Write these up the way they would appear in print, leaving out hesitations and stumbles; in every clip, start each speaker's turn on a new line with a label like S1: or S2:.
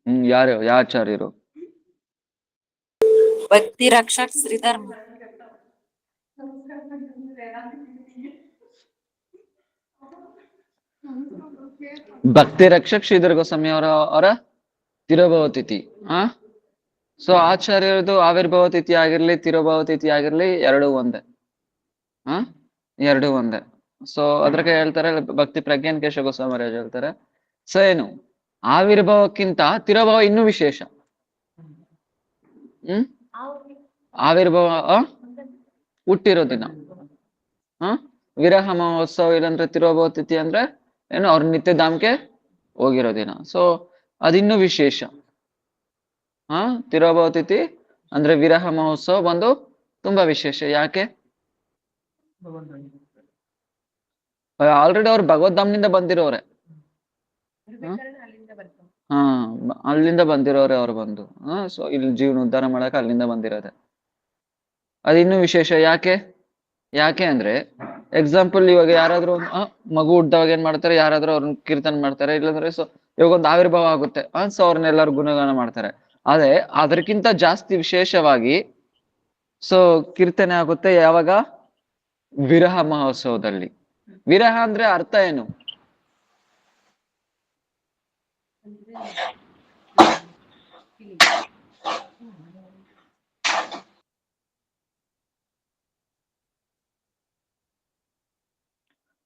S1: ಯಾರು ಯಾವ ಆಚಾರ್ಯರು?
S2: ಭಕ್ತಿ ರಕ್ಷಕ್ ಶ್ರೀಧರ್ಮ.
S1: ಭಕ್ತಿ ರಕ್ಷಕ್ ಶ್ರೀಧರ್ ಗೋಸ್ವಾಮಿ ಅವರ ತಿರೋಭವ ತಿಥಿ. ಸೊ ಆಚಾರ್ಯರದು ಆವಿರ್ಭಾವ ತಿಥಿ ಆಗಿರ್ಲಿ ತಿರೋಭವ ತಿಥಿ ಆಗಿರ್ಲಿ ಎರಡು ಒಂದೇ. ಎರಡು ಒಂದೇ. ಸೊ ಅದ್ರಕ್ಕೆ ಹೇಳ್ತಾರೆ ಭಕ್ತಿ ಪ್ರಜ್ಞಾನ ಕೇಶವ ಗೋಸ್ವಾಮಿ ಹೇಳ್ತಾರೆ. ಸೊ ಏನು ಆವಿರ್ಭಾವಕ್ಕಿಂತ ತಿರೋಭವ ಇನ್ನೂ ವಿಶೇಷ. ಆವಿರ್ಭಾವ ಹುಟ್ಟಿರೋ ದಿನ. ವಿರಹ ಮಹೋತ್ಸವ ಇಲ್ಲಂದ್ರೆ ತಿರೋಭವ ತಿಥಿ ಅಂದ್ರೆ ಏನು ಅವ್ರ ನಿತ್ಯಧಾಮಕ್ಕೆ ಹೋಗಿರೋ ದಿನ. ಸೊ ಅದಿನ್ನೂ ವಿಶೇಷ. ತಿರೋಭವ ತಿಥಿ ಅಂದ್ರೆ ವಿರಹ ಮಹೋತ್ಸವ ಬಂದು ತುಂಬಾ ವಿಶೇಷ. ಯಾಕೆ? ಆಲ್ರೆಡಿ ಅವ್ರು ಭಗವದ್ಧಾಮ್ನಿಂದ ಬಂದಿರೋರೆ. ಅಲ್ಲಿಂದ ಬಂದಿರೋರೆ ಅವ್ರು ಬಂದು. ಸೊ ಇಲ್ಲಿ ಜೀವನ ಉದ್ಧಾರ ಮಾಡಕ್ಕೆ ಅಲ್ಲಿಂದ ಬಂದಿರೋದೆ. ಅದಿನ್ನೂ ವಿಶೇಷ. ಯಾಕೆ? ಯಾಕೆ ಅಂದ್ರೆ ಎಕ್ಸಾಂಪಲ್ ಇವಾಗ ಯಾರಾದ್ರೂ ಮಗು ಹುಟ್ಟಿದವಾಗ ಏನ್ ಮಾಡ್ತಾರೆ, ಯಾರಾದ್ರೂ ಅವ್ರನ್ನ ಕೀರ್ತನೆ ಮಾಡ್ತಾರೆ. ಇಲ್ಲಾಂದ್ರೆ ಸೊ ಇವಾಗ ಒಂದು ಆವಿರ್ಭಾವ ಆಗುತ್ತೆ. ಸೊ ಅವ್ರನ್ನೆಲ್ಲರೂ ಗುಣಗಾನ ಮಾಡ್ತಾರೆ. ಆದ್ರೆ ಅದಕ್ಕಿಂತ ಜಾಸ್ತಿ ವಿಶೇಷವಾಗಿ ಸೊ ಕೀರ್ತನೆ ಆಗುತ್ತೆ ಯಾವಾಗ? ವಿರಹ ಮಹೋತ್ಸವದಲ್ಲಿ. ವಿರಹ ಅಂದ್ರೆ ಅರ್ಥ ಏನು?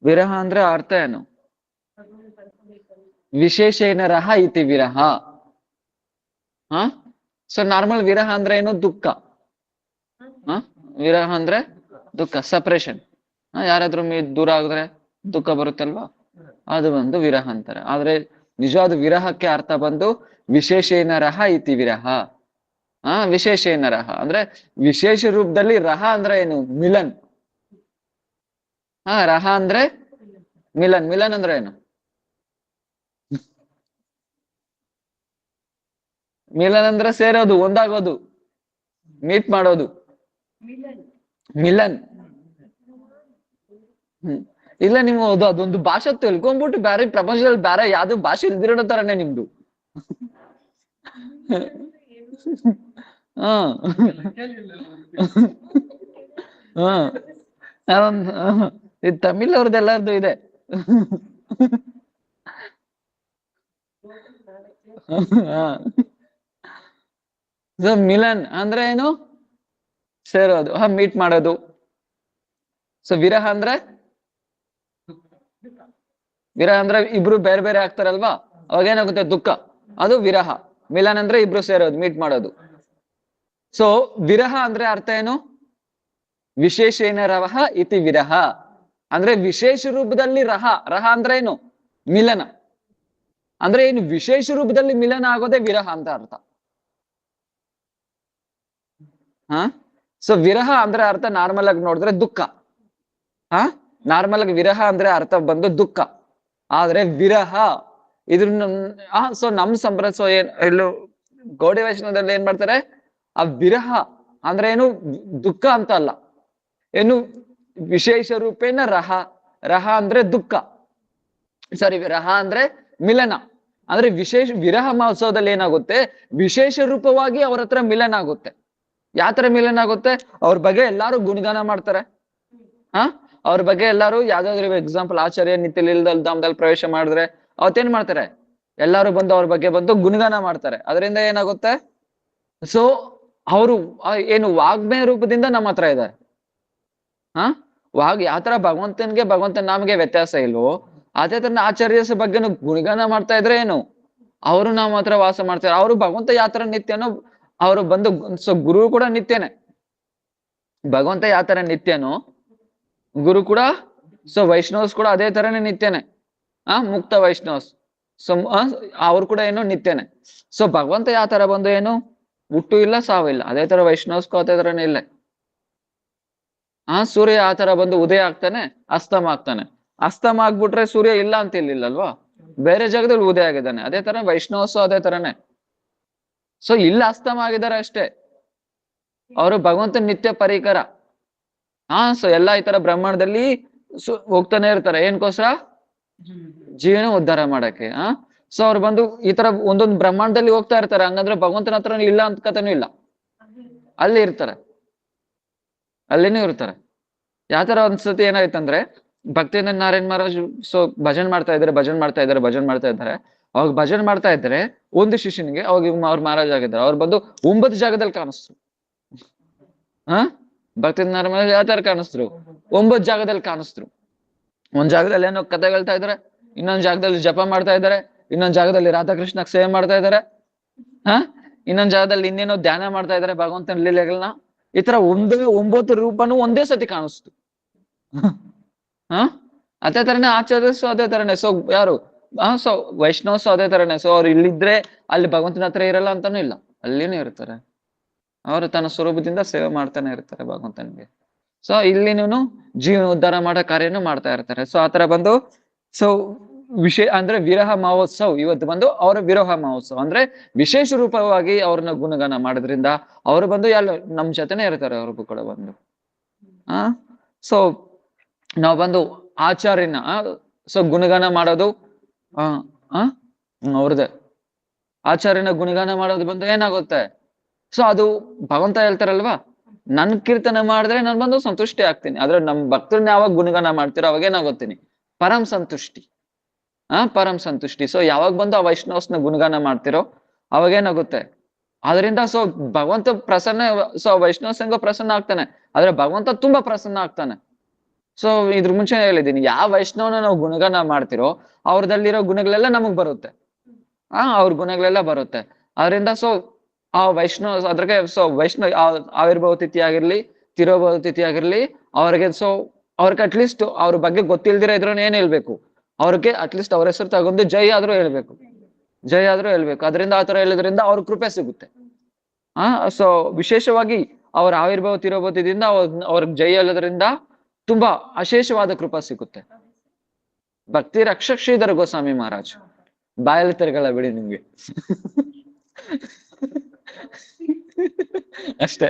S1: ವಿರಹ ಅಂದ್ರೆ ಅರ್ಥ ಏನು? ವಿಶೇಷೇಣ ರಹ ಇತಿ ವಿರಹ. ಸೊ ನಾರ್ಮಲ್ ವಿರಹ ಅಂದ್ರೆ ಏನು? ದುಃಖ. ವಿರಹ ಅಂದ್ರೆ ದುಃಖ, ಸಪರೇಷನ್. ಯಾರಾದ್ರೂ ದೂರ ಆಗಿದ್ರೆ ದುಃಖ ಬರುತ್ತಲ್ವಾ, ಅದು ಬಂದು ವಿರಹ ಅಂತಾರೆ. ಆದ್ರೆ ನಿಜವಾದ ವಿರಹಕ್ಕೆ ಅರ್ಥ ಬಂದು ವಿಶೇಷೇಣ ರಹ ಇತಿ ವಿರಹ. ವಿಶೇಷೇಣ ರಹ ಅಂದ್ರೆ ವಿಶೇಷ ರೂಪದಲ್ಲಿ. ರಹ ಅಂದ್ರೆ ಏನು? ಮಿಲನ್. ರಹ ಅಂದ್ರೆ ಮಿಲನ್. ಮಿಲನ್ ಅಂದ್ರೆ ಏನು? ಮಿಲನ್ ಅಂದ್ರೆ ಸೇರೋದು, ಒಂದಾಗೋದು, ಮೀಟ್ ಮಾಡೋದು. ಮಿಲನ್. ಇಲ್ಲ ನೀವು ಅದೊಂದು ಭಾಷೆ ತಿಳ್ಕೊಂಡ್ಬಿಟ್ಟು ಬೇರೆ ಪ್ರಪಂಚದಲ್ಲಿ ಬೇರೆ ಯಾವ್ದು ಭಾಷೆ ಇಲ್ದಿರೋ ತರನೇ ನಿಮ್ದು. ಇದು ತಮಿಳ್ ಅವ್ರದ್ದೆಲ್ಲರದು ಇದೆ. ಮಿಲನ್ ಅಂದ್ರೆ ಏನು? ಸೇರೋದು, ಮೀಟ್ ಮಾಡೋದು. ಸೊ ವಿರಹ ಅಂದ್ರೆ ಇಬ್ರು ಬೇರೆ ಬೇರೆ ಆಗ್ತಾರಲ್ವಾ, ಅವಾಗ ಏನಾಗುತ್ತೆ? ದುಃಖ. ಅದು ವಿರಹ. ಮಿಲನ್ ಅಂದ್ರೆ ಇಬ್ರು ಸೇರೋದು, ಮೀಟ್ ಮಾಡೋದು. ಸೊ ವಿರಹ ಅಂದ್ರೆ ಅರ್ಥ ಏನು? ವಿಶೇಷೇಣ ರವಹ ಇತಿ ವಿರಹ ಅಂದ್ರೆ ವಿಶೇಷ ರೂಪದಲ್ಲಿ ರಹ. ರಹ ಅಂದ್ರೆ ಏನು? ಮಿಲನ. ಅಂದ್ರೆ ಏನು? ವಿಶೇಷ ರೂಪದಲ್ಲಿ ಮಿಲನ ಆಗೋದೇ ವಿರಹ ಅಂತ ಅರ್ಥ. ಸೊ ವಿರಹ ಅಂದ್ರೆ ಅರ್ಥ ನಾರ್ಮಲ್ ಆಗಿ ನೋಡಿದ್ರೆ ದುಃಖ. ನಾರ್ಮಲ್ ಆಗಿ ವಿರಹ ಅಂದ್ರೆ ಅರ್ಥ ಬಂದು ದುಃಖ. ಆದ್ರೆ ವಿರಹ ಇದ್ರ ಸೊ ನಮ್ ಸಂಪ್ರದಾಯ ಎಲ್ಲೂ ಗೌಡಿ ವೈಷ್ಣವದಲ್ಲಿ ಏನ್ ಮಾಡ್ತಾರೆ, ಆ ವಿರಹ ಅಂದ್ರೆ ಏನು? ದುಃಖ ಅಂತ ಅಲ್ಲ, ಏನು? ವಿಶೇಷ ರೂಪೇಣ ರಹ. ರಹ ಅಂದ್ರೆ ದುಃಖ, ಸಾರಿ, ರಹ ಅಂದ್ರೆ ಮಿಲನ. ಅಂದ್ರೆ ವಿಶೇಷ ವಿರಹ ಮಹೋತ್ಸವದಲ್ಲಿ ಏನಾಗುತ್ತೆ? ವಿಶೇಷ ರೂಪವಾಗಿ ಅವ್ರ ಹತ್ರ ಮಿಲನ ಆಗುತ್ತೆ. ಯಾವ ತರ ಮಿಲನ ಆಗುತ್ತೆ? ಅವ್ರ ಬಗ್ಗೆ ಎಲ್ಲಾರು ಗುಣಗಾನ ಮಾಡ್ತಾರೆ. ಅವ್ರ ಬಗ್ಗೆ ಎಲ್ಲಾರು ಯಾವ್ದಾದ್ರು ಎಕ್ಸಾಂಪಲ್ ಆಚಾರ್ಯ ನಿತ್ಯ ಲೀಲದಲ್ಲಿ ಧಾಮದಲ್ಲಿ ಪ್ರವೇಶ ಮಾಡಿದ್ರೆ ಅವತ್ತೇನ್ ಮಾಡ್ತಾರೆ? ಎಲ್ಲಾರು ಬಂದು ಅವ್ರ ಬಗ್ಗೆ ಬಂದು ಗುಣಗಾನ ಮಾಡ್ತಾರೆ. ಅದರಿಂದ ಏನಾಗುತ್ತೆ? ಸೊ ಅವರು ಏನು ವಾಗ್ಮಯ ರೂಪದಿಂದ ನಮ್ಮ ಹತ್ರ ಇದ್ದಾರೆ. ಯಾವ ತರ ಭಗವಂತನ್ಗೆ ಭಗವಂತನ ನಾಮಗೆ ವ್ಯತ್ಯಾಸ ಇಲ್ವೋ, ಅದೇ ತರ ಆಚಾರ್ಯಸ ಬಗ್ಗೆನು ಗುಣಗಾನ ಮಾಡ್ತಾ ಇದ್ರೆ ಏನು, ಅವರು ನಮ್ಮ ಹತ್ರ ವಾಸ ಮಾಡ್ತಾರೆ. ಅವರು ಭಗವಂತ ಯಾವ ತರ ನಿತ್ಯನೋ ಅವರು ಬಂದು, ಸೊ ಗುರು ಕೂಡ ನಿತ್ಯನೇ. ಭಗವಂತ ಯಾವ ತರ ನಿತ್ಯನೋ ಗುರು ಕೂಡ, ಸೊ ವೈಷ್ಣವಸ್ ಕೂಡ ಅದೇ ತರನೇ ನಿತ್ಯನೇ. ಮುಕ್ತ ವೈಷ್ಣವಸ್. ಸೊ ಅವ್ರು ಕೂಡ ಏನು ನಿತ್ಯನೇ. ಸೊ ಭಗವಂತ ಯಾವ ತರ ಬಂದು ಏನು ಹುಟ್ಟು ಇಲ್ಲ ಸಾವು ಇಲ್ಲ, ಅದೇ ತರ ವೈಷ್ಣವಸ್ಗೂ ಅದೇ ತರನೇ ಇಲ್ಲ. ಸೂರ್ಯ ಆ ತರ ಬಂದು ಉದಯ ಆಗ್ತಾನೆ, ಅಸ್ತಮ ಆಗ್ತಾನೆ. ಅಸ್ತಮ ಆಗ್ಬಿಟ್ರೆ ಸೂರ್ಯ ಇಲ್ಲ ಅಂತ ಇಲ್ಲಿಲ್ಲಲ್ವಾ, ಬೇರೆ ಜಾಗದಲ್ಲಿ ಉದಯ ಆಗಿದ್ದಾನೆ. ಅದೇ ತರ ವೈಷ್ಣವಸ್ಸು ಅದೇ ತರನೇ. ಸೊ ಇಲ್ಲ ಅಸ್ತಮ ಆಗಿದ್ದಾರೆ ಅಷ್ಟೇ, ಅವರು ಭಗವಂತ ನಿತ್ಯ ಪರಿಕರ. ಸೊ ಎಲ್ಲಾ ಈ ತರ ಬ್ರಹ್ಮಾಂಡದಲ್ಲಿ ಹೋಗ್ತಾನೆ ಇರ್ತಾರೆ. ಏನ್ಕೋಸ್ಕರ? ಜೀವನ ಉದ್ಧಾರ ಮಾಡಕ್ಕೆ. ಸೊ ಅವ್ರು ಬಂದು ಈ ತರ ಒಂದೊಂದು ಬ್ರಹ್ಮಾಂಡದಲ್ಲಿ ಹೋಗ್ತಾ ಇರ್ತಾರೆ. ಹಂಗಂದ್ರೆ ಭಗವಂತನ ಹತ್ರ ಇಲ್ಲ ಅಂತ ಕಥೆನೂ ಇಲ್ಲ, ಅಲ್ಲಿ ಇರ್ತಾರೆ, ಅಲ್ಲಿನೂ ಇರ್ತಾರೆ. ಯಾವ ತರ ಒಂದ್ಸತಿ ಏನಾಯ್ತಂದ್ರೆ ಭಕ್ತಿಯಿಂದ ನಾರಾಯಣ್ ಮಹಾರಾಜ್ ಸೊ ಭಜನ್ ಮಾಡ್ತಾ ಇದ್ದಾರೆ, ಅವಾಗ ಭಜನ್ ಮಾಡ್ತಾ ಇದ್ದಾರೆ. ಒಂದು ಶಿಷ್ಯನಿಗೆ ಅವಾಗ ಅವ್ರ ಮಹಾರಾಜ್ ಆಗಿದ್ದಾರೆ, ಅವ್ರು ಬಂದು 9 ಜಾಗದಲ್ಲಿ ಕಾಣಿಸ್ತು. ಹ ಭಕ್ತಿಯಿಂದ ನಾರಾಯಣ್ ಮಹಾರಾಜ್ ಯಾವ ತರ ಕಾಣಿಸ್ತರು? 9 ಜಾಗದಲ್ಲಿ ಕಾಣಿಸ್ತರು. ಒಂದ್ ಜಾಗದಲ್ಲಿ ಏನೋ ಕತೆ ಹೇಳ್ತಾ ಇದಾರೆ, ಇನ್ನೊಂದ್ ಜಾಗದಲ್ಲಿ ಜಪ ಮಾಡ್ತಾ ಇದ್ದಾರೆ, ಇನ್ನೊಂದ್ ಜಾಗದಲ್ಲಿ ರಾಧಾಕೃಷ್ಣ ಸೇವೆ ಮಾಡ್ತಾ ಇದ್ದಾರೆ, ಇನ್ನೊಂದ್ ಜಾಗದಲ್ಲಿ ಇನ್ನೇನೋ ಧ್ಯಾನ ಮಾಡ್ತಾ ಇದ್ದಾರೆ ಭಗವಂತನ ಲೀಲೆಗಳನ್ನ. ಈ ತರ 9 ರೂಪನು ಒಂದೇ ಸತಿ ಕಾಣಿಸ್ತು. ಅದೇ ತರನೇ ಆಚಾರ್ಯಸು ಅದೇ ತರನೇ. ಸೊ ಯಾರು ಸೊ ವೈಷ್ಣವಸು ಅದೇ ತರನೇ. ಸೊ ಅವ್ರು ಇಲ್ಲಿದ್ರೆ ಅಲ್ಲಿ ಭಗವಂತನ ಹತ್ರ ಇರಲ್ಲ ಅಂತಾನೂ ಇಲ್ಲ, ಅಲ್ಲಿನೂ ಇರ್ತಾರೆ. ಅವರು ತನ್ನ ಸ್ವರೂಪದಿಂದ ಸೇವೆ ಮಾಡ್ತಾನೆ ಇರ್ತಾರೆ ಭಗವಂತನಿಗೆ. ಸೊ ಇಲ್ಲಿನೂ ಜೀವನ ಉದ್ಧಾರ ಮಾಡೋ ಕಾರ್ಯನೂ ಮಾಡ್ತಾ ಇರ್ತಾರೆ. ಸೊ ಆತರ ಬಂದು ಸೊ ಅಂದ್ರೆ ವಿರಹ ಮಹೋತ್ಸವ್ ಇವತ್ತು ಬಂದು ಅವರ ವಿರಹ ಮಹೋತ್ಸವ ಅಂದ್ರೆ ವಿಶೇಷ ರೂಪವಾಗಿ ಅವ್ರನ್ನ ಗುಣಗಾನ ಮಾಡೋದ್ರಿಂದ ಅವರು ಬಂದು ಎಲ್ಲ ನಮ್ ಜೊತೆನೆ ಇರ್ತಾರೆ. ಅವ್ರಿಗೂ ಕೂಡ ಬಂದು ಸೊ ನಾವು ಬಂದು ಆಚಾರ್ಯನ ಸೊ ಗುಣಗಾನ ಮಾಡೋದು ಅವ್ರದ್ದೇ ಆಚಾರ್ಯನ ಗುಣಗಾನ ಮಾಡೋದು ಬಂದು ಏನಾಗುತ್ತೆ? ಸೊ ಅದು ಭಗವಂತ ಹೇಳ್ತಾರಲ್ವಾ, ನನ್ ಕೀರ್ತನೆ ಮಾಡಿದ್ರೆ ನಾನು ಬಂದು ಸಂತುಷ್ಟಿ ಆಗ್ತೀನಿ. ಆದ್ರೆ ನಮ್ ಭಕ್ತರನ್ನ ಯಾವಾಗ ಗುಣಗಾನ ಮಾಡ್ತೀರೋ ಅವಾಗ ಏನಾಗೋತೀನಿ? ಪರಂ ಸಂತುಷ್ಟಿ. ಪರಂ ಸಂತುಷ್ಟಿ. ಸೊ ಯಾವಾಗ ಬಂದು ಆ ವೈಷ್ಣವಸ್ನ ಗುಣಗಾನ ಮಾಡ್ತಿರೋ ಅವಾಗ ಏನಾಗುತ್ತೆ? ಅದರಿಂದ ಸೊ ಭಗವಂತ ಪ್ರಸನ್ನ, ಸೊ ವೈಷ್ಣವ ಸಂಘ ಪ್ರಸನ್ನ ಆಗ್ತಾನೆ, ಆದ್ರೆ ಭಗವಂತ ತುಂಬಾ ಪ್ರಸನ್ನ ಆಗ್ತಾನೆ. ಸೊ ಇದ್ರ ಮುಂಚೆ ಹೇಳಿದ್ದೀನಿ, ಯಾವ ವೈಷ್ಣವನ ನಾವು ಗುಣಗಾನ ಮಾಡ್ತಿರೋ ಅವ್ರದಲ್ಲಿರೋ ಗುಣಗಳೆಲ್ಲ ನಮಗ್ ಬರುತ್ತೆ. ಅವ್ರ ಗುಣಗಳೆಲ್ಲ ಬರುತ್ತೆ. ಅದರಿಂದ ಸೊ ಆ ವೈಷ್ಣವ ಅದ್ರಾಗೆ ಸೊ ವೈಷ್ಣವ ಆವಿರ್ಭಾವ ತಿಥಿ ಆಗಿರ್ಲಿ, ತಿರೋಭಾವ ತಿಥಿ ಆಗಿರ್ಲಿ, ಅವ್ರಿಗೆ ಸೊ ಅವ್ರಿಗೆ ಅಟ್ಲೀಸ್ಟ್ ಅವ್ರ ಬಗ್ಗೆ ಗೊತ್ತಿಲ್ದಿರ ಇದ್ರ ಏನ್ ಹೇಳ್ಬೇಕು? ಅವ್ರಿಗೆ ಅಟ್ಲೀಸ್ಟ್ ಅವ್ರ ಹೆಸರು ತಗೊಂಡು ಜೈ ಆದ್ರೂ ಹೇಳ್ಬೇಕು, ಅದರಿಂದ ಆತರ ಹೇಳೋದ್ರಿಂದ ಅವ್ರ ಕೃಪೆ ಸಿಗುತ್ತೆ. ಸೊ ವಿಶೇಷವಾಗಿ ಅವ್ರ ಆವಿರ್ಭಾವ ತಿರೋಭಾವ ತಿಥಿಯಿಂದ ಅವ್ರಿಗೆ ಜೈ ಹೇಳೋದ್ರಿಂದ ತುಂಬಾ ಅಶೇಷವಾದ ಕೃಪಾ ಸಿಗುತ್ತೆ. ಭಕ್ತಿ ರಕ್ಷಕ್ ಶ್ರೀಧರ ಗೋಸ್ವಾಮಿ ಮಹಾರಾಜ್. ಬಾಯಲ್ಲಿ ತಿರ್ಗಲ್ಲ ಬಿಡಿ ನಿಮ್ಗೆ. ಅಷ್ಟೇ.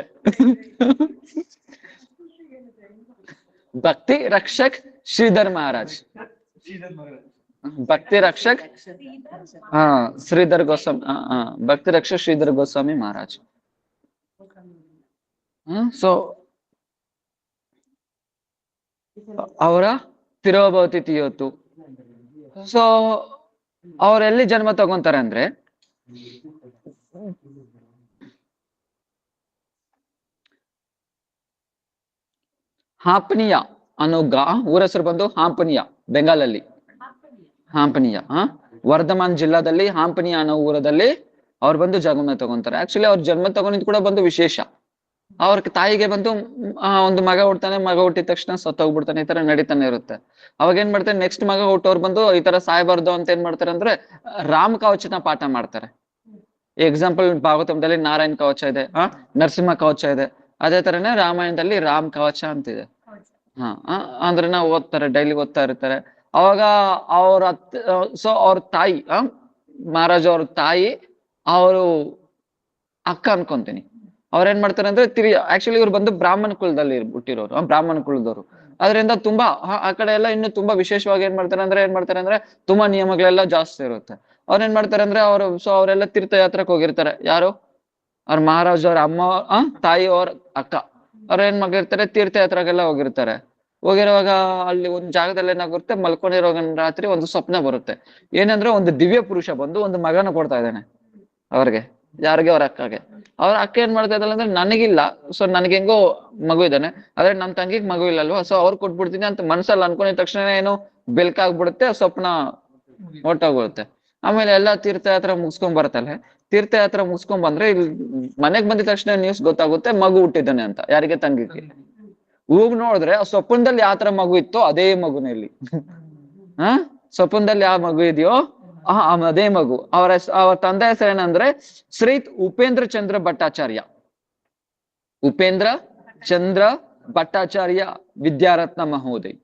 S1: ಭಕ್ತಿ ರಕ್ಷಕ್ ಶ್ರೀಧರ್ ಮಹಾರಾಜ್, ಭಕ್ತಿ ರಕ್ಷಕ್ ಶ್ರೀಧರ್ ಗೋಸ್ವಾಮಿ, ಭಕ್ತಿ ರಕ್ಷಕ್ ಶ್ರೀಧರ್ ಗೋಸ್ವಾಮಿ ಮಹಾರಾಜ್. ಸೊ ಅವರ ತಿರೋಭಾವ ತಿಥಿ ಇವತ್ತು. ಸೊ ಅವರೆಲ್ಲಿ ಜನ್ಮ ತಗೊಂತಾರೆ ಅಂದ್ರೆ ಹಾಂಪನಿಯ ಅನ್ನೋ ಊರ ಹೆಸರು ಬಂದು ಹಾಂಪನಿಯ, ಬೆಂಗಾಲಲ್ಲಿ ಹಾಂಪನಿಯ. ವರ್ಧಮಾನ್ ಜಿಲ್ಲಾದಲ್ಲಿ ಹಾಂಪನಿಯ ಅನ್ನೋ ಊರದಲ್ಲಿ ಅವ್ರು ಬಂದು ಜನ್ಮ ತಗೊಂತಾರೆ. ಆಕ್ಚುಲಿ ಅವ್ರ ಜನ್ಮ ತಗೊಂಡಿದ್ ಕೂಡ ಬಂದು ವಿಶೇಷ. ಅವ್ರ ತಾಯಿಗೆ ಬಂದು ಒಂದು ಮಗ ಹುಡ್ತಾನೆ, ಮಗ ಹುಟ್ಟಿದ ತಕ್ಷಣ ಸತ್ತೋಗ್ಬಿಡ್ತಾನೆ, ಈ ತರ ನಡೀತಾನೆ ಇರುತ್ತೆ. ಅವಾಗ ಏನ್ ಮಾಡ್ತಾರೆ, ನೆಕ್ಸ್ಟ್ ಮಗ ಹುಟ್ಟೋರು ಬಂದು ಈ ತರ ಸಾಯ್ಬಾರ್ದು ಅಂತ ಏನ್ ಮಾಡ್ತಾರೆ ಅಂದ್ರೆ ರಾಮ ಕವಚನ ಪಾಠ ಮಾಡ್ತಾರೆ. ಎಕ್ಸಾಂಪಲ್ ಭಾಗವತದಲ್ಲಿ ನಾರಾಯಣ ಕವಚ ಇದೆ, ನರಸಿಂಹ ಕವಚ ಇದೆ. ಅದೇ ತರನೇ ರಾಮಾಯಣದಲ್ಲಿ ರಾಮ್ ಕವಚ ಅಂತಿದೆ. ಅಂದ್ರೆ ನಾವು ಓದ್ತಾರೆ, ಡೈಲಿ ಓದ್ತಾ ಇರ್ತಾರೆ. ಅವಾಗ ಅವ್ರ ಸೊ ಅವ್ರ ತಾಯಿ ಮಹಾರಾಜ್ ಅವ್ರ ತಾಯಿ ಅವರು ಅಕ್ಕ ಅನ್ಕೊಂತೀನಿ, ಅವ್ರೇನ್ ಮಾಡ್ತಾರೆ ಅಂದ್ರೆ ಆಕ್ಚುಲಿ ಇವ್ರು ಬಂದು ಬ್ರಾಹ್ಮಣ ಕುಲದಲ್ಲಿ ಹುಟ್ಟಿರೋರು, ಬ್ರಾಹ್ಮಣ ಕುಲದವರು. ಅದರಿಂದ ತುಂಬಾ ಆ ಕಡೆ ಎಲ್ಲ ಇನ್ನು ತುಂಬಾ ವಿಶೇಷವಾಗಿ ಏನ್ ಮಾಡ್ತಾರೆ ಅಂದ್ರೆ ತುಂಬಾ ನಿಯಮಗಳೆಲ್ಲ ಜಾಸ್ತಿ ಇರುತ್ತೆ. ಅವ್ರೇನ್ ಮಾಡ್ತಾರೆ ಅಂದ್ರೆ ಸೊ ಅವರೆಲ್ಲ ತೀರ್ಥಯಾತ್ರಕ್ಕೆ ಹೋಗಿರ್ತಾರೆ. ಯಾರು? ಅವ್ರ ಮಹಾರಾಜ್ ಅವ್ರ ಅಮ್ಮ ತಾಯಿ ಅವ್ರ ಅಕ್ಕ ಅವ್ರ ಏನ್ ಮಾಡಿರ್ತಾರೆ, ತೀರ್ಥಯಾತ್ರೆಗೆಲ್ಲ ಹೋಗಿರ್ತಾರೆ. ಹೋಗಿರುವಾಗ ಅಲ್ಲಿ ಒಂದ್ ಜಾಗದಲ್ಲಿ ಏನಾಗುತ್ತೆ, ಮಲ್ಕೊಂಡಿರೋ ರಾತ್ರಿ ಒಂದು ಸ್ವಪ್ನ ಬರುತ್ತೆ. ಏನಂದ್ರೆ ಒಂದು ದಿವ್ಯ ಪುರುಷ ಬಂದು ಒಂದು ಮಗನ ಕೊಡ್ತಾ ಇದ್ದಾನೆ ಅವ್ರಿಗೆ. ಯಾರಿಗೆ? ಅವ್ರ ಅಕ್ಕಗೆ. ಅವ್ರ ಅಕ್ಕ ಏನ್ ಮಾಡ್ತಾ ಇದ್ದಲ್ಲ ಅಂದ್ರೆ ನನಗಿಲ್ಲ, ಸೊ ನನ್ಗೆ ಹೆಂಗೋ ಮಗು ಇದ್ದಾನೆ, ಆದ್ರೆ ನಮ್ ತಂಗಿಗ್ ಮಗು ಇಲ್ಲಲ್ವಾ, ಸೊ ಅವ್ರು ಕೊಟ್ಬಿಡ್ತೀನಿ ಅಂತ ಮನ್ಸಲ್ಲಿ ಅನ್ಕೊಂಡಿದ ತಕ್ಷಣ ಏನು ಬೆಲ್ಕಾಗ್ಬಿಡುತ್ತೆ, ಸ್ವಪ್ನ ಹೊಟ್ಟೋಗ್ಬಿಡುತ್ತೆ. ಆಮೇಲೆ ಎಲ್ಲಾ ತೀರ್ಥಯಾತ್ರೆ ಮುಗಿಸ್ಕೊಂಡ್ ಬರ್ತಾಳೆ. ತೀರ್ಥಯಾತ್ರೆ ಮುಗಿಸ್ಕೊಂಡ್ ಬಂದ್ರೆ ಇಲ್ಲಿ ಮನೆಗ್ ಬಂದಿದ ತಕ್ಷಣ ನ್ಯೂಸ್ ಗೊತ್ತಾಗುತ್ತೆ ಮಗು ಹುಟ್ಟಿದ್ದಾನೆ ಅಂತ. ಯಾರಿಗೆ? ತಂಗಿಗೆ. ಹೋಗ್ ನೋಡಿದ್ರೆ ಆ ಸ್ವಪ್ನದಲ್ಲಿ ಯಾವ ತರ ಮಗು ಇತ್ತೋ ಅದೇ ಮಗುನೇ ಇಲ್ಲಿ. ಸ್ವಪ್ನದಲ್ಲಿ ಯಾವ ಮಗು ಇದೆಯೋ ಅದೇ ಮಗು. ಅವ್ರ ತಂದೆ ಹೆಸರು ಏನಂದ್ರೆ ಶ್ರೀ ಉಪೇಂದ್ರ ಚಂದ್ರ ಭಟ್ಟಾಚಾರ್ಯ. ಉಪೇಂದ್ರ ಚಂದ್ರ ಭಟ್ಟಾಚಾರ್ಯ ವಿದ್ಯಾರತ್ನ ಮಹೋದಯ್.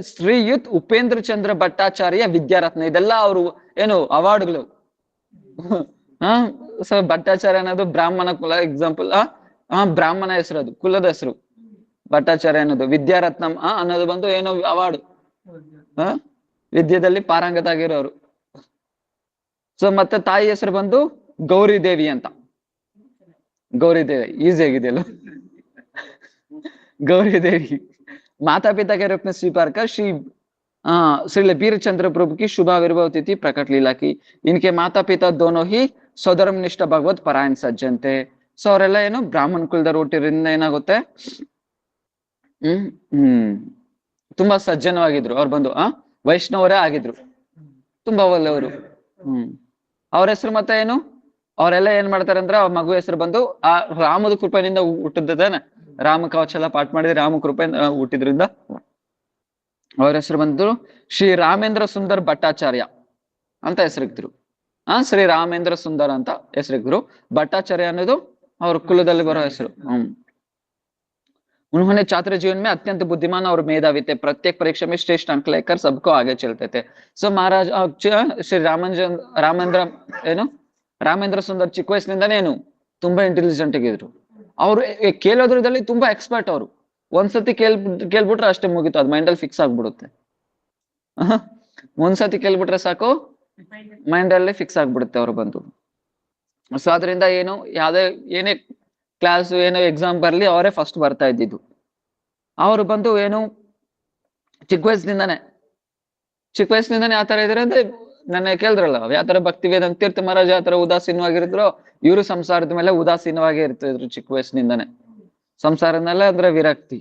S1: ಶ್ರೀಯುತ್ ಉಪೇಂದ್ರ ಚಂದ್ರ ಭಟ್ಟಾಚಾರ್ಯ ವಿದ್ಯಾರತ್ನ. ಇದೆಲ್ಲ ಅವರು ಏನು ಅವಾರ್ಡ್ಗಳು. ಸೊ ಭಟ್ಟಾಚಾರ್ಯ ಅನ್ನೋದು ಬ್ರಾಹ್ಮಣ ಕುಲ ಎಕ್ಸಾಂಪಲ್. ಬ್ರಾಹ್ಮಣ ಹೆಸರು, ಅದು ಕುಲದ ಹೆಸರು. ಭಟ್ಟಾಚಾರ್ಯ ಅನ್ನೋದು. ವಿದ್ಯಾರತ್ನಂ ಅನ್ನೋದು ಬಂದು ಏನೋ ಅವಾರ್ಡ್, ವಿದ್ಯೆದಲ್ಲಿ ಪಾರಂಗತ ಆಗಿರೋರು. ಸೊ ಮತ್ತೆ ತಾಯಿ ಹೆಸರು ಬಂದು ಗೌರಿ ದೇವಿ ಅಂತ. ಗೌರಿ ದೇವಿ ಈಸಿ ಆಗಿದೆಯಲ್ಲ. गौरी देवी। माता पिता के रूप में स्वीकार कर श्री श्री वीरचंद्र प्रभु की शुभ आविर्भाव तिथि प्रकट लीला की। इनके माता पिता दोनों ही स्वधर्मनिष्ठ भगवत परायण सज्जन थे। ಸೊ ಅವರೆಲ್ಲ ಏನು ಬ್ರಾಹ್ಮಣ ಕುಲದವ್ರು ಹುಟ್ಟಿದ್ರಿಂದ ಏನಾಗುತ್ತೆ, ತುಂಬಾ ಸಜ್ಜನವಾಗಿದ್ರು. ಅವ್ರು ಬಂದು ವೈಷ್ಣವರೇ ಆಗಿದ್ರು, ತುಂಬಾ ಒಳ್ಳೆಯವರು. ಅವ್ರ ಹೆಸರು ಮತ್ತೆ ಏನು, ಅವರೆಲ್ಲ ಏನ್ ಮಾಡ್ತಾರೆ ಅಂದ್ರೆ ಅವ್ರ ಮಗು ಹೆಸರು ಬಂದು ಆ ರಾಮದ ಕೃಪೆಯಿಂದ ಹುಟ್ಟಿದ್ದಾನೆ. ರಾಮ ಕವಚ ಎಲ್ಲ ಪಾಠ ಮಾಡಿದ್ರೆ ರಾಮ ಕೃಪೆ ಹುಟ್ಟಿದ್ರಿಂದ ಅವ್ರ ಹೆಸರು ಬಂದು ಶ್ರೀ ರಾಮೇಂದ್ರ ಸುಂದರ್ ಭಟ್ಟಾಚಾರ್ಯ ಅಂತ ಹೆಸರಿದ್ರು. ಶ್ರೀ ರಾಮೇಂದ್ರ ಸುಂದರ್ ಅಂತ ಹೆಸರಿದ್ರು. ಭಟ್ಟಾಚಾರ್ಯ ಅನ್ನೋದು ಅವ್ರ ಕುಲದಲ್ಲಿ ಬರೋ ಹೆಸರು. उन्होंने छात्र जीवन में अत्यंत बुद्धिमान और मेधावी थे। प्रत्येक परीक्षा में श्रेष्ठ अंक लेकर सबको आगे चलते थे। सो महाराज श्री ರಾಮೇಂದ್ರ ಏನು ರಾಮೇಂದ್ರ ಸುಂದರ್ ಚಿಕ್ಕ ವಯಸ್ಸಿನಿಂದಾನೇ ಏನು ತುಂಬಾ ಇಂಟೆಲಿಜೆಂಟ್ ಆಗಿದ್ರು. ಅವ್ರು ಕೇಳೋದ್ರದಲ್ಲಿ ತುಂಬಾ ಎಕ್ಸ್ಪರ್ಟ್. ಅವರು ಒಂದ್ಸತಿ ಕೇಳ್ಬಿಟ್ರೆ ಅಷ್ಟೇ ಮುಗೀತು, ಅದು ಮೈಂಡಲ್ಲಿ ಫಿಕ್ಸ್ ಆಗ್ಬಿಡುತ್ತೆ. ಒಂದ್ಸತಿ ಕೇಳ್ಬಿಟ್ರೆ ಸಾಕು, ಮೈಂಡಲ್ಲಿ ಫಿಕ್ಸ್ ಆಗ್ಬಿಡುತ್ತೆ ಅವ್ರು ಬಂದು. ಸೊ ಅದರಿಂದ ಏನು ಏನೇ ಕ್ಲಾಸ್ ಏನೋ ಎಕ್ಸಾಮ್ ಬರ್ಲಿ ಅವರೇ ಫಸ್ಟ್ ಬರ್ತಾ ಇದ್ದಿದ್ದು. ಅವರು ಬಂದು ಏನು ಚಿಕ್ಕ ವಯಸ್ಸಿನಿಂದಾನೆ ಆತರ ಇದ್ರೆ ಅಂದ್ರೆ ನನ್ನ ಕೇಳಿದ್ರಲ್ಲ ಯಾವ ತರ ಭಕ್ತಿ ವೇದಾಂತ ತೀರ್ಥ ಮಹಾರಾಜ್ ಯಾವ ತರ ಉದಾಸೀನವಾಗಿರಿದ್ರು, ಇವರು ಸಂಸಾರದ ಮೇಲೆ ಉದಾಸೀನವಾಗಿ ಇರ್ತಿದ್ರು ಚಿಕ್ಕ ವಯಸ್ಸಿನಿಂದಾನೆ. ಸಂಸಾರದ ಮೇಲೆ ಅಂದ್ರೆ ವಿರಕ್ತಿ.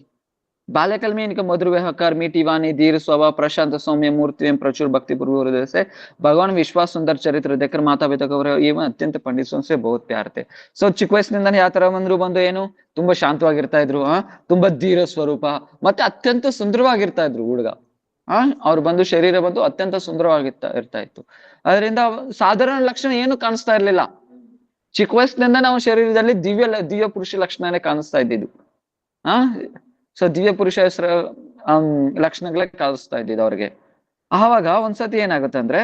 S1: बाल्यकाल में इनका मधुर व्यवहार, मीठी वाणी, धीर स्वभाव, प्रशांत सौम्य मूर्ति एवं प्रचुर भक्ति पूर्व हृदय से भगवान विश्वास सुंदर चरित्र देखकर माता पिता को एवं अत्यंत पंडितों से बहुत प्यार थे। ಸೊ ಚಿಕ್ಕ ವಯಸ್ಸಿನಿಂದಾನೆ ಯಾವ ತರ ಬಂದು ಏನು ತುಂಬಾ ಶಾಂತವಾಗಿರ್ತಾ ಇದ್ರು, ತುಂಬಾ ಧೀರ ಸ್ವರೂಪ, ಮತ್ತೆ ಅತ್ಯಂತ ಸುಂದರವಾಗಿರ್ತಾ ಇದ್ರು ಹುಡುಗ. ಅವ್ರು ಬಂದು ಶರೀರ ಬಂದು ಅತ್ಯಂತ ಸುಂದರವಾಗಿರ್ತಾ ಇತ್ತು. ಅದರಿಂದ ಸಾಧಾರಣ ಲಕ್ಷಣ ಏನು ಕಾಣಿಸ್ತಾ ಇರ್ಲಿಲ್ಲ. ಚಿಕ್ಕ ವಯಸ್ಸಿನಿಂದ ನಾವು ಶರೀರದಲ್ಲಿ ದಿವ್ಯ ಪುರುಷ ಲಕ್ಷಣನೇ ಕಾಣಿಸ್ತಾ ಇದ್ದಿದ್ದು. ಸೊ ದಿವ್ಯ ಪುರುಷ ಹೆಸರು ಲಕ್ಷಣಗಳೇ ಕಾಣಿಸ್ತಾ ಇದ್ದಿದ್ದು ಅವ್ರಿಗೆ. ಆವಾಗ ಒಂದ್ಸತಿ ಏನಾಗುತ್ತೆ ಅಂದ್ರೆ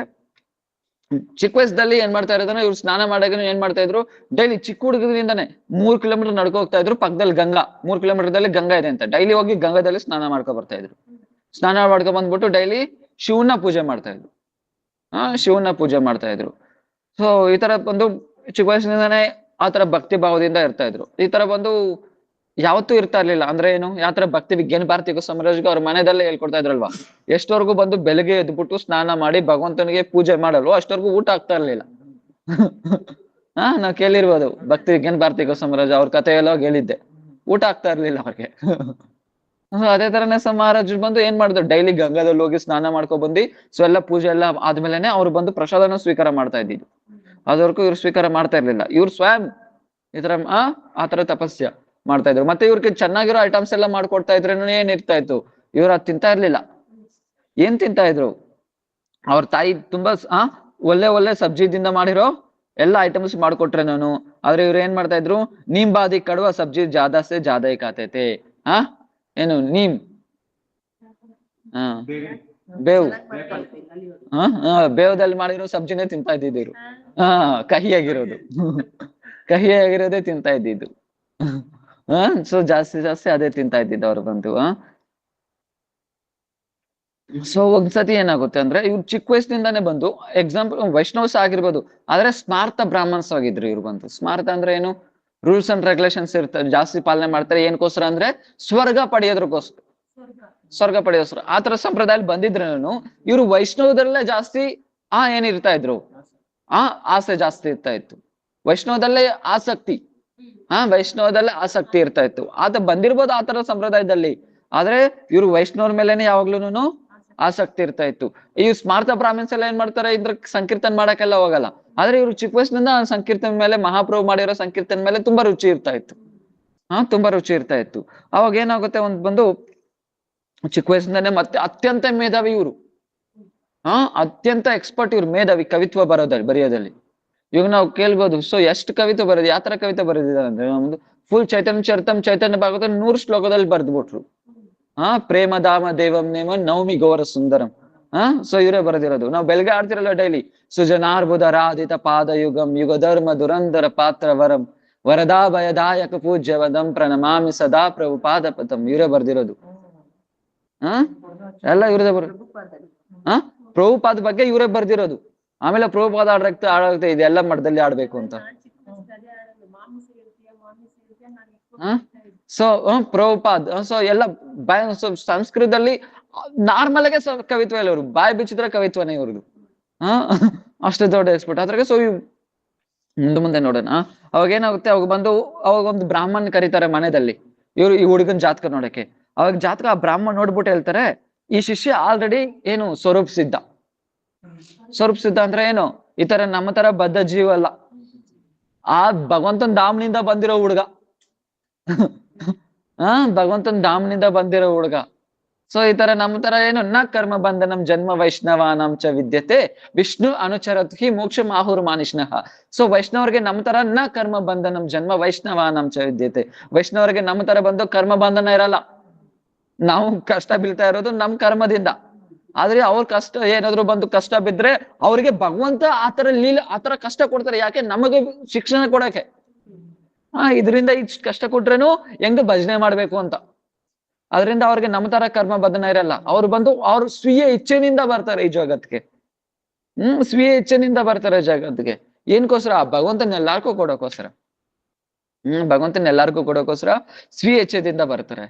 S1: ಚಿಕ್ಕ ವಯಸ್ಸಲ್ಲಿ ಏನ್ ಮಾಡ್ತಾ ಇರೋದನ್ನ ಇವ್ರು ಸ್ನಾನ ಮಾಡಾಗ ಏನ್ ಮಾಡ್ತಾ ಇದ್ರು, ಡೈಲಿ ಚಿಕ್ಕ ಹುಡುಗರಿಂದಾನೆ 3 ಕಿಲೋಮೀಟರ್ ನಡ್ಕೊ ಹೋಗ್ತಾ ಇದ್ರು. ಪಕ್ಕದಲ್ಲಿ ಗಂಗಾ, 3 ಕಿಲೋಮೀಟರ್ದಲ್ಲಿ ಗಂಗಾ ಇದೆ ಅಂತ ಡೈಲಿ ಹೋಗಿ ಗಂಗಾದಲ್ಲಿ ಸ್ನಾನ ಮಾಡ್ಕೊ ಬರ್ತಾ ಇದ್ರು. ಸ್ನಾನ ಮಾಡ್ಕೊ ಬಂದ್ಬಿಟ್ಟು ಡೈಲಿ ಶಿವನ ಪೂಜೆ ಮಾಡ್ತಾ ಇದ್ರು. ಶಿವನ ಪೂಜೆ ಮಾಡ್ತಾ ಇದ್ರು. ಸೊ ಈ ತರ ಬಂದು ಚಿಕ್ಕ ವಯಸ್ಸಿನಿಂದಾನೆ ಆ ತರ ಭಕ್ತಿ ಭಾವದಿಂದ ಇರ್ತಾ ಇದ್ರು. ಈ ತರ ಬಂದು ಯಾವತ್ತೂ ಇರ್ತಾ ಇರ್ಲಿಲ್ಲ. ಅಂದ್ರೆ ಏನು ಯಾವ ತರ ಭಕ್ತಿ ವಿಜ್ಞಾನ ಭಾರತೀಯ ಸಾಮ್ರಾಜ್ಯಕ್ಕೆ ಅವ್ರ ಮನೆಯಲ್ಲೇ ಹೇಳ್ಕೊಡ್ತಾ ಇದ್ರಲ್ವಾ, ಎಷ್ಟವರೆಗೂ ಬಂದು ಬೆಳಗ್ಗೆ ಎದ್ಬಿಟ್ಟು ಸ್ನಾನ ಮಾಡಿ ಭಗವಂತನಿಗೆ ಪೂಜೆ ಮಾಡಲ್ವ ಅಷ್ಟವರೆಗೂ ಊಟ ಆಗ್ತಾ ಇರ್ಲಿಲ್ಲ. ನಾವ್ ಕೇಳಿರ್ಬೋದು ಭಕ್ತಿ ವಿಜ್ಞಾನ ಭಾರತೀಯ ಸಾಮ್ರಾಜ್ಯ ಅವ್ರ ಕಥೆ ಎಲ್ಲ ಹೇಳಿದ್ದೆ, ಊಟ ಆಗ್ತಾ ಇರ್ಲಿಲ್ಲ ಅವ್ರಿಗೆ. ಅದೇ ತರನೇ ಮಹಾರಾಜ್ ಬಂದು ಏನ್ ಮಾಡಿದ್ರು, ಡೈಲಿ ಗಂಗಾದಲ್ಲಿ ಹೋಗಿ ಸ್ನಾನ ಮಾಡ್ಕೊ ಬಂದು ಸೊ ಎಲ್ಲ ಪೂಜೆ ಎಲ್ಲ ಆದ್ಮೇಲೆನೆ ಅವ್ರು ಬಂದು ಪ್ರಸಾದನ ಸ್ವೀಕಾರ ಮಾಡ್ತಾ ಇದ್ದಿದ್ದು. ಅದ್ವರೆಗೂ ಇವ್ರು ಸ್ವೀಕಾರ ಮಾಡ್ತಾ ಇರ್ಲಿಲ್ಲ. ಇವ್ರು ಸ್ವಯಂ ಈ ತರ ಆತರ ತಪಸ್ಯ ಮಾಡ್ತಾ ಇದ್ರು. ಮತ್ತೆ ಇವ್ರಿಗೆ ಚೆನ್ನಾಗಿರೋ ಐಟಮ್ಸ್ ಎಲ್ಲ ಮಾಡ್ಕೊಡ್ತಾ ಇದ್ರೆ ಏನ್ ಇರ್ತಾ ಇತ್ತು, ಇವ್ರು ಅದ್ ತಿಂತಾ ಇರ್ಲಿಲ್ಲ. ಏನ್ ತಿಂತಾ ಇದ್ರು, ಅವ್ರ ತಾಯಿ ತುಂಬಾ ಒಳ್ಳೆ ಸಬ್ಜಿದಿಂದ ಮಾಡಿರೋ ಎಲ್ಲ ಐಟಮ್ಸ್ ಮಾಡ್ಕೊಟ್ರೆ ನಾನು. ಆದ್ರೆ ಇವ್ರು ಏನ್ ಮಾಡ್ತಾ ಇದ್ರು, ನೀಮ್ ಬಾದಿ ಕಡುವ ಸಬ್ಜಿ ಜಾದಾ ಸೆ ಜಾದಾ ಖಾತೈತೆ. ಏನು ನೀಮ್ ಬೇವು ಬೇವದಲ್ಲಿ ಮಾಡಿರೋ ಸಬ್ಜಿನೇ ತಿಂತಾ ಇದ್ದಿದ್ರು. ಕಹಿಯಾಗಿರೋದು ಕಹಿಯಾಗಿರೋದೇ ತಿಂತಾ ಇದ್ದಿದ್ದು. ಸೊ ಜಾಸ್ತಿ ಅದೇ ತಿಂತಾ ಇದ್ದಿದ್ದು ಅವ್ರು ಬಂದು. ಸೊ ಒಂದ್ಸತಿ ಏನಾಗುತ್ತೆ ಅಂದ್ರೆ ಇವ್ರು ಚಿಕ್ಕ ವಯಸ್ಸಿನಿಂದಾನೇ ಬಂದು ಎಕ್ಸಾಂಪಲ್ ವೈಷ್ಣವಸ್ ಆಗಿರ್ಬೋದು, ಆದ್ರೆ ಸ್ಮಾರ್ತ ಬ್ರಾಹ್ಮಣ್ಸ್ ಆಗಿದ್ರು ಇವ್ರು ಬಂದು. ಸ್ಮಾರ್ತ ಅಂದ್ರೆ ಏನು, ರೂಲ್ಸ್ ಅಂಡ್ ರೆಗ್ಯುಲೇಷನ್ಸ್ ಇರ್ತಾರೆ, ಜಾಸ್ತಿ ಪಾಲನೆ ಮಾಡ್ತಾರೆ. ಏನಕ್ಕೋಸ್ಕರ ಅಂದ್ರೆ ಸ್ವರ್ಗ ಪಡೆಯೋಸ್ಕರ ಆತರ ಸಂಪ್ರದಾಯ ಬಂದಿದ್ರೇನು ಇವ್ರು ವೈಷ್ಣವದಲ್ಲೇ ಜಾಸ್ತಿ ಏನಿರ್ತಾ ಇದ್ರು, ಆಸೆ ಜಾಸ್ತಿ ಇರ್ತಾ ಇತ್ತು. ವೈಷ್ಣವದಲ್ಲೇ ಆಸಕ್ತಿ ಇರ್ತಾ ಇತ್ತು. ಆತ ಬಂದಿರ್ಬೋದು ಆತರ ಸಂಪ್ರದಾಯದಲ್ಲಿ, ಆದ್ರೆ ಇವ್ರು ವೈಷ್ಣವ್ರ ಮೇಲೆನೆ ಯಾವಾಗ್ಲೂನು ಆಸಕ್ತಿ ಇರ್ತಾ ಇತ್ತು. ಈ ಸ್ಮಾರ್ತ ಬ್ರಾಹ್ಮಿನ್ಸ್ ಎಲ್ಲ ಏನ್ ಮಾಡ್ತಾರೆ, ಇದ್ರ ಸಂಕೀರ್ತನ ಮಾಡಕ್ಕೆಲ್ಲ ಹೋಗಲ್ಲ. ಆದ್ರೆ ಇವ್ರು ಚಿಕ್ಕ ವಯಸ್ಸಿನಿಂದ ಸಂಕೀರ್ತನ ಮೇಲೆ, ಮಹಾಪ್ರಭು ಮಾಡಿರೋ ಸಂಕೀರ್ತನ ಮೇಲೆ ತುಂಬಾ ರುಚಿ ಇರ್ತಾ ಇತ್ತು. ಅವಾಗ ಏನಾಗುತ್ತೆ, ಬಂದು ಚಿಕ್ಕ ವಯಸ್ಸಿಂದಾನೆ ಮತ್ತೆ ಅತ್ಯಂತ ಮೇಧಾವಿ ಇವ್ರು. ಅತ್ಯಂತ ಎಕ್ಸ್ಪರ್ಟ್ ಇವ್ರು, ಮೇಧಾವಿ ಕವಿತ್ವ ಬರೆಯೋದಲ್ಲಿ. ಇವಾಗ ನಾವು ಕೇಳ್ಬೋದು, ಸೊ ಎಷ್ಟು ಕವಿತೆ ಬರೋದು, ಯಾವ ತರ ಕವಿತೆ ಬರೆದಿದ್ದಾರೆ ಅಂದ್ರೆ ನಮ್ದು ಫುಲ್ ಚೈತನ್ಯ ಭಾಗವತ 100 ಶ್ಲೋಕದಲ್ಲಿ ಬರ್ದ್ಬಿಟ್ರು. ಪ್ರೇಮ ಧಾಮ ದೇವಂ ನೇಮ ನವಮಿ ಗೌರ ಸುಂದರಂ. ಸೊ ಇವರೇ ಬರೆದಿರೋದು. ನಾವು ಬೆಳಗ್ಗೆ ಆಡ್ತಿರಲ್ಲ ಡೈಲಿ, ಸುಜನಾರ್ಬುದ ರಾಧಿತ ಪಾದ ಯುಗಂ ಯುಗ ಧರ್ಮ ದುರಂಧರ ಪಾತ್ರ ವರಂ ವರದಾಭಯದಾಯಕ ಪೂಜ್ಯವದಂ ಪ್ರಣಮಾಮಿ ಸದಾ ಪ್ರಭುಪಾದ ಪದಂ. ಇವರೇ ಬರ್ದಿರೋದು. ಎಲ್ಲ ಇವ್ರದೇ ಪ್ರಭುಪಾದ ಬಗ್ಗೆ ಇವರೇ ಬರ್ದಿರೋದು. ಆಮೇಲೆ ಪ್ರಭುಪಾದ ಆಡೋಗ್ತಾ ಇದೆಲ್ಲ ಮಠದಲ್ಲಿ ಆಡ್ಬೇಕು ಅಂತ. ಸೊ ಪ್ರಭುಪಾದ್ ಸೊ ಎಲ್ಲ ಸಂಸ್ಕೃತದಲ್ಲಿ ನಾರ್ಮಲ್ ಆಗಿ ಕವಿತ್ವ ಇಲ್ಲ ಇವ್ರು, ಬಾಯಿ ಬಿಚ್ಚಿದ್ರೆ ಕವಿತ್ವನೇ ಇವ್ರದ್ದು. ಅಷ್ಟು ದೊಡ್ಡ ಎಕ್ಸ್ಪರ್ಟ್ ಅದ್ರಾಗೆ. ಸೊ ಮುಂದೆ ನೋಡೋಣ. ಅವಾಗ ಏನಾಗುತ್ತೆ, ಅವಾಗ ಒಂದು ಬ್ರಾಹ್ಮಣ್ ಕರೀತಾರೆ ಮನೆಯಲ್ಲಿ, ಇವ್ರು ಈ ಹುಡುಗನ್ ಜಾತಕ ನೋಡಕ್ಕೆ. ಅವಾಗ ಜಾತಕ ಆ ಬ್ರಾಹ್ಮಣ್ ನೋಡ್ಬಿಟ್ಟು ಹೇಳ್ತಾರೆ, ಈ ಶಿಷ್ಯ ಆಲ್ರೆಡಿ ಏನು ಸ್ವರೂಪ್ ಸಿದ್ಧ. ಸ್ವರೂಪ್ ಸಿದ್ಧ ಅಂದ್ರೆ ಏನು, ಈ ತರ ನಮ್ಮ ತರ ಬದ್ಧ ಜೀವ ಅಲ್ಲ, ಆ ಭಗವಂತನ ಧಾಮ್ನಿಂದ ಬಂದಿರೋ ಹುಡುಗ. ಭಗವಂತನ ಧಾಮ್ನಿಂದ ಬಂದಿರೋ ಹುಡುಗ. ಸೊ ಈ ತರ ನಮ್ಮ ತರ ಏನು ನ ಕರ್ಮ ಬಂಧನಂ ಜನ್ಮ ವೈಷ್ಣವಾನಂ ಚ ವಿದ್ಯತೆ ವಿಷ್ಣು ಅನುಚರತ್ ಹಿ ಮೋಕ್ಷ ಮಾಹುರ್ ಮಾನಿಷ್ಣಃ. ಸೊ ವೈಷ್ಣವರಿಗೆ ನಮ್ಮ ತರ ನ ಕರ್ಮ ಬಂಧನಂ ಜನ್ಮ ವೈಷ್ಣವಾನಂ ಚ ವಿದ್ಯತೆ. ವೈಷ್ಣವರಿಗೆ ನಮ್ಮ ತರ ಬಂದು ಕರ್ಮ ಬಂಧನ ಇರಲ್ಲ. ನಾವು ಕಷ್ಟ ಬೀಳ್ತಾ ಇರೋದು ನಮ್ ಕರ್ಮದಿಂದ. ಆದ್ರೆ ಅವ್ರ ಕಷ್ಟ ಏನಾದ್ರು ಬಂದು ಕಷ್ಟ ಬಿದ್ರೆ ಅವ್ರಿಗೆ ಭಗವಂತ ಆತರ ಆತರ ಕಷ್ಟ ಕೊಡ್ತಾರೆ. ಯಾಕೆ? ನಮಗೆ ಶಿಕ್ಷಣ ಕೊಡಕ್ಕೆ. ಇದರಿಂದ ಇಷ್ಟು ಕಷ್ಟ ಕೊಟ್ರೇನು ಹೆಂಗ ಭಜನೆ ಮಾಡ್ಬೇಕು ಅಂತ. ಅದರಿಂದ ಅವ್ರಿಗೆ ನಮ್ಮ ತರ ಕರ್ಮ ಬಂಧನ ಇರಲ್ಲ. ಅವ್ರು ಬಂದು ಅವ್ರು ಸ್ವೀಯ ಇಚ್ಛೆನಿಂದ ಬರ್ತಾರೆ ಈ ಜಗತ್ಗೆ. ಸ್ವೀಯ ಇಚ್ಛೆನಿಂದ ಬರ್ತಾರೆ ಜಗತ್ಗೆ. ಏನ್ಕೋಸ್ಕರ? ಭಗವಂತನ ಎಲ್ಲಾರ್ಗೂ ಕೊಡೋಕೋಸ್ಕರ. ಭಗವಂತನ ಎಲ್ಲಾರ್ಗೂ ಕೊಡೋಕೋಸ್ಕರ ಸ್ವೀಯ ಇಚ್ಛೆದಿಂದ ಬರ್ತಾರೆ.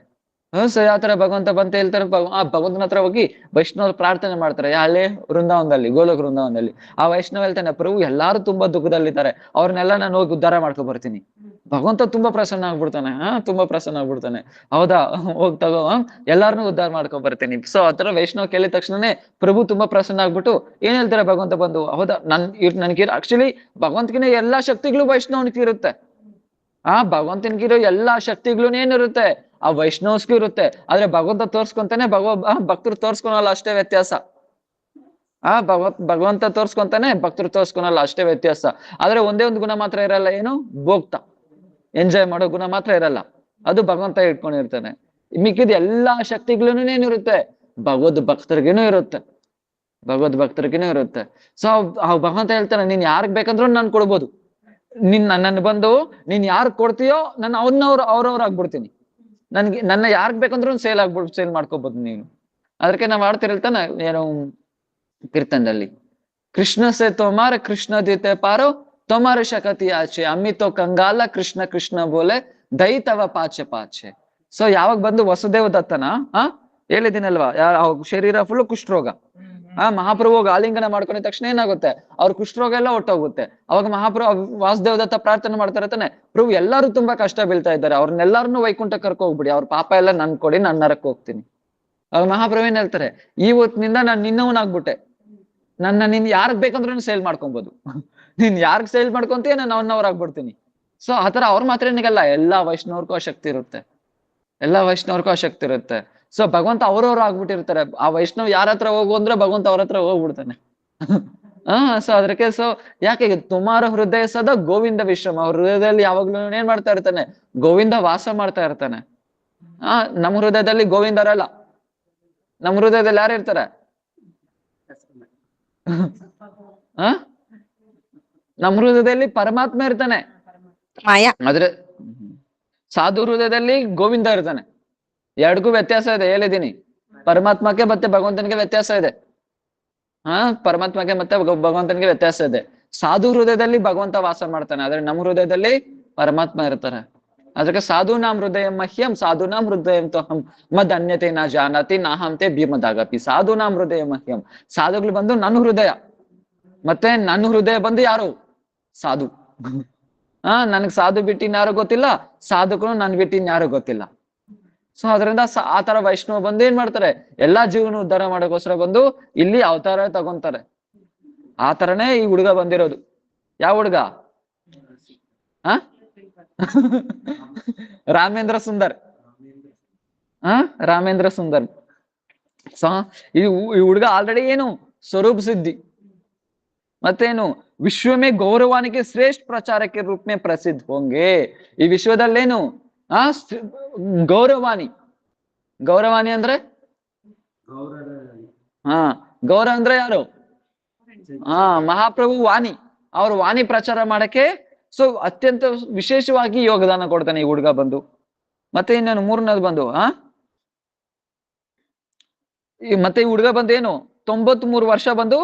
S1: ಸೊ ಯಾವ ತರ ಭಗವಂತ ಬಂತ ಹೇಳ್ತಾರೆ, ಭಗವಂತನ ಹತ್ರ ಹೋಗಿ ವೈಷ್ಣವ್ ಪ್ರಾರ್ಥನೆ ಮಾಡ್ತಾರೆ. ಯಾಳೆ ವೃಂದಾವನದಲ್ಲಿ, ಗೋಲಕ್ ವೃಂದಾವನದಲ್ಲಿ. ಆ ವೈಷ್ಣವ್ ಹೇಳ್ತಾನೆ, ಪ್ರಭು ಎಲ್ಲಾರು ತುಂಬಾ ದುಃಖದಲ್ಲಿದ್ದಾರೆ, ಅವ್ರನ್ನೆಲ್ಲ ನಾನು ಹೋಗಿ ಉದ್ಧಾರ ಮಾಡ್ಕೊ ಬರ್ತೀನಿ. ಭಗವಂತ ತುಂಬಾ ಪ್ರಸನ್ನ ಆಗ್ಬಿಡ್ತಾನೆ. ತುಂಬಾ ಪ್ರಸನ್ನ ಆಗ್ಬಿಡ್ತಾನೆ. ಹೌದಾ, ಹೋಗ್ ತಗೋ, ಎಲ್ಲಾರನ್ನೂ ಉದ್ಧಾರ ಮಾಡ್ಕೊ ಬರ್ತೀನಿ. ಸೊ ಆತರ ವೈಷ್ಣವ್ ಕೇಳಿದ ತಕ್ಷಣನೇ ಪ್ರಭು ತುಂಬಾ ಪ್ರಸನ್ನ ಆಗ್ಬಿಟ್ಟು ಏನ್ ಹೇಳ್ತಾರೆ ಭಗವಂತ ಬಂದು, ಹೌದಾ ನನ್ಗೆ ಆಕ್ಚುಲಿ ಭಗವಂತಗಿನ ಎಲ್ಲಾ ಶಕ್ತಿಗಳು ವೈಷ್ಣವನಿಗೆ ಇರುತ್ತೆ. ಭಗವಂತನಿಗಿರೋ ಎಲ್ಲಾ ಶಕ್ತಿಗಳು ಏನಿರುತ್ತೆ ಆ ವೈಷ್ಣವಸ್ಗೂ ಇರುತ್ತೆ. ಆದ್ರೆ ಭಗವಂತ ತೋರ್ಸ್ಕೊಂತಾನೆ, ಭಕ್ತರು ತೋರ್ಸ್ಕೊಳಲ್ಲ, ಅಷ್ಟೇ ವ್ಯತ್ಯಾಸ. ಭಗವಂತ ತೋರ್ಸ್ಕೊಂತಾನೆ, ಭಕ್ತರು ತೋರ್ಸ್ಕೊಳಲ್ಲ, ಅಷ್ಟೇ ವ್ಯತ್ಯಾಸ. ಆದ್ರೆ ಒಂದೇ ಒಂದು ಗುಣ ಮಾತ್ರ ಇರಲ್ಲ, ಏನು? ಭೋಕ್ತ, ಎಂಜಾಯ್ ಮಾಡೋ ಗುಣ ಮಾತ್ರ ಇರಲ್ಲ. ಅದು ಭಗವಂತ ಇಟ್ಕೊಂಡಿರ್ತಾನೆ. ಮಿಕ್ಕಿದ ಎಲ್ಲಾ ಶಕ್ತಿಗಳೂ ಏನಿರುತ್ತೆ ಭಗವದ್ ಭಕ್ತರಿಗೇನು ಇರುತ್ತೆ. ಭಗವದ್ ಭಕ್ತರಿಗೇನು ಇರುತ್ತೆ. ಸೊ ಭಗವಂತ ಹೇಳ್ತಾನೆ, ನೀನ್ ಯಾರಿಗ್ ಬೇಕಂದ್ರೂ ನಾನ್ ಕೊಡ್ಬೋದು. ನನ್ನ ಬಂದು ನೀನ್ ಯಾರು ಕೊಡ್ತೀಯೋ ನಾನು ಅವ್ರವ್ರ ಆಗ್ಬಿಡ್ತೀನಿ. ನನ್ನ ಯಾರ್ಗ್ ಬೇಕಂದ್ರೂ ಸೇಲ್ ಮಾಡ್ಕೋಬಹುದು ನೀನು. ಅದಕ್ಕೆ ನಾವ್ ಆಡ್ತಿರ್ತಾನೆ ಏನು ಕೀರ್ತನದಲ್ಲಿ, ಕೃಷ್ಣ ಸೆ ತೋಮಾರ ಕೃಷ್ಣ ದೀತೆ ಪಾರೋ ತೋಮಾರ ಶಕತಿ ಆಚೆ ಅಮ್ಮಿತೋ ಕಂಗಾಲ ಕೃಷ್ಣ ಕೃಷ್ಣ ಬೋಲೆ ದೈತವ ಪಾಚೆ ಪಾಚೆ. ಸೊ ಯಾವಾಗ ಬಂದು ವಸುದೇವ ದತ್ತನ ಹೇಳಿದಿನಲ್ವಾ, ಶರೀರ ಫುಲ್ ಕುಷ್ಠರೋಗ. ಮಹಾಪ್ರಭು ಆಲಿಂಗನ ಮಾಡ್ಕೊಂಡಿದ ತಕ್ಷಣ ಏನಾಗುತ್ತೆ, ಅವ್ರ ಕುಷ್ಠರೋಗ ಎಲ್ಲ ಒಟ್ಟೋಗುತ್ತೆ. ಅವಾಗ ಮಹಾಪ್ರಭು ವಾಸುದೇವ ದತ್ತ ಪ್ರಾರ್ಥನೆ ಮಾಡ್ತಾರೆ ತಾನೆ, ಪ್ರಭು ಎಲ್ಲಾರು ತುಂಬಾ ಕಷ್ಟ ಬೀಳ್ತಾ ಇದ್ದಾರೆ, ಅವ್ರನ್ನೆಲ್ಲಾರನ್ನು ವೈಕುಂಠ ಕರ್ಕೊ ಹೋಗ್ಬಿಡಿ, ಅವ್ರ ಪಾಪ ಎಲ್ಲ ನನ್ ಕೊಡಿ, ನಾನ್ ನರಕ್ ಹೋಗ್ತೀನಿ. ಅವಾಗ ಮಹಾಪ್ರಭು ಏನ್ ಹೇಳ್ತಾರೆ, ಇವತ್ತಿನಿಂದ ನಾನ್ ನಿನ್ನವನಾಗ್ಬಿಟ್ಟೆ, ನಿನ್ ಯಾರ್ಗ್ ಬೇಕಂದ್ರೂ ಸೇಲ್ ಮಾಡ್ಕೊಬೋದು, ನೀನ್ ಯಾರ್ಗ್ ಸೇಲ್ ಮಾಡ್ಕೊಂತೀಯ ನಾನು ಅವನವ್ರಾಗ್ಬಿಡ್ತೀನಿ. ಸೊ ಆತರ ಅವ್ರ ಮಾತ್ರ ಏನಿಗಲ್ಲ, ಎಲ್ಲಾ ವೈಷ್ಣವರ್ಗೂ ಶಕ್ತಿ ಇರುತ್ತೆ. ಎಲ್ಲಾ ವೈಷ್ಣವರ್ಗೂ ಶಕ್ತಿ ಇರುತ್ತೆ. ಸೊ ಭಗವಂತ ಅವ್ರವ್ರು ಆಗ್ಬಿಟ್ಟಿರ್ತಾರೆ. ಆ ವೈಷ್ಣವ್ ಯಾರ ಹತ್ರ ಹೋಗು ಅಂದ್ರೆ ಭಗವಂತ ಅವ್ರ ಹತ್ರ ಹೋಗ್ಬಿಡ್ತಾನೆ. ಸೊ ಅದಕ್ಕೆ ಸೊ ಯಾಕೆ ತುಮಾರ ಹೃದಯ ಸದಾ ಗೋವಿಂದ ವಿಶ್ರಮ. ಅವ್ರ ಹೃದಯದಲ್ಲಿ ಯಾವಾಗ್ಲೂ ಏನ್ ಮಾಡ್ತಾ ಇರ್ತಾನೆ, ಗೋವಿಂದ ವಾಸ ಮಾಡ್ತಾ ಇರ್ತಾನೆ. ನಮ್ಮ ಹೃದಯದಲ್ಲಿ ಗೋವಿಂದ ಇರಲ್ಲ. ನಮ್ಮ ಹೃದಯದಲ್ಲಿ ಯಾರು ಇರ್ತಾರೆ? ನಮ್ಮ ಹೃದಯದಲ್ಲಿ ಪರಮಾತ್ಮ ಇರ್ತಾನೆ. ಆದ್ರೆ ಸಾಧು ಹೃದಯದಲ್ಲಿ ಗೋವಿಂದ ಇರ್ತಾನೆ. ಎರಡ್ಗೂ ವ್ಯತ್ಯಾಸ ಇದೆ, ಹೇಳಿದೀನಿ. ಪರಮಾತ್ಮಕ್ಕೆ ಮತ್ತೆ ಭಗವಂತನಿಗೆ ವ್ಯತ್ಯಾಸ ಇದೆ. ಪರಮಾತ್ಮಕ್ಕೆ ಮತ್ತೆ ಭಗವಂತನಿಗೆ ವ್ಯತ್ಯಾಸ ಇದೆ. ಸಾಧು ಹೃದಯದಲ್ಲಿ ಭಗವಂತ ವಾಸ ಮಾಡ್ತಾನೆ, ಆದ್ರೆ ನಮ್ಮ ಹೃದಯದಲ್ಲಿ ಪರಮಾತ್ಮ ಇರ್ತಾರೆ. ಅದಕ್ಕೆ ಸಾಧುನಾಂ ಹೃದಯ ಮಹ್ಯಂ ಸಾಧುನಾಂ ಹೃದಯಂ ತೋಹಂ ಮದ್ ಅನ್ಯತೆ ನಾ ಜಾನತಿ ನಾಹಂತೆ ಭೀಮದಾಗಪಿ. ಸಾಧುನಾಂ ಹೃದಯ ಮಹ್ಯಂ, ಸಾಧುಗಳು ಬಂದು ನನ್ನ ಹೃದಯ, ಮತ್ತೆ ನನ್ನ ಹೃದಯ ಬಂದು ಯಾರು? ಸಾಧು. ನನ್ಗ್ ಸಾಧು ಬಿಟ್ಟಿನ್ ಯಾರು ಗೊತ್ತಿಲ್ಲ, ಸಾಧುಗಳು ನನ್ ಬಿಟ್ಟಿನ್ ಯಾರು ಗೊತ್ತಿಲ್ಲ. ಸೊ ಅದರಿಂದ ಆ ತರ ವೈಷ್ಣವ ಬಂದು ಏನ್ ಮಾಡ್ತಾರೆ, ಎಲ್ಲಾ ಜೀವನ ಉದ್ಧಾರ ಮಾಡೋಕೋಸ್ಕರ ಬಂದು ಇಲ್ಲಿ ಅವತಾರ ತಗೊಂತಾರೆ. ಆ ತರನೇ ಈ ಹುಡುಗ ಬಂದಿರೋದು. ಯಾವ ಹುಡುಗ? ರಾಮೇಂದ್ರ ಸುಂದರ್. ರಾಮೇಂದ್ರ ಸುಂದರ್. ಸೊ ಈ ಹುಡುಗ ಆಲ್ರೆಡಿ ಏನು ಸ್ವರೂಪ ಸಿದ್ಧಿ, ಮತ್ತೇನು ವಿಶ್ವಮೇ ಗೌರವಾನಿಗೆ ಶ್ರೇಷ್ಠ ಪ್ರಚಾರಕ್ಕೆ ರೂಪಮೇ ಪ್ರಸಿದ್ಧ ಹೋಂಗೆ. ಈ ವಿಶ್ವದಲ್ಲೇನು ಗೌರವಾನಿ. ಗೌರವಾನಿ ಅಂದ್ರೆ ಗೌರವ ಅಂದ್ರೆ ಯಾರು? ಮಹಾಪ್ರಭು ವಾಣಿ. ಅವ್ರ ವಾಣಿ ಪ್ರಚಾರ ಮಾಡಕ್ಕೆ ಸೊ ಅತ್ಯಂತ ವಿಶೇಷವಾಗಿ ಯೋಗದಾನ ಕೊಡ್ತಾನೆ ಈ ಹುಡುಗ ಬಂದು. ಮತ್ತೆ ಇನ್ನೇನು ಮೂರನೇದು ಬಂದು ಮತ್ತೆ ಈ ಹುಡುಗ ಬಂದು ಏನು 93 ವರ್ಷ ಬಂದು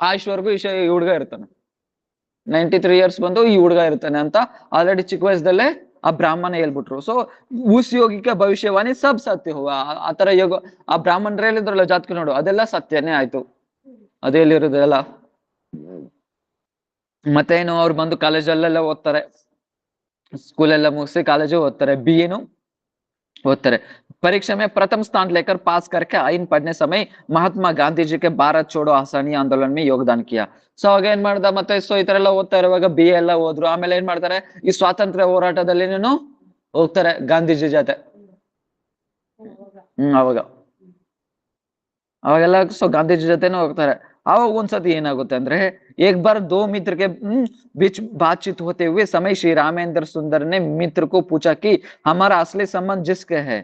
S1: ಆಯುಷ್ವರೆಗೂ ಈ ಹುಡುಗ ಇರ್ತಾನೆ. 93 ಇಯರ್ಸ್ ಬಂದು ಈ ಹುಡುಗ ಇರ್ತಾನೆ ಅಂತ ಆಲ್ರೆಡಿ ಚಿಕ್ಕ ವಯಸ್ಸದಲ್ಲೇ ಆ ಬ್ರಾಹ್ಮಣ ಹೇಳ್ಬಿಟ್ರು. ಸೊ ಉಸ್ ಯೋಗಿಕ ಭವಿಷ್ಯವಾಣಿ ಸಬ್ ಸತ್ಯ ಹುವ. ಆತರ ಯೋಗ ಆ ಬ್ರಾಹ್ಮಣರು ಹೇಳಿದ್ರಲ್ಲ ಜಾತಕ ನೋಡು, ಅದೆಲ್ಲ ಸತ್ಯನೇ ಆಯ್ತು, ಅದೇಲಿರೋದೆಲ್ಲ. ಮತ್ತೇನು ಅವ್ರು ಬಂದು ಕಾಲೇಜಲ್ಲೆಲ್ಲ ಓದ್ತಾರೆ, ಸ್ಕೂಲೆಲ್ಲ ಮುಗಿಸಿ ಕಾಲೇಜು ಓದ್ತಾರೆ, BA ಓದ್ತಾರೆ. परीक्षा में प्रथम स्थान लेकर पास करके आइन पढ़ने समय महात्मा गांधी जी के भारत छोड़ो असहनीय आंदोलन में योगदान किया. ಸೊ ಅವಾಗ ಏನ್ ಮಾಡ್ದ ಮತ್ತೆ, ಸೊ ಈ ತರ ಎಲ್ಲ ಓದ್ತಾ ಇರುವಾಗ BA ಎಲ್ಲ ಓದ್ರು. ಆಮೇಲೆ ಏನ್ ಮಾಡ್ತಾರೆ, ಈ ಸ್ವಾತಂತ್ರ್ಯ ಹೋರಾಟದಲ್ಲಿ ಹೋಗ್ತಾರೆ ಗಾಂಧೀಜಿ ಜೊತೆ. ಅವಾಗೆಲ್ಲ ಸೊ ಗಾಂಧೀಜಿ ಜೊತೆನೂ ಹೋಗ್ತಾರೆ. ಆವಾಗ ಒಂದ್ಸತಿ ಏನಾಗುತ್ತೆ ಅಂದ್ರೆ, एक बार दो मित्र के बीच बातचीत होते हुए समय श्री रामेंद्र सुंदर ने मित्र को पूछा कि हमारा असली संबंध जिसके है.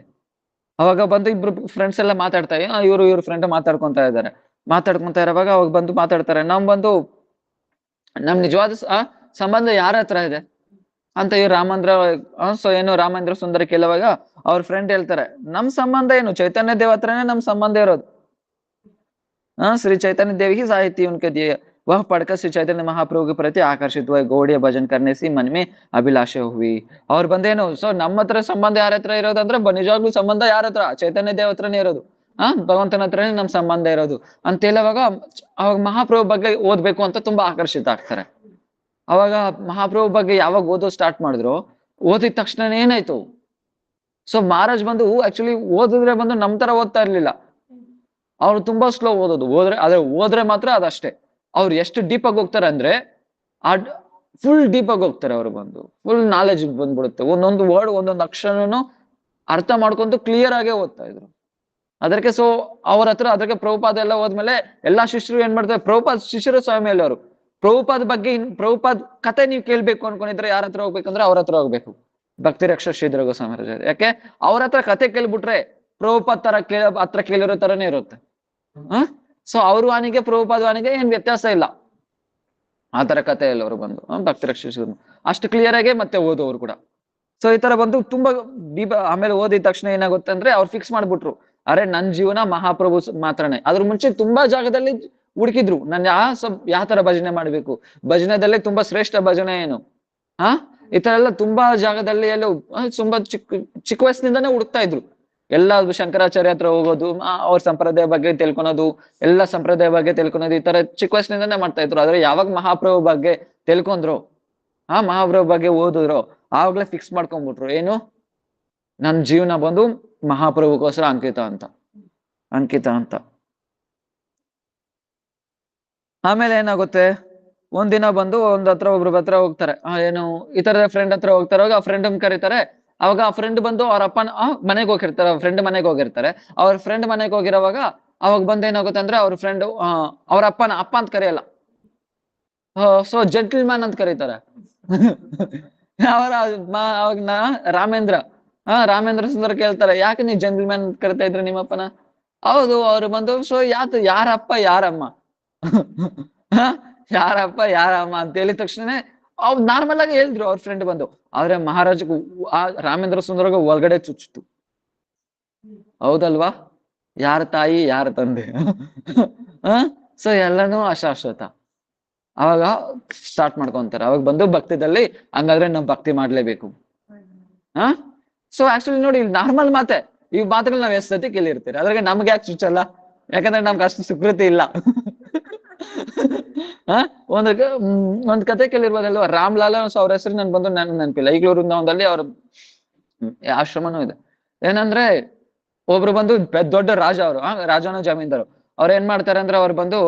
S1: ಅವಾಗ ಬಂದು ಇಬ್ರು ಫ್ರೆಂಡ್ಸ್ ಎಲ್ಲ ಮಾತಾಡ್ತಾ ಇವ್ರು ಫ್ರೆಂಡ್ ಮಾತಾಡ್ಕೊಂತ ಇರುವಾಗ ಅವಾಗ ಬಂದು ಮಾತಾಡ್ತಾರೆ, ನಮ್ ನಿಜವಾದ ಸಂಬಂಧ ಯಾರ ಹತ್ರ ಇದೆ ಅಂತ ಇವ್ರು ರಾಮೇಂದ್ರ ಸುಂದರ ಕೇಳುವಾಗ ಅವ್ರ ಫ್ರೆಂಡ್ ಹೇಳ್ತಾರೆ, ನಮ್ ಸಂಬಂಧ ಏನು ಚೈತನ್ಯ ದೇವ್ ಹತ್ರನೇ ನಮ್ ಸಂಬಂಧ ಇರೋದು. श्री चैतन्य देव ही साहित्य उनके दिए, वह पढ़कर श्री चैतन्य महाप्रभु के प्रति आकर्षित हुए, गौड़ीय भजन करने से मन में अभिलाषा हुई. ಅವ್ರು ಬಂದೇನು, ಸೊ ನಮ್ಮ ಹತ್ರ ಸಂಬಂಧ ಯಾರ ಹತ್ರ ಇರೋದಂದ್ರೆ ನಿಜವಾಗ್ಲೂ ಸಂಬಂಧ ಯಾರ ಹತ್ರ, ಚೈತನ್ಯ ದೇವ್ ಹತ್ರನೇ ಇರೋದು, ಭಗವಂತನ ಹತ್ರನೇ ನಮ್ ಸಂಬಂಧ ಇರೋದು ಅಂತ ಹೇಳುವಾಗ ಅವಾಗ ಮಹಾಪ್ರಭು ಬಗ್ಗೆ ಓದ್ಬೇಕು ಅಂತ ತುಂಬಾ ಆಕರ್ಷಿತ ಆಗ್ತಾರೆ. ಅವಾಗ ಮಹಾಪ್ರಭು ಬಗ್ಗೆ ಯಾವಾಗ ಓದೋದು ಸ್ಟಾರ್ಟ್ ಮಾಡಿದ್ರು, ಓದಿದ ತಕ್ಷಣ ಏನಾಯ್ತು, ಸೊ ಮಹಾರಾಜ್ ಬಂದು ಆಕ್ಚುಲಿ ಓದಿದ್ರೆ ಬಂದು ನಮ್ ತರ ಓದ್ತಾ ಇರ್ಲಿಲ್ಲ. ಅವ್ರು ತುಂಬಾ ಸ್ಲೋ ಓದೋದು, ಓದ್ರೆ ಮಾತ್ರ ಅದಷ್ಟೇ. ಅವ್ರು ಎಷ್ಟು ಡೀಪ್ ಆಗಿ ಹೋಗ್ತಾರೆ ಅಂದ್ರೆ ಫುಲ್ ಡೀಪ್ ಆಗಿ ಹೋಗ್ತಾರೆ. ಅವ್ರು ಬಂದು ಫುಲ್ ನಾಲೆಜ್ ಬಂದ್ಬಿಡುತ್ತೆ, ಒಂದೊಂದು ವರ್ಡ್ ಒಂದೊಂದು ಅಕ್ಷರನು ಅರ್ಥ ಮಾಡ್ಕೊಂಡು ಕ್ಲಿಯರ್ ಆಗೇ ಓದ್ತಾ ಇದ್ರು. ಅದಕ್ಕೆ ಸೊ ಅವ್ರ ಹತ್ರ ಅದಕ್ಕೆ ಪ್ರಭುಪಾದ ಎಲ್ಲ ಹೋದ್ಮೇಲೆ ಎಲ್ಲಾ ಶಿಷ್ಯರು ಏನ್ ಮಾಡ್ತಾರೆ, ಪ್ರಭುಪಾದ್ ಶಿಷ್ಯರು ಸ್ವಾಮಿಯಲ್ಲಿ ಅವರು ಪ್ರಭುಪಾದ್ ಬಗ್ಗೆ ಪ್ರಭುಪಾದ್ ಕತೆ ನೀವು ಕೇಳ್ಬೇಕು ಅನ್ಕೊಂಡಿದ್ರೆ ಯಾರ ಹತ್ರ ಹೋಗ್ಬೇಕಂದ್ರೆ ಅವ್ರ ಹತ್ರ ಹೋಗ್ಬೇಕು, ಭಕ್ತಿ ರಕ್ಷಾ ಶ್ರೀಧರ ಗೋಸ್ವಾಮಿ. ಯಾಕೆ ಅವ್ರ ಹತ್ರ ಕತೆ ಕೇಳ್ಬಿಟ್ರೆ ಪ್ರಭುಪಾದ್ ಹತ್ರ ಕೇಳಿರೋ ತರನೇ ಇರುತ್ತೆ. ಸೊ ಅವ್ರ ವಾಣಿಗೆ ಪ್ರಭುಪಾದ ವಾಣಿಗೆ ಏನ್ ವ್ಯತ್ಯಾಸ ಇಲ್ಲ, ಆ ತರ ಕತೆ ಇಲ್ಲ. ಅವರು ಬಂದು ಭಕ್ತಿ ರಕ್ಷಿಸಿದ್ರು ಅಷ್ಟು ಕ್ಲಿಯರ್ ಆಗಿ ಮತ್ತೆ ಓದೋರು ಕೂಡ. ಸೊ ಈ ತರ ಬಂದು ತುಂಬಾ ದೀಪ. ಆಮೇಲೆ ಓದಿದ ತಕ್ಷಣ ಏನಾಗುತ್ತೆ ಅಂದ್ರೆ ಅವ್ರು ಫಿಕ್ಸ್ ಮಾಡ್ಬಿಟ್ರು, ಅರೆ ನನ್ ಜೀವನ ಮಹಾಪ್ರಭು ಮಾತ್ರನೇ. ಅದ್ರ ಮುಂಚೆ ತುಂಬಾ ಜಾಗದಲ್ಲಿ ಹುಡುಕಿದ್ರು, ನಾನು ಯಾವ ತರ ಭಜನೆ ಮಾಡ್ಬೇಕು, ಭಜನೆದಲ್ಲೇ ತುಂಬಾ ಶ್ರೇಷ್ಠ ಭಜನೆ ಏನು, ಈ ತರ ಎಲ್ಲ ತುಂಬಾ ಜಾಗದಲ್ಲಿ ಎಲ್ಲ ತುಂಬಾ ಚಿಕ್ಕ ವಯಸ್ಸಿನಿಂದಾನೇ ಹುಡುಕ್ತಾ ಇದ್ರು. ಎಲ್ಲ ಶಂಕರಾಚಾರ್ಯ ಹತ್ರ ಹೋಗೋದು, ಅವ್ರ ಸಂಪ್ರದಾಯ ಬಗ್ಗೆ ತಿಳ್ಕೊಳೋದು, ಎಲ್ಲ ಸಂಪ್ರದಾಯ ಬಗ್ಗೆ ತಿಳ್ಕೊಳೋದು, ಈ ತರ ಚಿಕ್ಕ ವಯಸ್ಸಿನಿಂದಾನೇ ಮಾಡ್ತಾ ಇದ್ರು. ಆದ್ರೆ ಯಾವಾಗ ಮಹಾಪ್ರಭು ಬಗ್ಗೆ ತಿಳ್ಕೊಂಡ್ರು, ಮಹಾಪ್ರಭು ಬಗ್ಗೆ ಓದಿದ್ರು, ಆವಾಗ್ಲೇ ಫಿಕ್ಸ್ ಮಾಡ್ಕೊಂಡ್ಬಿಟ್ರು, ಏನು ನನ್ ಜೀವನ ಬಂದು ಮಹಾಪ್ರಭುಗೋಸ್ಕರ ಅಂಕಿತ ಅಂತ. ಆಮೇಲೆ ಏನಾಗುತ್ತೆ, ಒಂದಿನ ಬಂದು ಒಬ್ರ ಹತ್ರ ಹೋಗ್ತಾರೆ, ಏನು ಈ ತರ ಫ್ರೆಂಡ್ ಹತ್ರ ಹೋಗ್ತಾರೆ. ಆ ಫ್ರೆಂಡ್ ಕರೀತಾರೆ. ಅವಾಗ ಆ ಫ್ರೆಂಡ್ ಬಂದು ಅವ್ರ ಅಪ್ಪನ ಮನೆಗೆ ಹೋಗಿರ್ತಾರೆ, ಫ್ರೆಂಡ್ ಮನೆಗೆ ಹೋಗಿರ್ತಾರೆ. ಅವ್ರ ಫ್ರೆಂಡ್ ಮನೆಗೆ ಹೋಗಿರೋವಾಗ ಅವಾಗ ಬಂದ್ ಏನಾಗುತ್ತೆ ಅಂದ್ರೆ, ಅವ್ರ ಫ್ರೆಂಡ್ ಅವ್ರ ಅಪ್ಪ ಅಂತ ಕರೆಯಲ್ಲ, ಸೊ ಜೆಂಟಲ್ಮ್ಯಾನ್ ಅಂತ ಕರೀತಾರೆ. ಅವಾಗ ರಾಮೇಂದ್ರ ಸುಂದರ್ ಕೇಳ್ತಾರೆ, ಯಾಕೆ ನೀವು ಜೆಂಟಲ್ಮ್ಯಾನ್ ಅಂತ ಕರಿತಾ ಇದ್ರಿ ನಿಮ್ಮಪ್ಪನ? ಹೌದು, ಅವ್ರು ಬಂದು ಸೊ ಯಾರಪ್ಪ ಯಾರಮ್ಮ ಯಾರಪ್ಪ ಯಾರಮ್ಮ ಅಂತ ಹೇಳಿದ ತಕ್ಷಣ ಅವ್ರು ನಾರ್ಮಲ್ ಆಗಿ ಹೇಳಿದ್ರು ಅವ್ರ ಫ್ರೆಂಡ್ ಬಂದು. ಆದ್ರೆ ಮಹಾರಾಜಗೂ ರಾಮೇಂದ್ರ ಸುಂದರ್ಗೂ ಒಳಗಡೆ ಚುಚ್ಚಿತು. ಹೌದಲ್ವಾ, ಯಾರ ತಾಯಿ ಯಾರ ತಂದೆ, ಸೊ ಎಲ್ಲಾನು ಅಶಾಶ್ವತ. ಅವಾಗ ಸ್ಟಾರ್ಟ್ ಮಾಡ್ಕೊಂತಾರೆ. ಅವಾಗ ಬಂದು ಭಕ್ತಿದಲ್ಲಿ ಹಂಗಾದ್ರೆ ನಾವ್ ಭಕ್ತಿ ಮಾಡ್ಲೇಬೇಕು. ಸೊ ಆಕ್ಚುಲಿ ನೋಡಿ, ಇಲ್ಲಿ ನಾರ್ಮಲ್ ಮಾತೆ, ಈ ಮಾತುಗಳು ನಾವ್ ಎಷ್ಟು ಸತಿ ಕೇಳಿರ್ತೀರಿ, ಅದ್ರಾಗೆ ನಮ್ಗೆ ಯಾಕೆ ಚುಚ್ಚಲ್ಲ? ಯಾಕಂದ್ರೆ ನಮ್ಗೆ ಅಷ್ಟು ಸುಕೃತಿ ಇಲ್ಲ. ಒಂದ್ ಕತೆ ಕೇಳಿರ್ಬೋದಲ್ವಾ, ರಾಮ್ಲಾಲ್ ಅವ್ರ ಹೆಸರು ನನ್ ಬಂದು ನೆನಪಿಲ್ಲ. ಈಗಲೂ ವೃಂದಾವನದಲ್ಲಿ ಅವ್ರ ಆಶ್ರಮನೂ ಇದೆ. ಏನಂದ್ರೆ ಒಬ್ರು ಬಂದು ದೊಡ್ಡ ರಾಜ, ಅವರು ರಾಜನ ಜಮೀನ್ದಾರು. ಅವ್ರು ಏನ್ ಮಾಡ್ತಾರೆ ಅಂದ್ರೆ, ಅವ್ರು ಬಂದು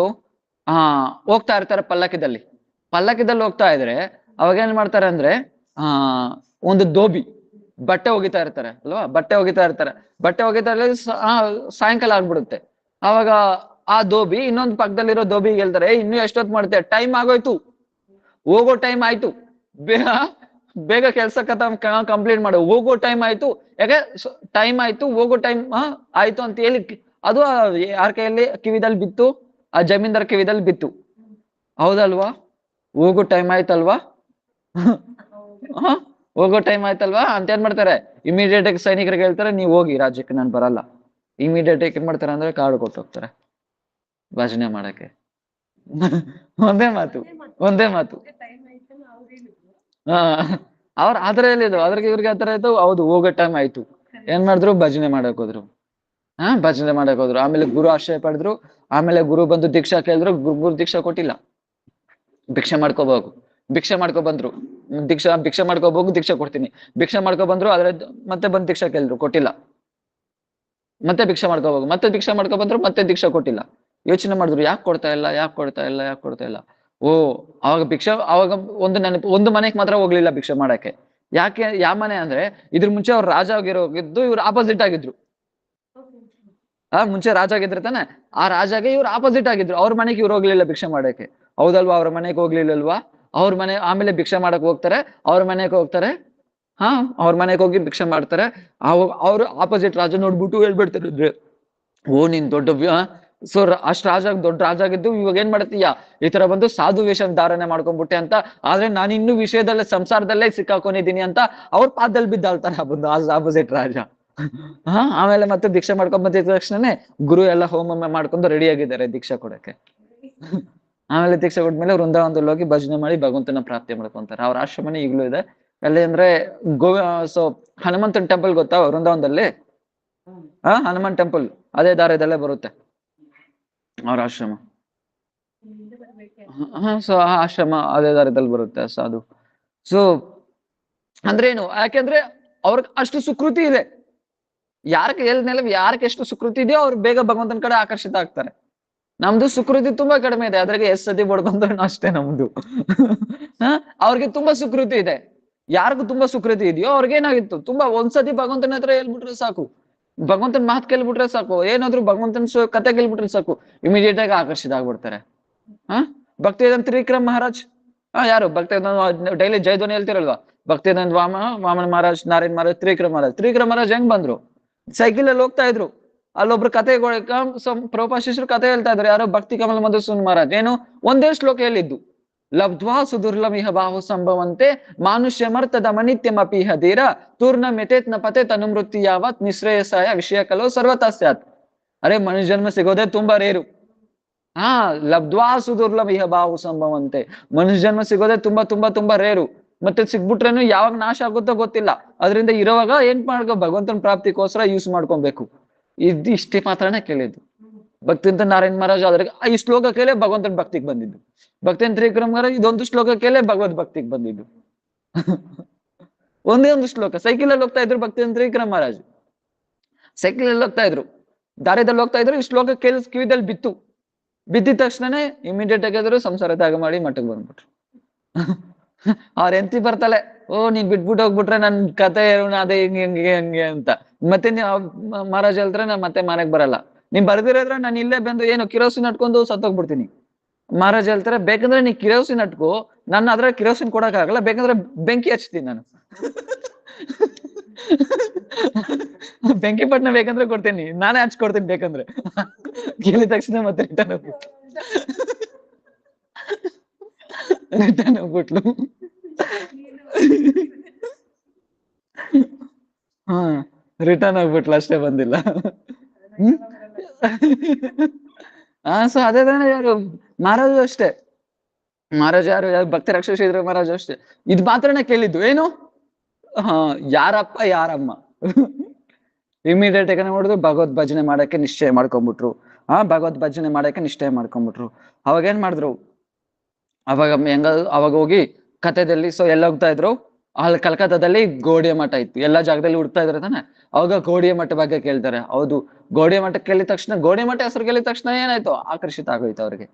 S1: ಹೋಗ್ತಾ ಇರ್ತಾರೆ ಪಲ್ಲಕ್ಕಿದಲ್ಲಿ ಹೋಗ್ತಾ ಇದ್ರೆ, ಅವಾಗ ಏನ್ ಮಾಡ್ತಾರೆ ಅಂದ್ರೆ, ಒಂದು ದೋಬಿ ಬಟ್ಟೆ ಒಗಿತಾ ಇರ್ತಾರೆ ಅಲ್ವಾ, ಬಟ್ಟೆ ಒಗಿತಾ ಸಾಯಂಕಾಲ ಆಗ್ಬಿಡುತ್ತೆ. ಅವಾಗ ಆ ದೋಬಿ ಇನ್ನೊಂದು ಪಕ್ಕದಲ್ಲಿರೋ ದೋಬಿಗೆ ಹೇಳ್ತಾರೆ, ಇನ್ನು ಎಷ್ಟೊತ್ತು ಮಾಡ್ತೆ, ಟೈಮ್ ಆಗೋಯ್ತು, ಹೋಗೋ ಟೈಮ್ ಆಯ್ತು, ಬೇಗ ಕೆಲ್ಸ ಕಂಪ್ಲೀಟ್ ಮಾಡು, ಹೋಗೋ ಟೈಮ್ ಆಯ್ತು, ಯಾಕೆ ಟೈಮ್ ಆಯ್ತು, ಹೋಗೋ ಟೈಮ್ ಆಯ್ತು ಅಂತ ಹೇಳಿ ಅದು ಯಾರ ಕೈಯಲ್ಲಿ ಕಿವಿದಲ್ಲಿ ಬಿತ್ತು, ಆ ಜಮೀನ್ದಾರ್ ಕಿವಿದಲ್ಲಿ ಬಿತ್ತು. ಹೌದಲ್ವಾ, ಹೋಗೋ ಟೈಮ್ ಆಯ್ತಲ್ವಾ, ಹ ಹೋಗೋ ಟೈಮ್ ಆಯ್ತಲ್ವಾ ಅಂತ ಏನ್ ಮಾಡ್ತಾರೆ, ಇಮಿಡಿಯೇಟ್ ಆಗಿ ಸೈನಿಕರಿಗೆ ಹೇಳ್ತಾರೆ ನೀವು ಹೋಗಿ ರಾಜ್ಯಕ್ಕೆ ನಾನು ಬರಲ್ಲ. ಇಮಿಡಿಯೇಟ್ ಆಗಿ ಏನ್ ಮಾಡ್ತಾರೆ ಅಂದ್ರೆ ಕಾಡು ಕೊಟ್ಟು ಹೋಗ್ತಾರೆ ಭಜನೆ ಮಾಡಕ್ಕೆ. ಒಂದೇ ಮಾತು, ಒಂದೇ ಮಾತು. ಹಾ ಅವ್ರ ಆತರ ಹೇಳಿದ್ರು, ಅದ್ರಿಗೆ ಇವ್ರಿಗೆ ಆತರ ಆಯ್ತು. ಹೌದು ಹೋಗೋ ಟೈಮ್ ಆಯ್ತು. ಏನ್ ಮಾಡಿದ್ರು, ಭಜನೆ ಮಾಡಕ್ ಹೋದ್ರು. ಭಜನೆ ಮಾಡಕ್ ಹೋದ್ರು. ಆಮೇಲೆ ಗುರು ಆಶ್ರಯ ಪಡೆದ್ರು. ಆಮೇಲೆ ಗುರು ಬಂದು ದೀಕ್ಷಾ ಕೇಳಿದ್ರು. ಗುರು ದೀಕ್ಷಾ ಕೊಟ್ಟಿಲ್ಲ. ಭಿಕ್ಷೆ ಮಾಡ್ಕೋಬೇಕು, ಭಿಕ್ಷೆ ಮಾಡ್ಕೊ ಬಂದ್ರು. ಭಿಕ್ಷೆ ಮಾಡ್ಕೋಬೇಕು, ದೀಕ್ಷಾ ಕೊಡ್ತೀನಿ. ಭಿಕ್ಷೆ ಮಾಡ್ಕೊ ಬಂದ್ರು, ಆದ್ರೆ ಮತ್ತೆ ಬಂದು ದೀಕ್ಷಾ ಕೇಳಿದ್ರು, ಕೊಟ್ಟಿಲ್ಲ. ಮತ್ತೆ ಭಿಕ್ಷೆ ಮಾಡ್ಕೋಬೇಕು, ಮತ್ತೆ ಭಿಕ್ಷೆ ಮಾಡ್ಕೊ ಬಂದ್ರು, ಮತ್ತೆ ದೀಕ್ಷಾ ಕೊಟ್ಟಿಲ್ಲ. ಯೋಚನೆ ಮಾಡಿದ್ರು, ಯಾಕೆ ಕೊಡ್ತಾ ಇಲ್ಲ, ಯಾಕೆ ಕೊಡ್ತಾ ಇಲ್ಲ, ಯಾಕೆ ಕೊಡ್ತಾ ಇಲ್ಲ. ಓ ಅವಾಗ ಅವಾಗ ಒಂದು ನೆನಪು, ಒಂದು ಮನೆಗೆ ಮಾತ್ರ ಹೋಗ್ಲಿಲ್ಲ ಭಿಕ್ಷೆ ಮಾಡಕ್ಕೆ. ಯಾಕೆ, ಯಾವ ಮನೆ ಅಂದ್ರೆ, ಇದ್ರ ಮುಂಚೆ ಅವ್ರು ರಾಜ ಆಗಿರೋಗಿದ್ದು, ಇವ್ರು ಆಪೋಸಿಟ್ ಆಗಿದ್ರು. ಮುಂಚೆ ರಾಜ ಆಗಿದ್ರೆ ತಾನೆ, ಆ ರಾಜಾಗೆ ಇವ್ರು ಆಪೋಸಿಟ್ ಆಗಿದ್ರು. ಅವ್ರ ಮನೆಗೆ ಇವ್ರು ಹೋಗ್ಲಿಲ್ಲ ಭಿಕ್ಷೆ ಮಾಡಕ್ಕೆ. ಹೌದಲ್ವಾ, ಅವ್ರ ಮನೆಗೆ ಹೋಗ್ಲಿಲ್ಲಲ್ವಾ. ಅವ್ರ ಮನೆ ಆಮೇಲೆ ಭಿಕ್ಷೆ ಮಾಡಕ್ ಹೋಗ್ತಾರೆ, ಅವ್ರ ಮನೆಗೆ ಹೋಗ್ತಾರೆ. ಅವ್ರ ಮನೆಗೆ ಹೋಗಿ ಭಿಕ್ಷೆ ಮಾಡ್ತಾರೆ. ಅವ್ರು ಆಪೋಸಿಟ್ ರಾಜ ನೋಡ್ಬಿಟ್ಟು ಹೇಳ್ಬಿಡ್ತಾರೆ, ಓ ನೀನ್ ದೊಡ್ಡ ಸೊ ಅಷ್ಟ್ ದೊಡ್ಡ ರಾಜ ಆಗಿದ್ದು ಇವಾಗ ಏನ್ ಮಾಡ್ತೀಯ, ಈ ತರ ಬಂದು ಸಾಧು ವೇಷ ಧಾರಣೆ ಮಾಡ್ಕೊಂಡ್ಬಿಟ್ಟೆ ಅಂತ. ಆದ್ರೆ ನಾನು ಇನ್ನು ವಿಷಯದಲ್ಲೇ ಸಂಸಾರದಲ್ಲೇ ಸಿಕ್ಕಾಕೊಂಡಿದ್ದೀನಿ ಅಂತ ಅವ್ರ ಪಾದದಲ್ಲಿ ಬಿದ್ದಾಳ್ತಾನೆ ಬಂದು ಆಪೋಸಿಟ್ ರಾಜ. ಆಮೇಲೆ ಮತ್ತೆ ದೀಕ್ಷೆ ಮಾಡ್ಕೊಂಡ್ ಬಂದಿದ ತಕ್ಷಣನೇ ಗುರು ಎಲ್ಲ ಹೋಮ ಮಾಡ್ಕೊಂಡು ರೆಡಿ ಆಗಿದ್ದಾರೆ ದೀಕ್ಷಾ ಕೊಡಕ್ಕೆ. ಆಮೇಲೆ ದೀಕ್ಷೆ ಕೊಟ್ಮೇಲೆ ವೃಂದಾವನದಲ್ಲಿ ಹೋಗಿ ಭಜನೆ ಮಾಡಿ ಭಗವಂತನ ಪ್ರಾಪ್ತಿ ಮಾಡ್ಕೊಂತಾರೆ. ಅವ್ರ ಆಶ್ರಮನೇ ಈಗಲೂ ಇದೆ. ಎಲ್ಲಿ ಅಂದ್ರೆ ಸೊ ಹನುಮಂತನ್ ಟೆಂಪಲ್ ಗೊತ್ತಾ ವೃಂದಾವನದಲ್ಲಿ? ಹನುಮಾನ್ ಟೆಂಪಲ್ ಅದೇ ದಾರದಲ್ಲೇ ಬರುತ್ತೆ ಅವ್ರ ಆಶ್ರಮ. ಸೊ ಆ ಆಶ್ರಮ ಅದೇ ದಾರದಲ್ಲಿ ಬರುತ್ತೆ. ಸಾಧು ಸೊ ಅಂದ್ರೆ ಏನು, ಯಾಕೆಂದ್ರೆ ಅವ್ರಿಗೆ ಅಷ್ಟು ಸುಕೃತಿ ಇದೆ. ಯಾರಕ್ಕೆ ಯಾರಕ್ಕೆ ಎಷ್ಟು ಸುಕೃತಿ ಇದೆಯೋ ಅವ್ರು ಬೇಗ ಭಗವಂತನ ಕಡೆ ಆಕರ್ಷಿತ ಆಗ್ತಾರೆ. ನಮ್ದು ಸುಕೃತಿ ತುಂಬಾ ಕಡಿಮೆ ಇದೆ, ಅದ್ರಾಗೆ ಎಷ್ಟ್ ಸತಿ ಬಡ್ಕೊಂಡ್ರು ಅಷ್ಟೇ ನಮ್ದು. ಅವ್ರಿಗೆ ತುಂಬಾ ಸುಕೃತಿ ಇದೆ. ಯಾರಿಗೂ ತುಂಬಾ ಸುಕೃತಿ ಇದೆಯೋ ಅವ್ರಿಗೇನಾಗಿತ್ತು, ತುಂಬಾ ಒಂದ್ಸತಿ ಭಗವಂತನ ಹತ್ರ ಹೇಳ್ಬಿಟ್ರೆ ಸಾಕು, ಭಗವಂತನ ಮಾತು ಕೇಳ್ಬಿಟ್ರೆ ಸಾಕು, ಏನಾದ್ರು ಭಗವಂತನ ಕತೆ ಕೇಳ್ಬಿಟ್ರೆ ಸಾಕು, ಇಮಿಡಿಯೇಟ್ ಆಗಿ ಆಕರ್ಷಿತ ಆಗ್ಬಿಡ್ತಾರೆ. ಭಕ್ತಿವೇದಾಂತ ತ್ರಿವಿಕ್ರಮ್ ಮಹಾರಾಜ್, ಯಾರು ಭಕ್ತಿವೇದಾಂತ ಡೈಲಿ ಜಯಧ್ವನಿ ಹೇಳ್ತಿರಲ್ವಾ, ಭಕ್ತಿವೇದಾಂತ ವಾಮನ ಮಹಾರಾಜ್, ನಾರಾಯಣ್ ಮಹಾರಾಜ್, ತ್ರಿವಿಕ್ರಮ್ ಮಹಾರಾಜ್ ಹೆಂಗ್ ಬಂದ್ರು? ಸೈಕಲ್ ಅಲ್ಲಿ ಹೋಗ್ತಾ ಇದ್ರು. ಅಲ್ಲೊಬ್ರು ಕತೆ ಪ್ರಭುಪಾದ ಶಿಷ್ಯರು ಕತೆ ಹೇಳ್ತಾ ಇದ್ರು. ಯಾರೋ ಭಕ್ತಿ ಕಮಲ ಮಧುಸೂದನ್ ಮಹಾರಾಜ್ ಏನು ಒಂದೇ ಶ್ಲೋಕ ಹೇಳಿದ್ದು, ಲಬ್ಧ್ವಾ ಸುದುರ್ಲಮಿಹ ಬಾಹು ಸಂಭವಂತೆ ಮಾನುಷ್ಯ ಮರ್ತದ ಮನಿತ್ಯಮಪಿಹ ಧೀರ ತೂರ್ಣ ಮೆತೇತ್ನ ಪತೆ ತನುಮೃತ್ಯು ಯಾವತ್ ನಿಶ್ರೇಯಸಾಯ ವಿಷಯ ಕಲೋ ಸರ್ವತಾ ಸ್ಯಾತ್. ಅರೆ ಮನುಷ್ಯ ಜನ್ಮ ಸಿಗೋದೇ ತುಂಬಾ ರೇರು. ಲಬ್ಧ್ವಾ ಸುದುರ್ಲಮಿಹ ಬಾಹು ಸಂಭವಂತೆ, ಮನುಷ್ಯ ಜನ್ಮ ಸಿಗೋದೇ ತುಂಬಾ ತುಂಬಾ ತುಂಬಾ ರೇರು. ಮತ್ತೆ ಸಿಗ್ಬಿಟ್ರೇನು ಯಾವಾಗ ನಾಶ ಆಗುತ್ತೋ ಗೊತ್ತಿಲ್ಲ. ಅದರಿಂದ ಇರೋವಾಗ ಏನ್ ಮಾಡ್ಕೋ, ಭಗವಂತನ ಪ್ರಾಪ್ತಿಗೋಸ್ಕರ ಯೂಸ್ ಮಾಡ್ಕೊಬೇಕು. ಇಷ್ಟೇ ಮಾತ್ರನೇ ಕೇಳಿದ್ದು ಭಕ್ತಿಂತ ನಾರಾಯಣ್ ಮಹಾರಾಜ್. ಅದ್ರಾಗ ಈ ಶ್ಲೋಕ ಕೇಳೇ ಭಗವಂತನ ಭಕ್ತಿಗೆ ಬಂದಿದ್ದು. ಭಕ್ತಿಂತ ತ್ರಿವಿಕ್ರಮ್ ಮಹಾರಾಜ್ ಇದೊಂದು ಶ್ಲೋಕ ಕೇಳೇ ಭಗವದ್ ಭಕ್ತಿಗೆ ಬಂದಿದ್ದು. ಒಂದೇ ಒಂದು ಶ್ಲೋಕ. ಸೈಕಲ್ ಅಲ್ಲಿ ಹೋಗ್ತಾ ಇದ್ರು ಭಕ್ತಿಂತ ತ್ರಿವಿಕ್ರಮ್ ಮಹಾರಾಜ್, ಸೈಕಲ್ ಅಲ್ಲಿ ಹೋಗ್ತಾ ಇದ್ರು, ದಾರಿದಲ್ಲಿ ಹೋಗ್ತಾ ಇದ್ರು, ಈ ಶ್ಲೋಕ ಕಿವಿದಲ್ಲಿ ಬಿದ್ದಿದ ತಕ್ಷಣನೇ ಇಮಿಡಿಯೇಟ್ ಆಗಿದ್ರು ಸಂಸಾರ ತ್ಯಾಗ ಮಾಡಿ ಮಠಕ್ಕೆ ಬಂದ್ಬಿಟ್ರು. ಅವ್ರ ಎಂತಿ ಬರ್ತಾಳೆ, ಓ ನೀನ್ ಬಿಟ್ಬಿಟ್ಟು ಹೋಗ್ಬಿಟ್ರೆ ನನ್ ಕತೆ ಅದೇ ಹಿಂಗೆ ಅಂತ. ಮತ್ತೆ ಮಹಾರಾಜ್ ಹೇಳ್ತಾರೆ, ನಾನ್ ಮತ್ತೆ ಮನೆಗ್ ಬರಲ್ಲ. ನೀನ್ ಬರ್ದಿರೋದ್ರೆ ನಾನು ಇಲ್ಲೇ ಬಂದು ಏನು ಕಿರೋಸಿನ್ ನಟ್ಕೊಂಡು ಸತ್ತೋಗ್ಬಿಡ್ತೀನಿ. ಮಹಾರಾಜ್ ಹೇಳ್ತಾರೆ, ಬೇಕಂದ್ರೆ ನೀ ಕಿರೋಸಿನ್ ನಟ್ಕೋ, ನನ್ನ ಅದ್ರ ಕಿರೋಸಿನ್ ಕೊಡಕ್ ಆಗಲ್ಲ, ಬೇಕಂದ್ರೆ ಬೆಂಕಿ ಹಚ್ತೀನಿ ನಾನು. ಬೆಂಕಿ ಪಟ್ನ ಬೇಕಂದ್ರೆ ಕೊಡ್ತೀನಿ, ನಾನೇ ಹಚ್ಕೊಡ್ತೀನಿ ಬೇಕಂದ್ರೆ. ಕೇಳಿದ ತಕ್ಷಣ ಮತ್ತೆ ರಿಟರ್ನ್ ಹೋಗ್ಬಿಟ್ಲು. ರಿಟರ್ನ್ ಹೋಗ್ಬಿಟ್ಲು, ಅಷ್ಟೇ ಬಂದಿಲ್ಲ. ಸೊ ಅದೇ ತಾನೇ ಯಾರು ಮಹಾರಾಜು ಅಷ್ಟೇ. ಮಹಾರಾಜ್ ಯಾರು ಭಕ್ತಿ ರಾಕ್ಷಸ ಇದ್ರು ಮಹಾರಾಜ್ ಅಷ್ಟೇ. ಇದು ಮಾತ್ರನೇ ಕೇಳಿದ್ದು, ಏನು ಯಾರಪ್ಪ ಯಾರಮ್ಮ. ಇಮಿಡಿಯೇಟ್ ಆಗಿ ನೋಡಿದ್ರು ಭಗವದ್ ಭಜನೆ ಮಾಡಕ್ಕೆ ನಿಶ್ಚಯ ಮಾಡ್ಕೊಂಡ್ಬಿಟ್ರು. ಭಗವದ್ ಭಜನೆ ಮಾಡಕ್ಕೆ ನಿಶ್ಚಯ ಮಾಡ್ಕೊಂಡ್ಬಿಟ್ರು. ಅವಾಗ ಏನ್ ಮಾಡಿದ್ರು, ಅವಾಗ ಹೋಗಿ ಕಥೆದಲ್ಲಿ ಸೊ ಎಲ್ಲ ಹೋಗ್ತಾ ಇದ್ರು. ಅಲ್ಲಿ ಕಲ್ಕತ್ತಾದಲ್ಲಿ ಗೋಡಿಯ ಮಠ ಇತ್ತು, ಎಲ್ಲಾ ಜಾಗದಲ್ಲಿ ಹುಡ್ತಾ ಇದ್ರೆ ತಾನೆ. ಅವಾಗ ಗೋಡಿಯ ಮಠ ಬಗ್ಗೆ ಕೇಳ್ತಾರೆ. ಹೌದು, ಗೋಡಿಯ ಮಠ ಕೇಳಿದ ತಕ್ಷಣ, ಗೋಡಿಯ ಮಠ ಹೆಸರು ಕೇಳಿದ ತಕ್ಷಣ ಏನಾಯ್ತು, ಆಕರ್ಷಿತ ಆಗೋಯ್ತು ಅವ್ರಿಗೆ.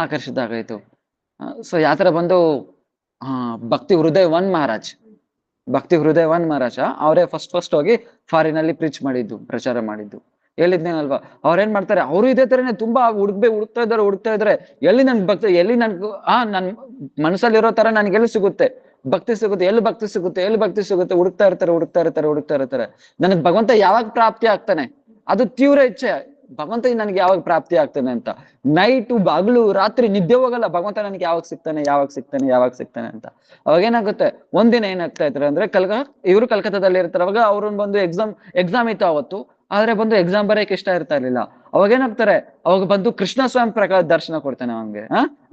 S1: ಆಕರ್ಷಿತ ಆಗೋಯ್ತು. ಸೊ ಯಾತರ ಬಂದು ಭಕ್ತಿ ಹೃದಯ ಮಹಾರಾಜ ಅವರೇ ಫಸ್ಟ್ ಹೋಗಿ ಫಾರಿನ್ ಅಲ್ಲಿ ಪ್ರಚಾರ ಮಾಡಿದ್ದು. ಹೇಳಿದ್ನೇನಲ್ವಾ, ಅವ್ರೇನ್ ಮಾಡ್ತಾರೆ, ಅವರು ಇದೇ ತರನೇ ತುಂಬಾ ಹುಡುಕ್ತಾ ಇದಾರೆ. ಎಲ್ಲಿ ನನ್ ಭಕ್ತಿ, ಎಲ್ಲಿ ನನ್ ಮನಸ್ಸಲ್ಲಿರೋ ತರ ನನ್ಗೆ ಎಲ್ಲಿ ಸಿಗುತ್ತೆ ಭಕ್ತಿ ಸಿಗುತ್ತೆ, ಎಲ್ಲಿ ಭಕ್ತಿ ಸಿಗುತ್ತೆ ಹುಡುಕ್ತಾ ಇರ್ತಾರೆ. ನನಗ್ ಭಗವಂತ ಯಾವಾಗ ಪ್ರಾಪ್ತಿ ಆಗ್ತಾನೆ, ಅದು ತೀವ್ರ ಇಚ್ಛೆ. ಭಗವಂತ ನನ್ಗೆ ಯಾವಾಗ ಪ್ರಾಪ್ತಿ ಆಗ್ತಾನೆ ಅಂತ. ನೈಟು ಹಗಲು ರಾತ್ರಿ ನಿದ್ದೆ ಹೋಗಲ್ಲ, ಭಗವಂತ ನನಗೆ ಯಾವಾಗ ಸಿಗ್ತಾನೆ ಯಾವಾಗ ಸಿಗ್ತಾನೆ ಯಾವಾಗ ಸಿಗ್ತಾನೆ ಅಂತ. ಅವಾಗ ಏನಾಗುತ್ತೆ, ಒಂದಿನ ಏನಾಗ್ತಾ ಇರ್ತಾರೆ ಅಂದ್ರೆ ಇವರು ಕಲ್ಕತ್ತಾದಲ್ಲಿ ಇರ್ತಾರೆ. ಅವಾಗ ಅವ್ರನ್ನ ಬಂದು ಎಕ್ಸಾಮ್ ಇತ್ತು ಅವತ್ತು, ಆದ್ರೆ ಬಂದು ಎಕ್ಸಾಮ್ ಬರೆಯಕ್ಕೆ ಇಷ್ಟ ಇರ್ತಾ ಇರ್ಲಿಲ್ಲ. ಅವಾಗ ಏನಾಗ್ತಾರೆ, ಅವಾಗ ಬಂದು ಕೃಷ್ಣ ಸ್ವಯಂ ಪ್ರಕಾಶ ದರ್ಶನ ಕೊಡ್ತಾನೆ ಅವನ್ಗೆ,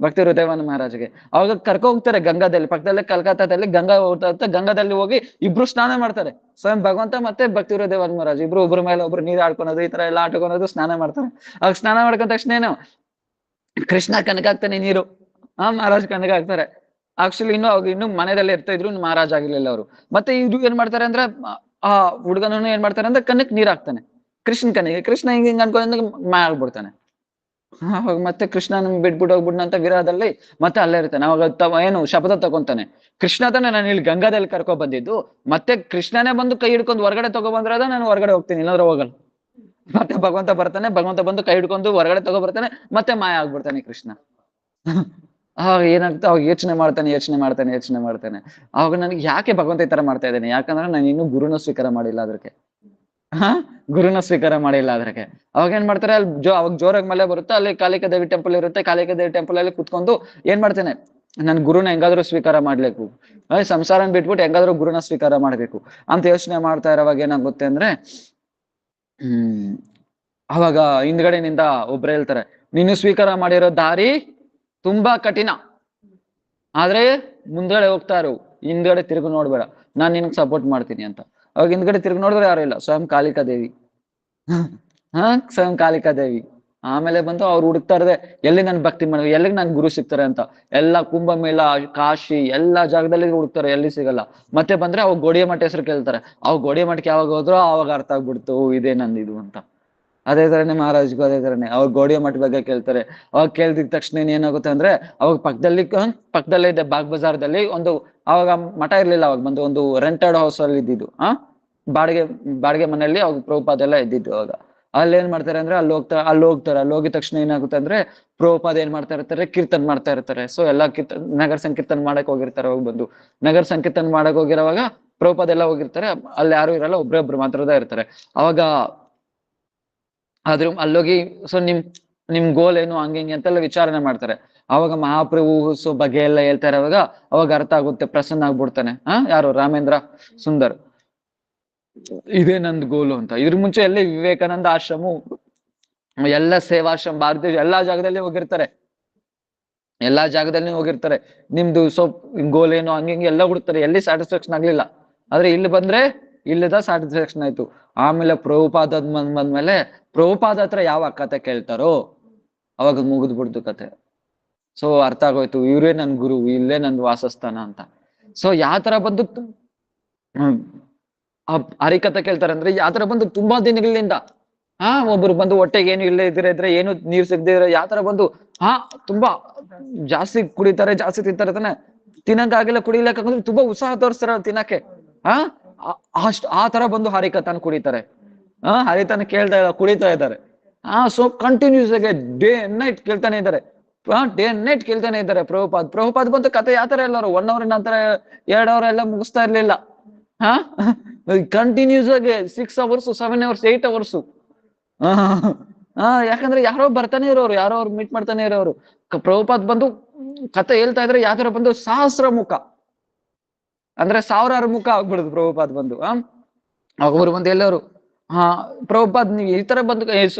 S1: ಭಕ್ತಿ ಹೃದಯವಾನ್ ಮಹಾರಾಜ್ಗೆ. ಅವಾಗ ಕರ್ಕೊ ಹೋಗ್ತಾರೆ ಗಂಗಾದಲ್ಲಿ, ಪಕ್ಕದಲ್ಲೇ ಕಲ್ಕತ್ತಾದಲ್ಲಿ ಗಂಗಾ ಹೋಗ್ತಾ, ಗಂಗಾದಲ್ಲಿ ಹೋಗಿ ಇಬ್ರು ಸ್ನಾನ ಮಾಡ್ತಾರೆ. ಸ್ವಯಂ ಭಗವಂತ ಮತ್ತೆ ಭಕ್ತಿ ಹೃದಯವಾನ್ ಮಹಾರಾಜ್ ಇಬ್ರು ಒಬ್ರ ಮೇಲೆ ಒಬ್ರು ನೀರ್ ಆಡ್ಕೊಳೋದು, ಈ ತರ ಎಲ್ಲ ಆಡ್ಕೊಳೋದು, ಸ್ನಾನ ಮಾಡ್ತಾರೆ. ಅವಾಗ ಸ್ನಾನ ಮಾಡ್ಕೊಂಡ ತಕ್ಷಣ ಏನು, ಕೃಷ್ಣ ಕನಕಾಗ್ತಾನೆ ನೀರು, ಮಹಾರಾಜ್ ಕನಕಾಗ್ತಾರೆ. ಆಕ್ಚುಲಿ ಇನ್ನು ಮನೆಯಲ್ಲಿ ಇರ್ತಾ ಇದ್ರು, ಮಹಾರಾಜ್ ಆಗಿರ್ಲಿಲ್ಲ ಅವರು. ಮತ್ತೆ ಇದು ಏನ್ ಮಾಡ್ತಾರೆ ಅಂದ್ರೆ, ಆ ಹುಡುಗನನ್ನು ಏನ್ ಮಾಡ್ತಾರೆ ಅಂದ್ರೆ ಕಣ್ಣಕ್ ನೀರ್ ಹಾಕ್ತಾನೆ, ಕೃಷ್ಣ ಕಣ್ಣಿಗೆ. ಕೃಷ್ಣ ಹಿಂಗ್ ಅನ್ಕೊಂಡ್ ಮಾಯ ಆಗ್ಬಿಡ್ತಾನೆ. ಅವಾಗ ಮತ್ತೆ ಕೃಷ್ಣನ ಬಿಟ್ಬಿಟ್ಟು ಹೋಗ್ಬಿಡ್ನ ಅಂತ ವಿರಹದಲ್ಲಿ ಮತ್ತೆ ಅಲ್ಲೇ ಇರ್ತಾನೆ. ಅವಾಗ ಏನು ಶಪಥ ತಗೊಂತಾನೆ, ಕೃಷ್ಣ ತಾನೆ ನಾನು ಇಲ್ಲಿ ಗಂಗಾದಲ್ಲಿ ಕರ್ಕೊ ಬಂದಿದ್ದು, ಮತ್ತೆ ಕೃಷ್ಣನೇ ಬಂದು ಕೈ ಹಿಡ್ಕೊಂಡು ಹೊರಗಡೆ ತಗೊಬಂದ್ರದ ನಾನು ಹೊರಗಡೆ ಹೋಗ್ತೀನಿ, ಇಲ್ಲಾಂದ್ರೆ ಹೋಗಲ್ಲ. ಮತ್ತೆ ಭಗವಂತ ಬರ್ತಾನೆ, ಭಗವಂತ ಬಂದು ಕೈ ಹಿಡ್ಕೊಂಡು ಹೊರಗಡೆ ತಗೊಬರ್ತಾನೆ, ಮತ್ತೆ ಮಾಯ ಆಗ್ಬಿಡ್ತಾನೆ ಕೃಷ್ಣ. ಏನಾಗ್ತಾ, ಅವಾಗ ಯೋಚನೆ ಮಾಡ್ತಾನೆ. ಅವಾಗ ನನಗೆ ಯಾಕೆ ಭಗವಂತ ಈ ತರ ಮಾಡ್ತಾ ಇದ್ದೇನೆ, ಯಾಕಂದ್ರೆ ನಾನು ಇನ್ನೂ ಗುರುನ ಸ್ವೀಕಾರ ಮಾಡಿಲ್ಲ ಅದಕ್ಕೆ. ಗುರುನ ಸ್ವೀಕಾರ ಮಾಡಿಲ್ಲ ಅದಕ್ಕೆ. ಅವಾಗ ಏನ್ ಮಾಡ್ತಾರೆ, ಅವಾಗ ಜೋರಾಗಿ ಮಳೆ ಬರುತ್ತೆ, ಅಲ್ಲಿ ಕಾಳಿಕಾ ದೇವಿ ಟೆಂಪಲ್ ಇರುತ್ತೆ. ಕಾಳಿಕಾ ದೇವಿ ಟೆಂಪಲ್ ಅಲ್ಲಿ ಕುತ್ಕೊಂಡು ಏನ್ ಮಾಡ್ತೇನೆ, ನನ್ ಗುರುನ ಹೆಂಗಾದ್ರೂ ಸ್ವೀಕಾರ ಮಾಡ್ಬೇಕು, ಸಂಸಾರನ ಬಿಟ್ಬಿಟ್ಟು ಹೆಂಗಾದ್ರೂ ಗುರುನ ಸ್ವೀಕಾರ ಮಾಡ್ಬೇಕು ಅಂತ ಯೋಚನೆ ಮಾಡ್ತಾ ಇರೋವಾಗ ಏನಾಗುತ್ತೆ ಅಂದ್ರೆ, ಅವಾಗ ಹಿಂದ್ಗಡೆನಿಂದ ಒಬ್ರು ಹೇಳ್ತಾರೆ, ನೀನು ಸ್ವೀಕಾರ ಮಾಡಿರೋ ದಾರಿ ತುಂಬಾ ಕಠಿಣ, ಆದ್ರೆ ಮುಂದ್ಗಡೆ ಹೋಗ್ತಾ ಇರು, ಹಿಂದ್ಗಡೆ ತಿರುಗಿ ನೋಡ್ಬೇಡ, ನಾನ್ ನಿನ್ಗೆ ಸಪೋರ್ಟ್ ಮಾಡ್ತೀನಿ ಅಂತ. ಅವಾಗ ಹಿಂದ್ಗಡೆ ತಿರುಗಿ ನೋಡಿದ್ರೆ ಯಾರು ಇಲ್ಲ, ಸ್ವಯಂ ಕಾಳಿಕಾ ದೇವಿ. ಸ್ವಯಂ ಕಾಳಿಕಾ ದೇವಿ. ಆಮೇಲೆ ಬಂದು ಅವ್ರು ಹುಡುಕ್ತಾ ಇರದೆ, ಎಲ್ಲಿ ನನ್ ಭಕ್ತಿ ಮಾಡ, ಎಲ್ಲಿಗೆ ನನ್ ಗುರು ಸಿಗ್ತಾರೆ ಅಂತ. ಎಲ್ಲಾ ಕುಂಭಮೇಳ, ಕಾಶಿ ಎಲ್ಲಾ ಜಾಗದಲ್ಲಿ ಹುಡುಕ್ತಾರೆ, ಎಲ್ಲಿ ಸಿಗಲ್ಲ. ಮತ್ತೆ ಬಂದ್ರೆ ಅವಾಗ ಗೋಡಿಯ ಮಠ ಹೆಸರು ಕೇಳ್ತಾರೆ. ಅವಾಗ ಗೋಡಿಯ ಮಠಕ್ಕೆ ಯಾವಾಗ ಹೋದ್ರು ಅವಾಗ ಅರ್ಥ ಆಗ್ಬಿಡ್ತು, ಇದೇ ನಂದಿದು ಅಂತ. ಅದೇ ತರನೇ ಮಹಾರಾಜ್ಗೂ ಅದೇ ತರನೇ, ಅವಾಗ ಗೋಡಿಯ ಮಠ ಬಗ್ಗೆ ಕೇಳ್ತಾರೆ. ಅವಾಗ ಕೇಳ್ದಿದ ತಕ್ಷಣ ಏನಾಗುತ್ತೆ ಅಂದ್ರೆ, ಅವಾಗ ಪಕ್ಕದಲ್ಲೇ ಇದೆ ಬಾಗ್ ಬಜಾರ್ದಲ್ಲಿ ಒಂದು, ಅವಾಗ ಮಠ ಇರ್ಲಿಲ್ಲ, ಅವಾಗ ಬಂದು ಒಂದು ರೆಂಟೆಡ್ ಹೌಸ್ ಅಲ್ಲಿ ಇದ್ದಿದ್ದು, ಬಾಡಿಗೆ ಮನೆಯಲ್ಲಿ ಅವಾಗ ಪ್ರಭುಪಾದ ಎಲ್ಲ ಇದ್ದಿದ್ದು. ಅವಾಗ ಅಲ್ಲಿ ಏನ್ ಮಾಡ್ತಾರೆ ಅಂದ್ರೆ, ಅಲ್ಲಿ ಹೋಗಿದ ತಕ್ಷಣ ಏನಾಗುತ್ತೆ ಅಂದ್ರೆ, ಪ್ರಭುಪಾದ ಏನ್ ಮಾಡ್ತಾ ಇರ್ತಾರೆ, ಕೀರ್ತನ್ ಮಾಡ್ತಾ ಇರ್ತಾರೆ. ಸೊ ಎಲ್ಲಾ ನಗರ ಸಂಕೀರ್ತನ್ ಮಾಡಕ್ ಹೋಗಿರ್ತಾರೆ. ಅವಾಗ ಬಂದು ನಗರ ಸಂಕೀರ್ತನ್ ಮಾಡಕ್ ಹೋಗಿರೋವಾಗ ಪ್ರಭುಪಾದ ಎಲ್ಲ ಹೋಗಿರ್ತಾರೆ, ಅಲ್ಲಿ ಯಾರು ಇರಲ್ಲ, ಒಬ್ರೊಬ್ರು ಮಾತ್ರದ ಇರ್ತಾರೆ. ಅವಾಗ ಆದ್ರೂ ಅಲ್ಲೋಗಿ, ಸೊ ನಿಮ್ ಗೋಲ್ ಏನು, ಹಂಗೆ ಅಂತೆಲ್ಲ ವಿಚಾರಣೆ ಮಾಡ್ತಾರೆ. ಅವಾಗ ಮಹಾಪ್ರಭು ಬಗ್ಗೆ ಎಲ್ಲ ಹೇಳ್ತಾರೆ. ಅವಾಗ ಅರ್ಥ ಆಗುತ್ತೆ, ಪ್ರಸನ್ನ ಆಗ್ಬಿಡ್ತಾನೆ. ಯಾರು, ರಾಮೇಂದ್ರ ಸುಂದರ್, ಇದೇ ನಂದ್ ಗೋಲು ಅಂತ. ಇದ್ರ ಮುಂಚೆ ಎಲ್ಲಿ ವಿವೇಕಾನಂದ ಆಶ್ರಮ, ಎಲ್ಲ ಸೇವಾಶ್ರಮ, ಭಾರತೀಯ ಎಲ್ಲಾ ಜಾಗದಲ್ಲಿ ಹೋಗಿರ್ತಾರೆ. ನಿಮ್ದು ಗೋಲ್ ಏನು, ಹಂಗೆ ಎಲ್ಲ ಹುಡುಕ್ತಾರೆ, ಎಲ್ಲಿ ಸ್ಯಾಟಿಸ್ಫ್ಯಾಕ್ಷನ್ ಆಗ್ಲಿಲ್ಲ. ಆದ್ರೆ ಇಲ್ಲಿ ಬಂದ್ರೆ ಇಲ್ಲದ ಸ್ಯಾಟಿಸ್ಫ್ಯಾಕ್ಷನ್ ಆಯ್ತು. ಆಮೇಲೆ ಪ್ರಭುಪಾದ ಬಂದ್ಮೇಲೆ ಪ್ರಭುಪಾದ ಹತ್ರ ಯಾವ ಕತೆ ಕೇಳ್ತಾರೋ ಅವಾಗ ಮುಗಿದ್ಬಿಡ್ತು ಕತೆ. ಸೊ ಅರ್ಥ ಆಗೋಯ್ತು, ಇವ್ರೇ ನನ್ ಗುರು, ಇಲ್ಲೇ ನನ್ ವಾಸಸ್ಥಾನ ಅಂತ. ಸೊ ಯಾವ ತರ ಬಂದು ಹರಿಕತೆ ಕೇಳ್ತಾರೆ ಅಂದ್ರೆ, ಯಾವ ತರ ಬಂದು ತುಂಬಾ ದಿನಗಳಿಂದ ಒಬ್ರು ಬಂದು ಹೊಟ್ಟೆಗೆ ಏನು ಇಲ್ಲೇ ಇದ್ರೆ ಏನು ನೀರ್ ಸಿಗದೆ ಯಾವ ತರ ಬಂದು ತುಂಬಾ ಜಾಸ್ತಿ ಕುಡಿತಾರೆ, ಜಾಸ್ತಿ ತಿಂತಾರೆ ತಾನೆ, ತಿನ್ನಕ್ಕಾಗಿಲ್ಲ, ಕುಡಿಲಿಕ್ಕೆ ತುಂಬಾ ಉತ್ಸಾಹ ತೋರಿಸ್ತಾರ ತಿನ್ನಕ್ಕೆ. ಆ ತರ ಬಂದು ಹರಿಕಥಾನ ಕುಡಿತಾರೆ. ಹರಿತಾನ ಕೇಳ್ತಾ ಇದ್ದಾರೆ, ಕುಡಿತಾ ಇದ್ದಾರೆ. ಸೊ ಕಂಟಿನ್ಯೂಸ್ ಆಗಿ ಡೇ ಅಂಡ್ ನೈಟ್ ಕೇಳ್ತಾನೆ ಇದ್ದಾರೆ, ಪ್ರಭುಪಾದ್ ಬಂದು ಕತೆ ಯಾವ ತರ ಎಲ್ಲಾರು 1 hour ನಂತರ 2 hour ಎಲ್ಲ ಮುಗಿಸ್ತಾ ಇರ್ಲಿಲ್ಲ. ಕಂಟಿನ್ಯೂಸ್ ಆಗಿ 6 hours 7 hours 8 hours. ಯಾಕಂದ್ರೆ ಯಾರೋ ಬರ್ತಾನೆ ಇರೋರು, ಯಾರೋ ಅವ್ರು ಮೀಟ್ ಮಾಡ್ತಾನೆ ಇರೋರು. ಪ್ರಭುಪಾದ್ ಬಂದು ಕತೆ ಹೇಳ್ತಾ ಇದ್ರೆ ಯಾವ ತರ ಬಂದು ಸಹಸ್ರ ಮುಖ ಅಂದ್ರೆ 1000 ಮುಖ ಆಗ್ಬಿಡುದು ಪ್ರಭುಪಾದ್ ಬಂದು. ಅವ್ರು ಬಂದು ಎಲ್ಲರು ಪ್ರಭುಪಾದ್ ನೀವ್ ಈ ತರ ಬಂದು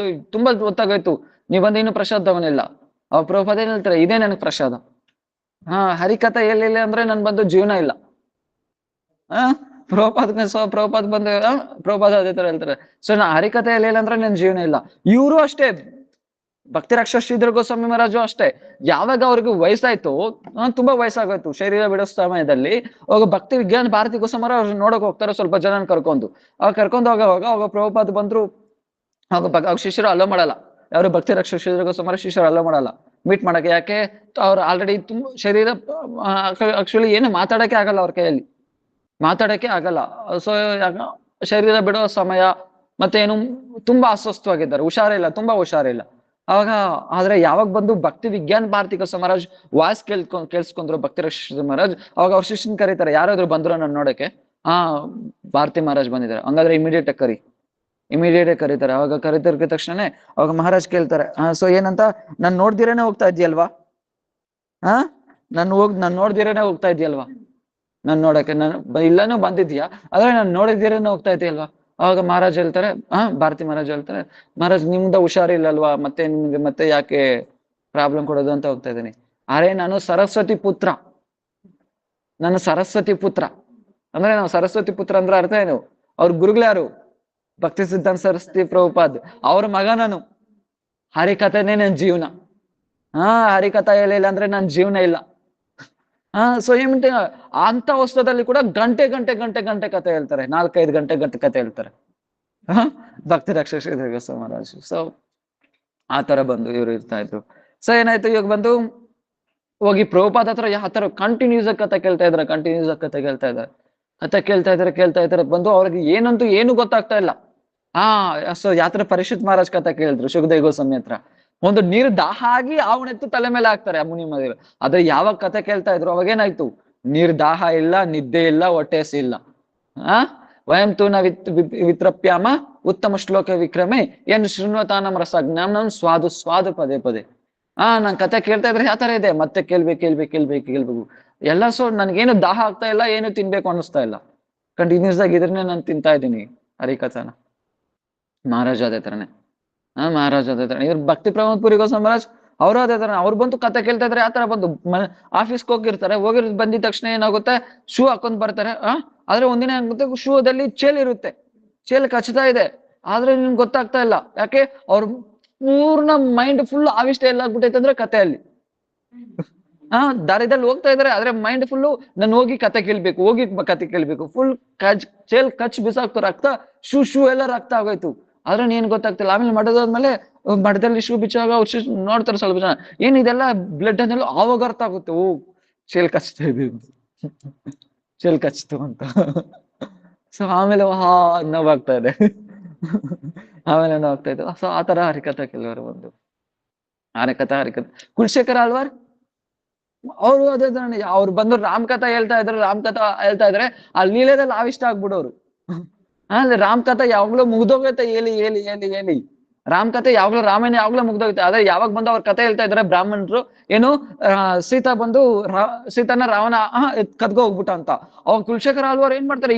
S1: ತುಂಬಾ ಗೊತ್ತಾಗೋಯ್ತು, ನೀವ್ ಬಂದು ಇನ್ನು ಪ್ರಸಾದ ತಗೊಂಡಿಲ್ಲ. ಪ್ರಭುಪಾದ್ ಏನ್ ಹೇಳ್ತಾರೆ, ಇದೇ ನನಗ್ ಪ್ರಸಾದ. ಹರಿಕಥೆ ಹೇಳಿಲ್ಲ ಅಂದ್ರೆ ನನ್ ಬಂದು ಜೀವನ ಇಲ್ಲ. ಪ್ರಭುಪಾದ್ ಬಂದು ಪ್ರಭುಪಾದ್ ಅದೇ ತರ ಹೇಳ್ತಾರೆ, ಸೊ ನಾ ಹರಿಕಥೆ ಹೇಳಿಲ್ಲ ಅಂದ್ರೆ ನನ್ ಜೀವನ ಇಲ್ಲ. ಇವರು ಅಷ್ಟೇ, ಭಕ್ತಿ ರಕ್ಷಾ ಶ್ರೀಧರ ಗೋಸ್ವಾಮಿ ಮಹಾರಾಜು ಅಷ್ಟೇ. ಯಾವಾಗ ಅವ್ರಿಗೆ ವಯಸ್ಸಾಯ್ತು, ತುಂಬಾ ವಯಸ್ಸಾಗೋಯ್ತು, ಶರೀರ ಬಿಡೋ ಸಮಯದಲ್ಲಿ ಅವಾಗ ಭಕ್ತಿ ವಿಜ್ಞಾನ ಭಾರತಿ ಗೋಸ್ವಾಮಿ ಅವ್ರು ನೋಡಕ್ ಹೋಗ್ತಾರೆ, ಸ್ವಲ್ಪ ಜನ ಕರ್ಕೊಂಡು. ಅವಾಗ ಪ್ರಭುಪಾದ್ ಬಂದ್ರು. ಅವಾಗ ಶಿಷ್ಯರು ಅಲೋ ಮಾಡಲ್ಲ, ಯಾರು ಭಕ್ತಿ ರಕ್ಷಾ ಶ್ರೀಧರ ಗೋಸ್ವಾಮಿ ಶಿಷ್ಯರು ಅಲೋ ಮಾಡಲ್ಲ ಮೀಟ್ ಮಾಡಕ್ಕೆ. ಯಾಕೆ, ಅವ್ರು ಆಲ್ರೆಡಿ ತುಂಬಾ ಶರೀರ ಆಕ್ಚುಲಿ ಏನು ಮಾತಾಡಕ್ಕೆ ಆಗಲ್ಲ, ಅವ್ರ ಕೈಯಲ್ಲಿ ಮಾತಾಡಕ್ಕೆ ಆಗಲ್ಲ. ಸೊ ಶರೀರ ಬಿಡೋ ಸಮಯ, ಮತ್ತೆ ಏನು ತುಂಬಾ ಅಸ್ವಸ್ಥವಾಗಿದ್ದಾರೆ, ತುಂಬಾ ಹುಷಾರಿಲ್ಲ. ಅವಾಗ ಆದ್ರೆ ಯಾವಾಗ ಬಂದು ಭಕ್ತಿ ವಿಜ್ಞಾನ ಭಾರತಿ ಗೋಸ್ವಾಮಿ ಮಹಾರಾಜ್ ವಾಯ್ಸ್ ಕೇಳಿಸ್ಕೊಂಡ್ರು ಭಕ್ತಿ ರಕ್ಷಾ ಮಹಾರಾಜ್, ಅವಾಗ ಅವ್ರ ಶಿಷ್ಯನ್ ಕರೀತಾರೆ, ಯಾರಾದ್ರೂ ಬಂದ್ರು ನಾನು ನೋಡಕ್ಕೆ. ಭಾರತಿ ಮಹಾರಾಜ್ ಬಂದಿದ್ದಾರೆ, ಹಂಗಾದ್ರೆ ಇಮಿಡಿಯೇಟ್ ಆಗಿ ಕರಿ. ಇಮಿಡಿಯೇಟ್ ಕರೀತಾರೆ. ಅವಾಗ ಕರೀತಿರ್ಕ ತಕ್ಷಣನೇ ಅವಾಗ ಮಹಾರಾಜ್ ಕೇಳ್ತಾರೆ, ಸೊ ಏನಂತ, ನಾನ್ ನೋಡ್ದಿರೇನೆ ಹೋಗ್ತಾ ಇದ್ಯಲ್ವಾ? ಹಾ ನಾನ್ ನೋಡ್ದಿರೇನೆ ಹೋಗ್ತಾ ಇದ್ಯಲ್ವಾ? ನಾನ್ ನೋಡಕ್ಕೆ ಇಲ್ಲಾನು ಬಂದಿದ್ಯಾ, ಆದ್ರೆ ನಾನ್ ನೋಡಿದಿರೇನೆ ಹೋಗ್ತಾ ಇದೆಯಲ್ವಾ? ಅವಾಗ ಮಹಾರಾಜ್ ಹೇಳ್ತಾರೆ, ಭಾರತಿ ಮಹಾರಾಜ್ ಹೇಳ್ತಾರೆ, ಮಹಾರಾಜ್ ನಿಮ್ದ ಹುಷಾರಿಲ್ಲಲ್ವಾ, ಮತ್ತೆ ನಿಮ್ಗೆ ಮತ್ತೆ ಯಾಕೆ ಪ್ರಾಬ್ಲಮ್ ಕೊಡೋದು ಅಂತ ಹೋಗ್ತಾ ಇದ್ದೀನಿ. ಅರೆ ನಾನು ಸರಸ್ವತಿ ಪುತ್ರ, ನಾನು ಸರಸ್ವತಿ ಪುತ್ರ. ಅಂದ್ರೆ ನಾವು ಸರಸ್ವತಿ ಪುತ್ರ ಅಂದ್ರೆ ಅರ್ಥ ಏನು? ಅವ್ರ ಗುರುಗಳು ಭಕ್ತಿ ಸಿದ್ಧಾಂತ ಸರಸ್ವತಿ ಪ್ರಭುಪಾದ್, ಅವ್ರ ಮಗ ನಾನು. ಹರಿಕಥೆನೇ ನನ್ ಜೀವನ. ಹರಿಕಥಾ ಹೇಳಿಲ್ಲ ಅಂದ್ರೆ ನನ್ ಜೀವನ ಇಲ್ಲ. ಸೊ ಏನ್ಟ ಅಂತ ವಸ್ತುದಲ್ಲಿ ಕೂಡ ಗಂಟೆ ಗಂಟೆ ಗಂಟೆ ಗಂಟೆ ಕಥೆ ಹೇಳ್ತಾರೆ, 4-5 ಗಂಟೆ ಗಂಟೆ ಕಥೆ ಹೇಳ್ತಾರೆ. ಭಕ್ತಿ ರಕ್ಷಕ ಮಹಾರಾಜ್. ಸೊ ಆ ತರ ಬಂದು ಇವ್ರು ಇರ್ತಾ ಇದ್ರು. ಸೊ ಏನಾಯ್ತು, ಇವಾಗ ಬಂದು ಹೋಗಿ ಪ್ರಭುಪಾದ ಹತ್ರ ಯಾವ ತರ ಕಂಟಿನ್ಯೂಸ್ ಆಗಿ ಕಥೆ ಕೇಳ್ತಾ ಇದಾರೆ, ಕಂಟಿನ್ಯೂಸ್ ಆಗಿ ಕಥೆ ಕೇಳ್ತಾ ಇದಾರೆ, ಕಥೆ ಕೇಳ್ತಾ ಇದಾರೆ. ಬಂದು ಅವ್ರಿಗೆ ಏನಂತೂ ಏನು ಗೊತ್ತಾಗ್ತಾ ಇಲ್ಲ. ಸೊ ಯಾತ್ರ ಪರಿಷತ್ ಮಹಾರಾಜ್ ಕಥೆ ಕೇಳಿದ್ರು ಸುಖದೇವ್ ಗೋಸ್ವಾಮಿ ಹತ್ರ. ಒಂದು ನೀರು ದಾಹ ಆಗಿ ಅವನೆತ್ತು ತಲೆ ಮೇಲೆ ಹಾಕ್ತಾರೆ ಆ ಮುನಿ ಮದುವೆ. ಆದ್ರೆ ಯಾವಾಗ ಕಥೆ ಕೇಳ್ತಾ ಇದ್ರು ಅವಾಗೇನಾಯ್ತು, ನೀರ್ ದಾಹ ಇಲ್ಲ, ನಿದ್ದೆ ಇಲ್ಲ, ಹೊಟ್ಟೆ ಹಸಿ ಇಲ್ಲ. ವಯಂ ತೂನ ವಿತ್ರಪ್ಯಾಮ ಉತ್ತಮ ಶ್ಲೋಕ ವಿಕ್ರಮೆ ಏನು ಶೃಣ್ವತಾನಂ ರಸಜ್ಞಾನಂ ಸ್ವಾದು ಸ್ವಾದು ಪದೇ ಪದೇ. ನಾನ್ ಕತೆ ಕೇಳ್ತಾ ಇದ್ರೆ ಯಾವ ತರ ಇದೆ, ಮತ್ತೆ ಕೇಳ್ಬೇಕು ಎಲ್ಲ. ಸೊ ನನ್ಗೇನು ದಾಹ ಆಗ್ತಾ ಇಲ್ಲ, ಏನು ತಿನ್ಬೇಕು ಅನ್ನಿಸ್ತಾ ಇಲ್ಲ. ಕಂಟಿನ್ಯೂಸ್ ಆಗಿ ಇದ್ರನ್ನೇ ನಾನು ತಿಂತಾ ಇದ್ದೀನಿ ಹರಿಕಥಾನ. ಮಹಾರಾಜ್ ಅದೇ ತರನೇ. ಮಹಾರಾಜ್ ಅದೇ ತರ. ಇವ್ರು ಭಕ್ತಿ ಪ್ರಮೋದ್ ಪುರಿ ಗೋಸ್ವಾಮಿ ಮಹಾರಾಜ್ ಅವರು ಅದೇ ತರ. ಅವ್ರು ಬಂದು ಕತೆ ಕೇಳ್ತಾ ಇದ್ರೆ ಆತರ ಬಂದು ಆಫೀಸ್ಗೆ ಹೋಗಿರ್ತಾರೆ, ಬಂದಿದ ತಕ್ಷಣ ಏನಾಗುತ್ತೆ, ಶೂ ಹಾಕೊಂಡ್ ಬರ್ತಾರೆ. ಆದ್ರೆ ಒಂದಿನ ಏನಾಗುತ್ತೆ, ಶೂದಲ್ಲಿ ಚೇಲ್ ಇರುತ್ತೆ, ಚೇಲ್ ಕಚ್ತಾ ಇದೆ, ಆದ್ರೆ ನಿನ್ಗೆ ಗೊತ್ತಾಗ್ತಾ ಇಲ್ಲ. ಯಾಕೆ? ಅವ್ರ ಪೂರ್ಣ ಮೈಂಡ್ ಫುಲ್ ಆವಿಷ್ಟ ಎಲ್ಲ ಆಗ್ಬಿಟ್ಟೈತೆ ಅಂದ್ರೆ ಕಥೆಯಲ್ಲಿ. ದಾರಿದಲ್ಲಿ ಹೋಗ್ತಾ ಇದಾರೆ, ಆದ್ರೆ ಮೈಂಡ್ ಫುಲ್ಲು ನಾನು ಹೋಗಿ ಕತೆ ಕೇಳ್ಬೇಕು, ಫುಲ್ ಚೇಲ್ ಕಚ್ ಬಿಸಾಕ್ತು, ರಕ್ತ ಶೂ ಎಲ್ಲ ರಕ್ತ ಆಗೋಯ್ತು. ಆದ್ರೆ ನೀನ್ ಗೊತ್ತಾಗ್ತಿಲ್ಲ. ಆಮೇಲೆ ಮಠದಾದ್ಮೇಲೆ ಮಠದಲ್ಲಿ ಶೂ ಬಿಚ್ಚಾಗ ನೋಡ್ತಾರೆ ಸ್ವಲ್ಪ ಜನ, ಏನ್ ಇದೆಲ್ಲ ಬ್ಲಡ್ ಅನ್ನೆಲ್ಲ ಆವಾಗ ಅರ್ಥ ಆಗುತ್ತೆ, ಚೇಲ್ ಕಚ್ತಾ ಇದೆ, ಚೇಲ್ ಕಚ್ತು ಅಂತ. ಸೊ ಆಮೇಲೆ ನೋವಾಗ್ತಾ ಇದೆ. ಆಮೇಲೆ ನೋವಾಗ್ತಾ ಇತ್ತು. ಸೊ ಆತರ ಹರಿಕಥಾ ಕೆಲವರು ಒಂದು ಹರಿಕಥಾ ಕುಲಶೇಖರ ಆಳ್ವಾರ್ ಅವರು ಅದೇ ತರ. ಅವ್ರು ಬಂದು ರಾಮಕಥಾ ಹೇಳ್ತಾ ಇದ್ರೆ ಆ ಲೀಲೆದಲ್ಲಿ ಆವಿಷ್ಟ ಆಗ್ಬಿಡೋರು. ಅಂದ್ರೆ ರಾಮಕಥಾ ಯಾವಾಗ್ಲೂ ಮುಗ್ದೋಗೈತೆ, ಹೇಳಿ ರಾಮಕಥೆ ಯಾವಾಗ್ಲೂ, ರಾಮಾಯಣ ಯಾವಾಗ್ಲೂ ಮುಗ್ದೋಗುತ್ತೆ. ಆದ್ರೆ ಯಾವಾಗ ಬಂದು ಅವ್ರ ಕಥೆ ಹೇಳ್ತಾ ಇದಾರೆ ಬ್ರಾಹ್ಮಣರು, ಏನು ಸೀತಾ ಬಂದು ಸೀತಾನ ರಾವಣ ಕದ್ಕೊ ಹೋಗ್ಬಿಟ್ಟ ಅಂತ. ಅವಾಗ ಕುಲಶೇಖರ ಆಳ್ವಾರ್ ಏನ್ ಮಾಡ್ತಾರೆ,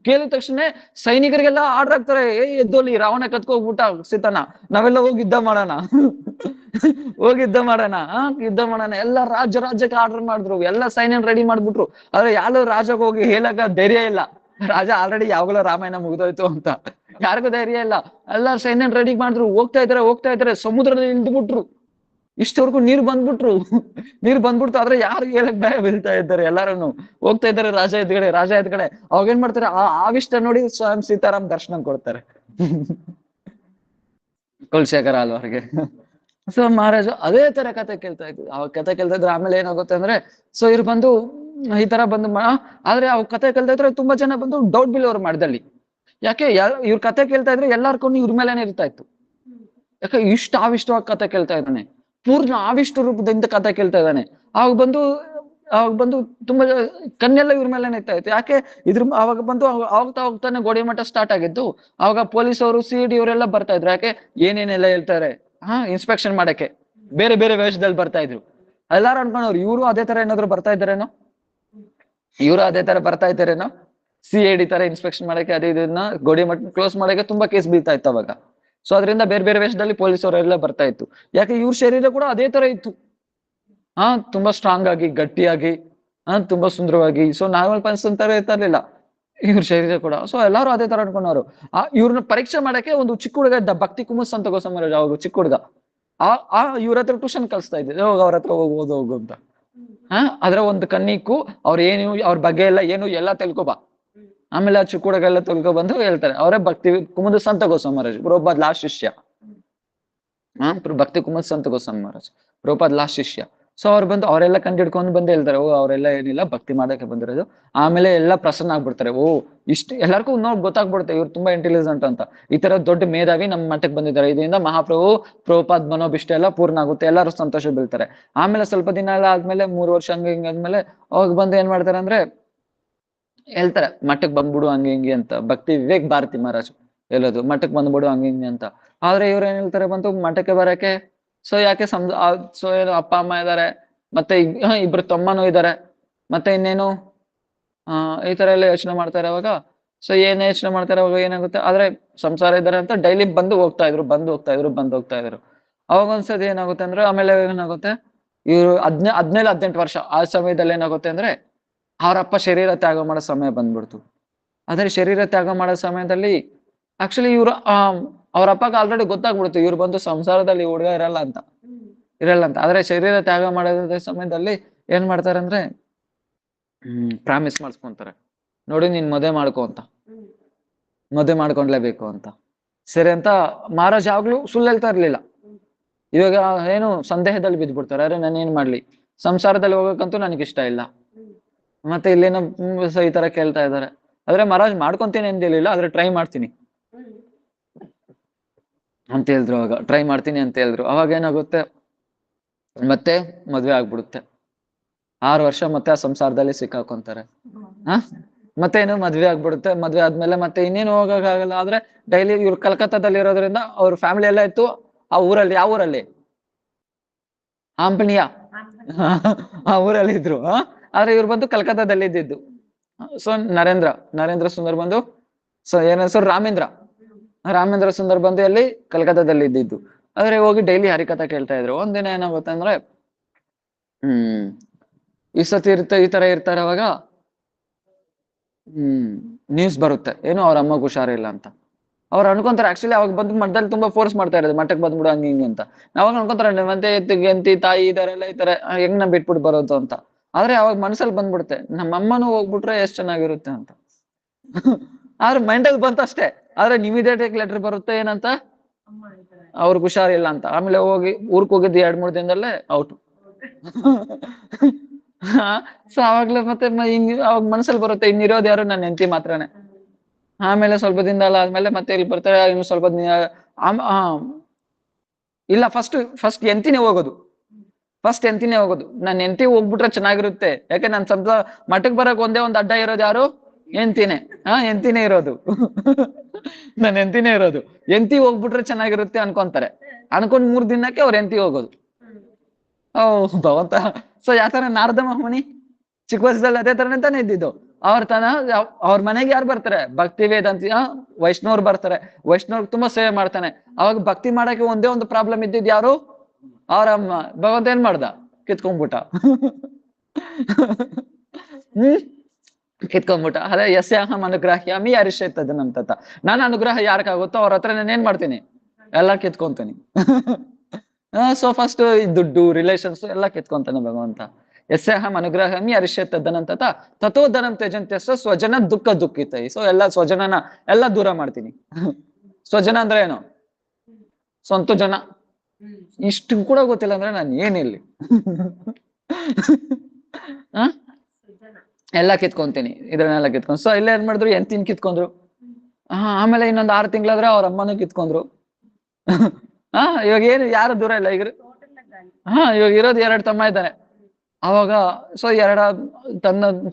S1: ಕೇಳಿದ ತಕ್ಷಣ ಸೈನಿಕರಿಗೆಲ್ಲ ಆರ್ಡರ್ ಆಗ್ತಾರೆ, ಎದ್ದೋಲಿ, ರಾವಣ ಕದ್ಕೊ ಹೋಗ್ಬಿಟ್ಟ ಸೀತಾನ, ನಾವೆಲ್ಲ ಹೋಗಿ ಯುದ್ಧ ಮಾಡೋಣ. ಯುದ್ಧ ಮಾಡೋಣ. ಎಲ್ಲ ರಾಜ್ಯಕ್ಕೆ ಆರ್ಡರ್ ಮಾಡಿದ್ರು, ಎಲ್ಲ ಸೈನ್ಯನ್ ರೆಡಿ ಮಾಡ್ಬಿಟ್ರು. ಆದ್ರೆ ಯಾರು ರಾಜಕ್ಕೆ ಹೋಗಿ ಹೇಳಕ ಧೈರ್ಯ ಇಲ್ಲ, ರಾಜ ಆಲ್ರೆಡಿ ಯಾವಾಗಲೂ ರಾಮಾಯಣ ಮುಗ್ದೋಯ್ತು ಅಂತ. ಯಾರಿಗೂ ಧೈರ್ಯ ಇಲ್ಲ. ಎಲ್ಲ ಸೈನ್ಯನ್ ರೆಡಿ ಮಾಡಿದ್ರು. ಹೋಗ್ತಾ ಇದಾರೆ, ಸಮುದ್ರದಲ್ಲಿ ಇಳಿದ್ಬಿಟ್ರು. ಇಷ್ಟವರೆಗೂ ನೀರು ಬಂದ್ಬಿಡ್ತು. ಆದ್ರೆ ಯಾರು ಹೇಳಕ್ ಭಯ ಬೀಳ್ತಾ ಇದ್ದಾರೆ, ಎಲ್ಲಾರನ್ನು ಹೋಗ್ತಾ ಇದ್ದಾರೆ ರಾಜ ಎದ್ಗಡೆ. ಅವಾಗ ಏನ್ ಮಾಡ್ತಾರೆ, ಆವಿಷ್ಟ ನೋಡಿ ಸ್ವಯಂ ಸೀತಾರಾಮ್ ದರ್ಶನ ಕೊಡ್ತಾರೆ ಕುಲಶೇಖರ ಆಳ್ವಾರ್ಗೆ. ಸೊ ಮಹಾರಾಜ ಅದೇ ತರ ಕತೆ ಕೇಳ್ತಾ ಇದ್ರು. ಅವಾಗ ಕತೆ ಕೇಳ್ತಾ ಇದ್ರೆ ಆಮೇಲೆ ಏನಾಗುತ್ತೆ ಅಂದ್ರೆ, ಸೊ ಇವ್ರು ಬಂದು ಈ ತರ ಬಂದು ಆದ್ರೆ ಅವ್ ಕತೆ ಕೇಳ್ತಾ ಇದ್ರೆ ತುಂಬಾ ಜನ ಬಂದು ಡೌಟ್ ಬೀಳೋರು ಮಾಡ್ದಲ್ಲಿ. ಯಾಕೆ ಇವ್ರ ಕತೆ ಕೇಳ್ತಾ ಇದ್ರೆ ಎಲ್ಲಾರ್ಗೂ ಇವ್ರ ಮೇಲೇನೆ ಇರ್ತಾ ಇತ್ತು. ಯಾಕೆ ಇಷ್ಟ ಆವಿಷ್ಟವಾಗಿ ಕತೆ ಕೇಳ್ತಾ ಇದ್ದಾನೆ, ಪೂರ್ಣ ಆವಿಷ್ಟ ರೂಪದಿಂದ ಕತೆ ಕೇಳ್ತಾ ಇದ್ದಾನೆ. ಅವಾಗ ಬಂದು ತುಂಬಾ ಕಣ್ಣೆಲ್ಲ ಇವ್ರ ಮೇಲೆ ಇರ್ತಾ ಇತ್ತು. ಯಾಕೆ ಅವಾಗ ಬಂದು ಹೋಗ್ತಾನೆ ಗೋಡಿಮಠ ಸ್ಟಾರ್ಟ್ ಆಗಿದ್ದು. ಅವಾಗ ಪೊಲೀಸ್ ಅವರು CID ಅವರೆಲ್ಲ ಬರ್ತಾ ಇದ್ರು. ಯಾಕೆ ಏನೇನೆಲ್ಲ ಹೇಳ್ತಾರೆ, ಇನ್ಸ್ಪೆಕ್ಷನ್ ಮಾಡಕ್ಕೆ ಬೇರೆ ಬೇರೆ ವೇಷದಲ್ಲಿ ಬರ್ತಾ ಇದ್ರು. ಎಲ್ಲಾರು ಅನ್ಕೊಂಡವ್ರು ಇವರು ಅದೇ ತರ ಏನಾದ್ರು ಬರ್ತಾ ಇದ್ದಾರೇನೋ, CID ತರ ಇನ್ಸ್ಪೆಕ್ಷನ್ ಮಾಡಕ್ಕೆ, ಅದೇ ಇದನ್ನ ಗೋಡಿಮಠ ಕ್ಲೋಸ್ ಮಾಡಕ್ಕೆ ತುಂಬಾ ಕೇಸ್ ಬೀಳ್ತಾ ಇತ್ತು ಅವಾಗ. ಸೊ ಅದರಿಂದ ಬೇರೆ ಬೇರೆ ವೇಷದಲ್ಲಿ ಪೊಲೀಸ್ ಅವರೆಲ್ಲ ಬರ್ತಾ ಇತ್ತು. ಯಾಕೆ ಇವ್ರ ಶರೀರ ಕೂಡ ಅದೇ ತರ ಇತ್ತು, ತುಂಬಾ ಸ್ಟ್ರಾಂಗ್ ಆಗಿ, ಗಟ್ಟಿಯಾಗಿ, ತುಂಬಾ ಸುಂದರವಾಗಿ. ಸೊ ನಾರ್ಮಲ್ ಪರ್ಸನ್ ತರ ಇರ್ತಿರ್ಲಿಲ್ಲ ಇವ್ರ ಶರೀರ ಕೂಡ. ಸೊ ಎಲ್ಲಾರು ಅದೇ ತರ ಅನ್ಕೊಂಡವ್ರು. ಇವ್ರನ್ನ ಪರೀಕ್ಷೆ ಮಾಡಕ್ಕೆ ಒಂದು ಚಿಕ್ಕ ಹುಡುಗ ಇದ್ದ, ಭಕ್ತಿ ಕುಮುಸ್ ಅಂತ ಗೋಸ್ವಾಮಿ ಅವಾಗ ಚಿಕ್ಕ ಹುಡುಗ. ಇವ್ರ ಹತ್ರ ಟ್ಯೂಷನ್ ಕಲಿಸ್ತಾ ಇದ್ದೆ, ಅವ್ರ ಹತ್ರ ಹೋಗು ಅಂತ. ಅದ್ರ ಒಂದು ಕಣ್ಣಿಕ್ಕು ಅವ್ರ ಬಗ್ಗೆ ಎಲ್ಲ ತಿಳ್ಕೊಬಾ. ಆಮೇಲೆ ಆ ಚಿಕ್ಕ ಹುಡುಗ ಎಲ್ಲ ತಿಳ್ಕೊಬಂದು ಹೇಳ್ತಾರೆ, ಅವರೇ ಭಕ್ತಿ ಕುಮುದ ಸಂತ ಗೋಸ್ವಾಮಿ ಮಹಾರಾಜ್, ಪ್ರಭುಪಾದ್ ಲಾಸ್ಟ್ ಶಿಷ್ಯ. ಭಕ್ತಿ ಕುಮುದ ಸಂತ ಗೋಸ್ವಾಮಿ ಮಹಾರಾಜ್ ಪ್ರಭುಪಾದ್ ಲಾಸ್ಟ್ ಶಿಷ್ಯ. ಸೊ ಅವ್ರು ಬಂದು ಅವರೆಲ್ಲ ಕಂಡಿಡ್ಕೊಂಡು ಬಂದು ಹೇಳ್ತಾರೆ, ಅವರೆಲ್ಲ ಏನಿಲ್ಲ, ಭಕ್ತಿ ಮಾಡಕ್ಕೆ ಬಂದಿರೋದು. ಆಮೇಲೆ ಎಲ್ಲ ಪ್ರಸನ್ನ ಆಗ್ಬಿಡ್ತಾರೆ. ಇಷ್ಟು ಎಲ್ಲರಿಗೂ ಗೊತ್ತಾಗ್ಬಿಡುತ್ತೆ ಇವ್ರು ತುಂಬಾ ಇಂಟೆಲಿಜೆಂಟ್ ಅಂತ. ಈ ತರ ದೊಡ್ಡ ಮೇಧಾವಿ ನಮ್ಮ ಮಠಕ್ಕೆ ಬಂದಿದ್ದಾರೆ, ಇದರಿಂದ ಮಹಾಪ್ರಭು ಪ್ರಭುಪಾದ್ ಮನೋಭಿಷ್ಟ ಎಲ್ಲ ಪೂರ್ಣ ಆಗುತ್ತೆ, ಎಲ್ಲರೂ ಸಂತೋಷ ಬೀಳ್ತಾರೆ. ಆಮೇಲೆ ಸ್ವಲ್ಪ ದಿನ ಎಲ್ಲ ಆದ್ಮೇಲೆ 3 ವರ್ಷ ಹಿಂಗಾದ್ಮೇಲೆ ಅವಾಗ ಬಂದು ಏನ್ ಮಾಡ್ತಾರೆ ಅಂದ್ರೆ ಹೇಳ್ತಾರೆ, ಮಠಕ್ಕೆ ಬಂದ್ಬಿಡು ಹಂಗೆ ಹಿಂಗೆ ಅಂತ ಭಕ್ತಿ ವಿವೇಕ್ ಭಾರತಿ ಮಹಾರಾಜ್. ಹೇಳೋದು ಮಠಕ್ಕೆ ಬಂದ್ಬಿಡು ಹಂಗ ಹಿಂಗೆ ಅಂತ. ಆದ್ರೆ ಇವ್ರು ಏನ್ ಹೇಳ್ತಾರೆ ಬಂತು ಮಠಕ್ಕೆ ಬರಕ್ಕೆ. ಸೊ ಯಾಕೆ ಸೊ ಏನು ಅಪ್ಪ ಅಮ್ಮ ಇದಾರೆ, ಮತ್ತೆ ಇಬ್ರು ತಮ್ಮನೂ ಇದಾರೆ, ಮತ್ತೆ ಇನ್ನೇನು ಈ ತರ ಎಲ್ಲ ಯೋಚನೆ ಮಾಡ್ತಾರೆ ಅವಾಗ. ಸೊ ಏನ್ ಯೋಚನೆ ಮಾಡ್ತಾರೆ ಅವಾಗ ಏನಾಗುತ್ತೆ, ಆದ್ರೆ ಸಂಸಾರ ಇದ್ದಾರೆ ಅಂತ ಡೈಲಿ ಬಂದು ಹೋಗ್ತಾ ಇದ್ರು. ಅವಾಗ ಒಂದ್ಸತಿ ಏನಾಗುತ್ತೆ ಅಂದ್ರೆ ಆಮೇಲೆ ಏನಾಗುತ್ತೆ, ಇವ್ರು 17-18 ವರ್ಷ ಆ ಸಮಯದಲ್ಲಿ ಏನಾಗುತ್ತೆ ಅಂದ್ರೆ ಅವರಪ್ಪ ಶರೀರ ತ್ಯಾಗ ಮಾಡೋ ಸಮಯ ಬಂದ್ಬಿಡ್ತು. ಆದ್ರೆ ಶರೀರ ತ್ಯಾಗ ಮಾಡೋ ಸಮಯದಲ್ಲಿ ಆಕ್ಚುಲಿ ಇವ್ರು ಅವ್ರ ಅಪ್ಪಗೆ ಆಲ್ರೆಡಿ ಗೊತ್ತಾಗ್ಬಿಡ್ತು ಇವ್ರು ಬಂದು ಸಂಸಾರದಲ್ಲಿ ಹುಡುಗ ಇರಲ್ಲ ಅಂತ. ಆದ್ರೆ ಶರೀರ ತ್ಯಾಗ ಮಾಡೋದ ಸಮಯದಲ್ಲಿ ಏನ್ ಮಾಡ್ತಾರೆ ಅಂದ್ರೆ ಪ್ರಾಮಿಸ್ ಮಾಡಿಸ್ಕೊಂತಾರೆ, ನೋಡಿ ನೀನ್ ಮದುವೆ ಮಾಡ್ಕೊ ಅಂತ, ಮದುವೆ ಮಾಡ್ಕೊಂಡ್ಲೇಬೇಕು ಅಂತ. ಸರಿ ಅಂತ ಮಹಾರಾಜ್ ಯಾವಾಗ್ಲೂ ಸುಳ್ಳು ಹೇಳ್ತಾ ಇರ್ಲಿಲ್ಲ. ಇವಾಗ ಏನು ಸಂದೇಹದಲ್ಲಿ ಬಿದ್ದ್ಬಿಡ್ತಾರೆ, ಅರೆ ನಾನು ಏನ್ ಮಾಡ್ಲಿ, ಸಂಸಾರದಲ್ಲಿ ಹೋಗಕ್ಕಂತೂ ನನಗೆ ಇಷ್ಟ ಇಲ್ಲ, ಮತ್ತೆ ಇಲ್ಲೇನೋ ಈ ತರ ಕೇಳ್ತಾ ಇದಾರೆ. ಆದ್ರೆ ಮಹಾರಾಜ್ ಮಾಡ್ಕೊಂತೀನಿ ಅಂದಿರ್ಲಿಲ್ಲ, ಆದ್ರೆ ಟ್ರೈ ಮಾಡ್ತೀನಿ ಅಂತ ಹೇಳಿದ್ರು. ಅವಾಗ ಟ್ರೈ ಮಾಡ್ತೀನಿ ಅಂತ ಹೇಳಿದ್ರು. ಅವಾಗ ಏನಾಗುತ್ತೆ, ಮತ್ತೆ ಮದ್ವೆ ಆಗ್ಬಿಡುತ್ತೆ. 6 ವರ್ಷ ಮತ್ತೆ ಆ ಸಂಸಾರದಲ್ಲಿ ಸಿಕ್ಕಾಕೊಂತಾರೆ. ಮತ್ತೆ ಏನು ಮದ್ವೆ ಆಗ್ಬಿಡುತ್ತೆ. ಮದ್ವೆ ಆದ್ಮೇಲೆ ಮತ್ತೆ ಇನ್ನೇನು ಹೋಗಕ್ಕಾಗಲ್ಲ. ಆದ್ರೆ ಡೈಲಿ ಇವ್ರು ಕಲ್ಕತ್ತಾದಲ್ಲಿ ಇರೋದ್ರಿಂದ ಅವ್ರ ಫ್ಯಾಮಿಲಿ ಎಲ್ಲ ಇತ್ತು ಆ ಊರಲ್ಲಿ. ಯಾವ ಊರಲ್ಲಿ? ಆಂಪಣಿಯ ಆ ಊರಲ್ಲಿ ಇದ್ರು. ಆದ್ರೆ ಇವ್ರು ಬಂದು ಕಲ್ಕತ್ತಾದಲ್ಲಿ ಇದ್ದಿದ್ದು. ಸೊ ನರೇಂದ್ರ ಸುಂದರ್ ಬಂದು ಸೊ ಏನ ಹೆಸರು ರಾಮೇಂದ್ರ ಸುಂದರ್ ಬಂದು ಅಲ್ಲಿ ಕಲ್ಕತ್ತಾದಲ್ಲಿ ಇದ್ದಿದ್ದು. ಆದ್ರೆ ಹೋಗಿ ಡೈಲಿ ಹರಿಕಥಾ ಕೇಳ್ತಾ ಇದ್ರು. ಒಂದಿನ ಏನಾಗುತ್ತೆ ಅಂದ್ರೆ ಈ ಸತಿ ಈ ತರ ಇರ್ತಾರೆ. ಅವಾಗ ನ್ಯೂಸ್ ಬರುತ್ತೆ, ಏನು ಅವ್ರ ಅಮ್ಮಗ್ ಹುಷಾರಿಲ್ಲ ಅಂತ. ಅವ್ರು ಅನ್ಕೊಂತಾರೆ ಆಕ್ಚುಲಿ ಅವಾಗ ಬಂದು ಮಠದಲ್ಲಿ ತುಂಬಾ ಫೋರ್ಸ್ ಮಾಡ್ತಾ ಇರೋದು, ಮಠಕ್ಕೆ ಬಂದ್ಬಿಡು ಹಂಗ ಹಿಂಗೆ ಅಂತ. ನಾವಾಗ ಅನ್ಕೊಂತಾರೆ ಮತ್ತೆ ಗೆಂತಿ ತಾಯಿ ಇದಾರೆಲ್ಲ ಈ ತರ ಹೆಂಗ್ ನಾ ಬಿಟ್ಬಿಟ್ಟು ಬರೋದು ಅಂತ. ಆದ್ರೆ ಅವಾಗ ಮನ್ಸಲ್ಲಿ ಬಂದ್ಬಿಡುತ್ತೆ ನಮ್ಮ ಅಮ್ಮನೂ ಹೋಗ್ಬಿಟ್ರೆ ಎಷ್ಟ್ ಚೆನ್ನಾಗಿರುತ್ತೆ ಅಂತ. ಆದ್ರೆ ಮೈಂಡಲ್ಲಿ ಬಂತು ಅಷ್ಟೇ. ಆದ್ರೆ ಇಮಿಡಿಯೇಟ್ ಲೆಟರ್ ಬರುತ್ತೆ ಏನಂತ, ಅವ್ರಿಗೆ ಹುಷಾರಿಲ್ಲ ಅಂತ. ಆಮೇಲೆ ಊರ್ಗ್ ಹೋಗಿದ್ದು 2-3 ದಿನದಲ್ಲೇ ಔಟ್. ಸೊ ಅವಾಗ್ಲೇ ಮತ್ತೆ ಅವಾಗ ಮನಸ್ಸಲ್ಲಿ ಬರುತ್ತೆ ಇನ್ನಿರೋದು ಯಾರು ನನ್ನ ಹೆಂಡತಿ ಮಾತ್ರನೇ. ಆಮೇಲೆ ಸ್ವಲ್ಪ ದಿನದಲ್ಲ ಆದ್ಮೇಲೆ ಮತ್ತೆ ಇಲ್ಲಿ ಬರ್ತಾರೆ. ಇನ್ನು ಸ್ವಲ್ಪ ದಿನ ಇಲ್ಲ ಫಸ್ಟ್ ಎಂತಿನೇ ಹೋಗೋದು. ನನ್ನ ಹೆಂಡತಿ ಹೋಗ್ಬಿಟ್ರೆ ಚೆನ್ನಾಗಿರುತ್ತೆ. ಯಾಕೆ ನನ್ ಮಠಕ್ಕೆ ಬರಕ್ ಒಂದೇ ಒಂದ್ ಅಡ್ಡ ಇರೋದು ಯಾರು? ಎಂತಿನೇ ಇರೋದು. ನನ್ನ ಹೆಂಡತಿನೇ ಇರೋದು. ಎಂತಿ ಹೋಗ್ಬಿಟ್ರೆ ಚೆನ್ನಾಗಿರುತ್ತೆ ಅನ್ಕೊಂತಾರೆ. ಅನ್ಕೊಂಡ್ 3 ದಿನಕ್ಕೆ ಅವ್ರ ಹೆಂಡತಿ ಹೋಗೋದು. ಭಗವಂತ. ಸೊ ಯಾತರ ನಾರದ ಮಹಾಮುನಿ ಚಿಕ್ಕ ವಯಸ್ಸಲ್ಲಿ ಅದೇ ತರನೇ ತಾನೇ ಇದ್ದಿದ್ದು. ಅವ್ರ ಮನೆಗೆ ಯಾರು ಬರ್ತಾರೆ? ಭಕ್ತಿ ವೇದಾಂತಿ ವೈಷ್ಣವ್ರು ಬರ್ತಾರೆ. ವೈಷ್ಣವ್ರು ತುಂಬಾ ಸೇವೆ ಮಾಡ್ತಾನೆ. ಅವಾಗ ಭಕ್ತಿ ಮಾಡಕ್ಕೆ ಒಂದೇ ಒಂದು ಪ್ರಾಬ್ಲಮ್ ಇದ್ದಿದ್ ಯಾರು? ಅವ್ರಮ್ಮ. ಭಗವಂತ ಏನ್ ಮಾಡ್ದ? ಕಿತ್ಕೊಂಡ್ಬಿಟ್ಟ. ಕಿತ್ಕೊಂಡ್ಬಿಟ್ಟ. ಅದೇ ಯಸ್ಯಾಹಂ ಅನುಗ್ರಹ್ಯಾಮಿ ಅರಿಷ್ಯತದನಂತ. ನಾನು ಅನುಗ್ರಹ ಯಾರಕ್ಕಾಗುತ್ತೋ ಅವ್ರ ಹತ್ರ ನಾನು ಏನ್ ಮಾಡ್ತೀನಿ? ಎಲ್ಲ ಕಿತ್ಕೊಂತೀನಿ. ಸೊ ಫಸ್ಟ್ ದುಡ್ಡು ರಿಲೇಷನ್ಸ್ ಎಲ್ಲ ಕಿತ್ಕೊಂತಾನೆ ಭಗವಂತ. ಯಸ್ಯಾಹಂ ಅನುಗ್ರಹಮಿ ಅರಿಷ್ಯತದನಂತ ತಥೋ ಧನಂ ತ್ಯಜಂತ್ಯಸ್ಯ ಸ್ವಜನ ದುಃಖಿತೈ. ಸೊ ಎಲ್ಲ ಸ್ವಜನನ ಎಲ್ಲ ದೂರ ಮಾಡ್ತೀನಿ. ಸ್ವಜನ ಅಂದ್ರೆ ಏನು? ಸ್ವಂತ ಜನ. ಇಷ್ಟು ಕೂಡ ಗೊತ್ತಿಲ್ಲ ಅಂದ್ರೆ ನಾನು ಏನಿಲ್ಲಿ. ಎಲ್ಲ ಕಿತ್ಕೊಂತೀನಿ, ಇದ್ರನ್ನೆಲ್ಲ ಕಿತ್ಕೊಂಡು. ಸೊ ಇಲ್ಲ ಏನ್ ಮಾಡಿದ್ರು, ಎಂತಿನ್ ಕಿತ್ಕೊಂಡ್ರು. ಆಮೇಲೆ ಇನ್ನೊಂದು 6 ತಿಂಗಳಾದ್ರೆ ಅವ್ರ ಅಮ್ಮನೂ ಕಿತ್ಕೊಂಡ್ರು. ಇವಾಗ ಏನು ಯಾರು ದೂರ ಇಲ್ಲ ಈಗ. ಇವಾಗ ಇರೋದು 2 ತಮ್ಮ ಇದ್ದಾನೆ. ಅವಾಗ ಸೊ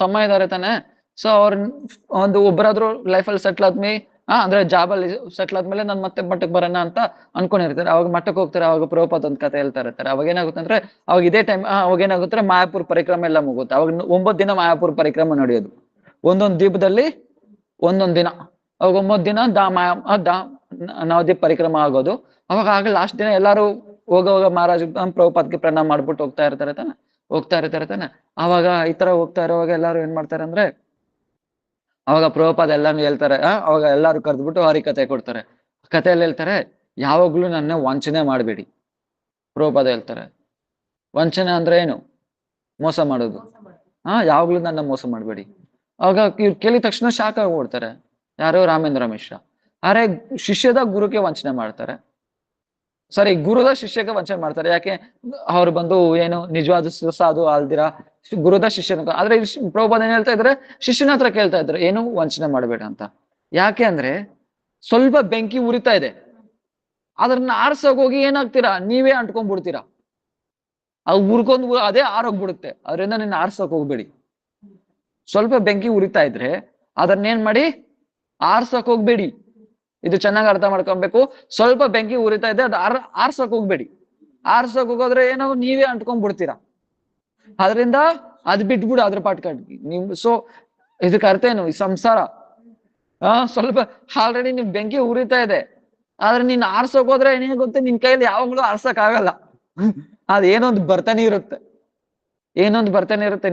S1: ತಮ್ಮ ಇದಾರೆ ತಾನೆ. ಸೊ ಅವ್ರ ಒಬ್ಬರಾದ್ರೂ ಲೈಫಲ್ಲಿ ಸೆಟ್ಲ್ ಆದ್ಮಿ ಅಂದ್ರೆ ಜಾಬ್ ಅಲ್ಲಿ ಸೆಟ್ಲ್ ಆದ್ಮೇಲೆ ನಾನು ಮತ್ತೆ ಮಠಕ್ಕೆ ಬರೋಣ ಅಂತ ಅನ್ಕೊಂಡಿರ್ತಾರೆ. ಅವಾಗ ಮಠಕ್ಕೆ ಹೋಗ್ತಾರೆ. ಅವಾಗ ಪ್ರಭುಪಾದ ಒಂದ್ ಕಥೆ ಹೇಳ್ತಾ ಇರ್ತಾರೆ. ಅವಾಗ ಏನಾಗುತ್ತೆ ಅಂದ್ರೆ ಅವಾಗ ಇದೇ ಟೈಮ್ ಅವಾಗ ಏನಾಗುತ್ತೆ, ಮಾಯಾಪುರ್ ಪರಿಕ್ರಮ ಎಲ್ಲ ಮುಗುತ್ತೆ. ಅವಾಗ 9 ದಿನ ಮಾಯಾಪುರ್ ಪರಿಕ್ರಮ ನಡೆಯೋದು. ಒಂದೊಂದು ದೀಪದಲ್ಲಿ ಒಂದೊಂದ್ ದಿನ. ಅವಾಗ 9 ದಿನ ನವದೀಪ್ ಪರಿಕ್ರಮ ಆಗೋದು. ಅವಾಗ ಲಾಸ್ಟ್ ದಿನ ಎಲ್ಲಾರು ಹೋಗೋವಾಗ ಮಹಾರಾಜ್ ಪ್ರಭುಪಾದ್ಗೆ ಪ್ರಣಾಮ ಮಾಡ್ಬಿಟ್ಟು ಹೋಗ್ತಾ ಇರ್ತಾರೆ ತಾನೆ. ಅವಾಗ ಈ ತರ ಹೋಗ್ತಾ ಇರೋವಾಗ ಎಲ್ಲಾರು ಏನ್ ಮಾಡ್ತಾರೆ ಅಂದ್ರೆ ಅವಾಗ ಪ್ರಭುಪಾದ ಎಲ್ಲಾನು ಹೇಳ್ತಾರೆ. ಅವಾಗ ಎಲ್ಲಾರು ಕರೆದ್ಬಿಟ್ಟು ಹರಿಕಥೆ ಕೊಡ್ತಾರೆ. ಕಥೆಯಲ್ಲಿ ಹೇಳ್ತಾರೆ, ಯಾವಾಗ್ಲೂ ನನ್ನ ವಂಚನೆ ಮಾಡ್ಬೇಡಿ. ಪ್ರಭುಪಾದ ಹೇಳ್ತಾರೆ, ವಂಚನೆ ಅಂದ್ರೆ ಏನು? ಮೋಸ ಮಾಡೋದು. ಯಾವಾಗ್ಲೂ ನನ್ನ ಮೋಸ ಮಾಡ್ಬೇಡಿ. ಅವಾಗ ಕೇಳಿದ ತಕ್ಷಣ ಶಾಕ್ ಆಗ್ಬಿಡ್ತಾರೆ. ಯಾರು? ರಾಮೇಂದ್ರ ಮಿಶ್ರ. ಅರೆ ಶಿಷ್ಯದ ಗುರುಗೆ ವಂಚನೆ ಮಾಡ್ತಾರೆ, ಸಾರಿ ಗುರುದ ಶಿಷ್ಯಗೆ ವಂಚನೆ ಮಾಡ್ತಾರೆ. ಯಾಕೆ? ಅವ್ರು ಬಂದು ಏನು ನಿಜವಾದ ಸಾಧು ಅಲ್ದಿರಾ ಗುರುದ ಶಿಷ್ಯನ. ಆದ್ರೆ ಪ್ರಭುಪಾದ ಏನ್ ಹೇಳ್ತಾ ಇದ್ರೆ, ಶಿಷ್ಯನ ಹತ್ರ ಕೇಳ್ತಾ ಇದ್ರು ಏನು ವಂಚನೆ ಮಾಡ್ಬೇಡ ಅಂತ. ಯಾಕೆ ಅಂದ್ರೆ ಸ್ವಲ್ಪ ಬೆಂಕಿ ಉರಿತಾ ಇದೆ, ಅದ್ರನ್ನ ಆರ್ಸೋಕ್ ಹೋಗಿ ಏನಾಗ್ತೀರಾ? ನೀವೇ ಅಂಟ್ಕೊಂಡ್ಬಿಡ್ತೀರಾ. ಅದು ಉರ್ಕೊಂಡ್ ಅದೇ ಆರೋಗ್ಬಿಡುತ್ತೆ. ಅದರಿಂದ ನಿನ್ನ ಆರ್ಸೋಕ್ ಹೋಗ್ಬೇಡಿ. ಸ್ವಲ್ಪ ಬೆಂಕಿ ಉರಿತಾ ಇದ್ರೆ ಅದನ್ನೇನ್ ಮಾಡಿ? ಆರ್ಸೋಕ್ ಹೋಗ್ಬೇಡಿ. ಇದು ಚೆನ್ನಾಗಿ ಅರ್ಥ ಮಾಡ್ಕೊಬೇಕು. ಸ್ವಲ್ಪ ಬೆಂಕಿ ಉರಿತಾ ಇದೆ, ಅದು ಆರ್ಸಕ್ ಹೋಗ್ಬೇಡಿ. ಆರ್ಸಕ್ ಹೋಗೋದ್ರೆ ಏನೋ ನೀವೇ ಅಂಟ್ಕೊಂಡ್ಬಿಡ್ತೀರಾ. ಅದರಿಂದ ಅದ್ ಬಿಟ್ಬಿಡು ಅದ್ರ ಪಾಟ್ಕಾಡ್ಗಿ ನಿಮ್. ಸೊ ಇದಕ್ಕೆ ಅರ್ಥ ಏನು? ಈ ಸಂಸಾರ ಸ್ವಲ್ಪ ಆಲ್ರೆಡಿ ನಿಮ್ ಬೆಂಕಿ ಉರಿತಾ ಇದೆ, ಆದ್ರೆ ನೀನ್ ಆರ್ಸಕ್ ಹೋದ್ರೆ ಏನೇ ಗೊತ್ತೆ, ನಿನ್ ಕೈಯಲ್ಲಿ ಯಾವಾಗ್ಲೂ ಆರ್ಸಕ್ ಆಗಲ್ಲ. ಅದೇನೊಂದು ಬರ್ತಾನೆ ಇರುತ್ತೆ,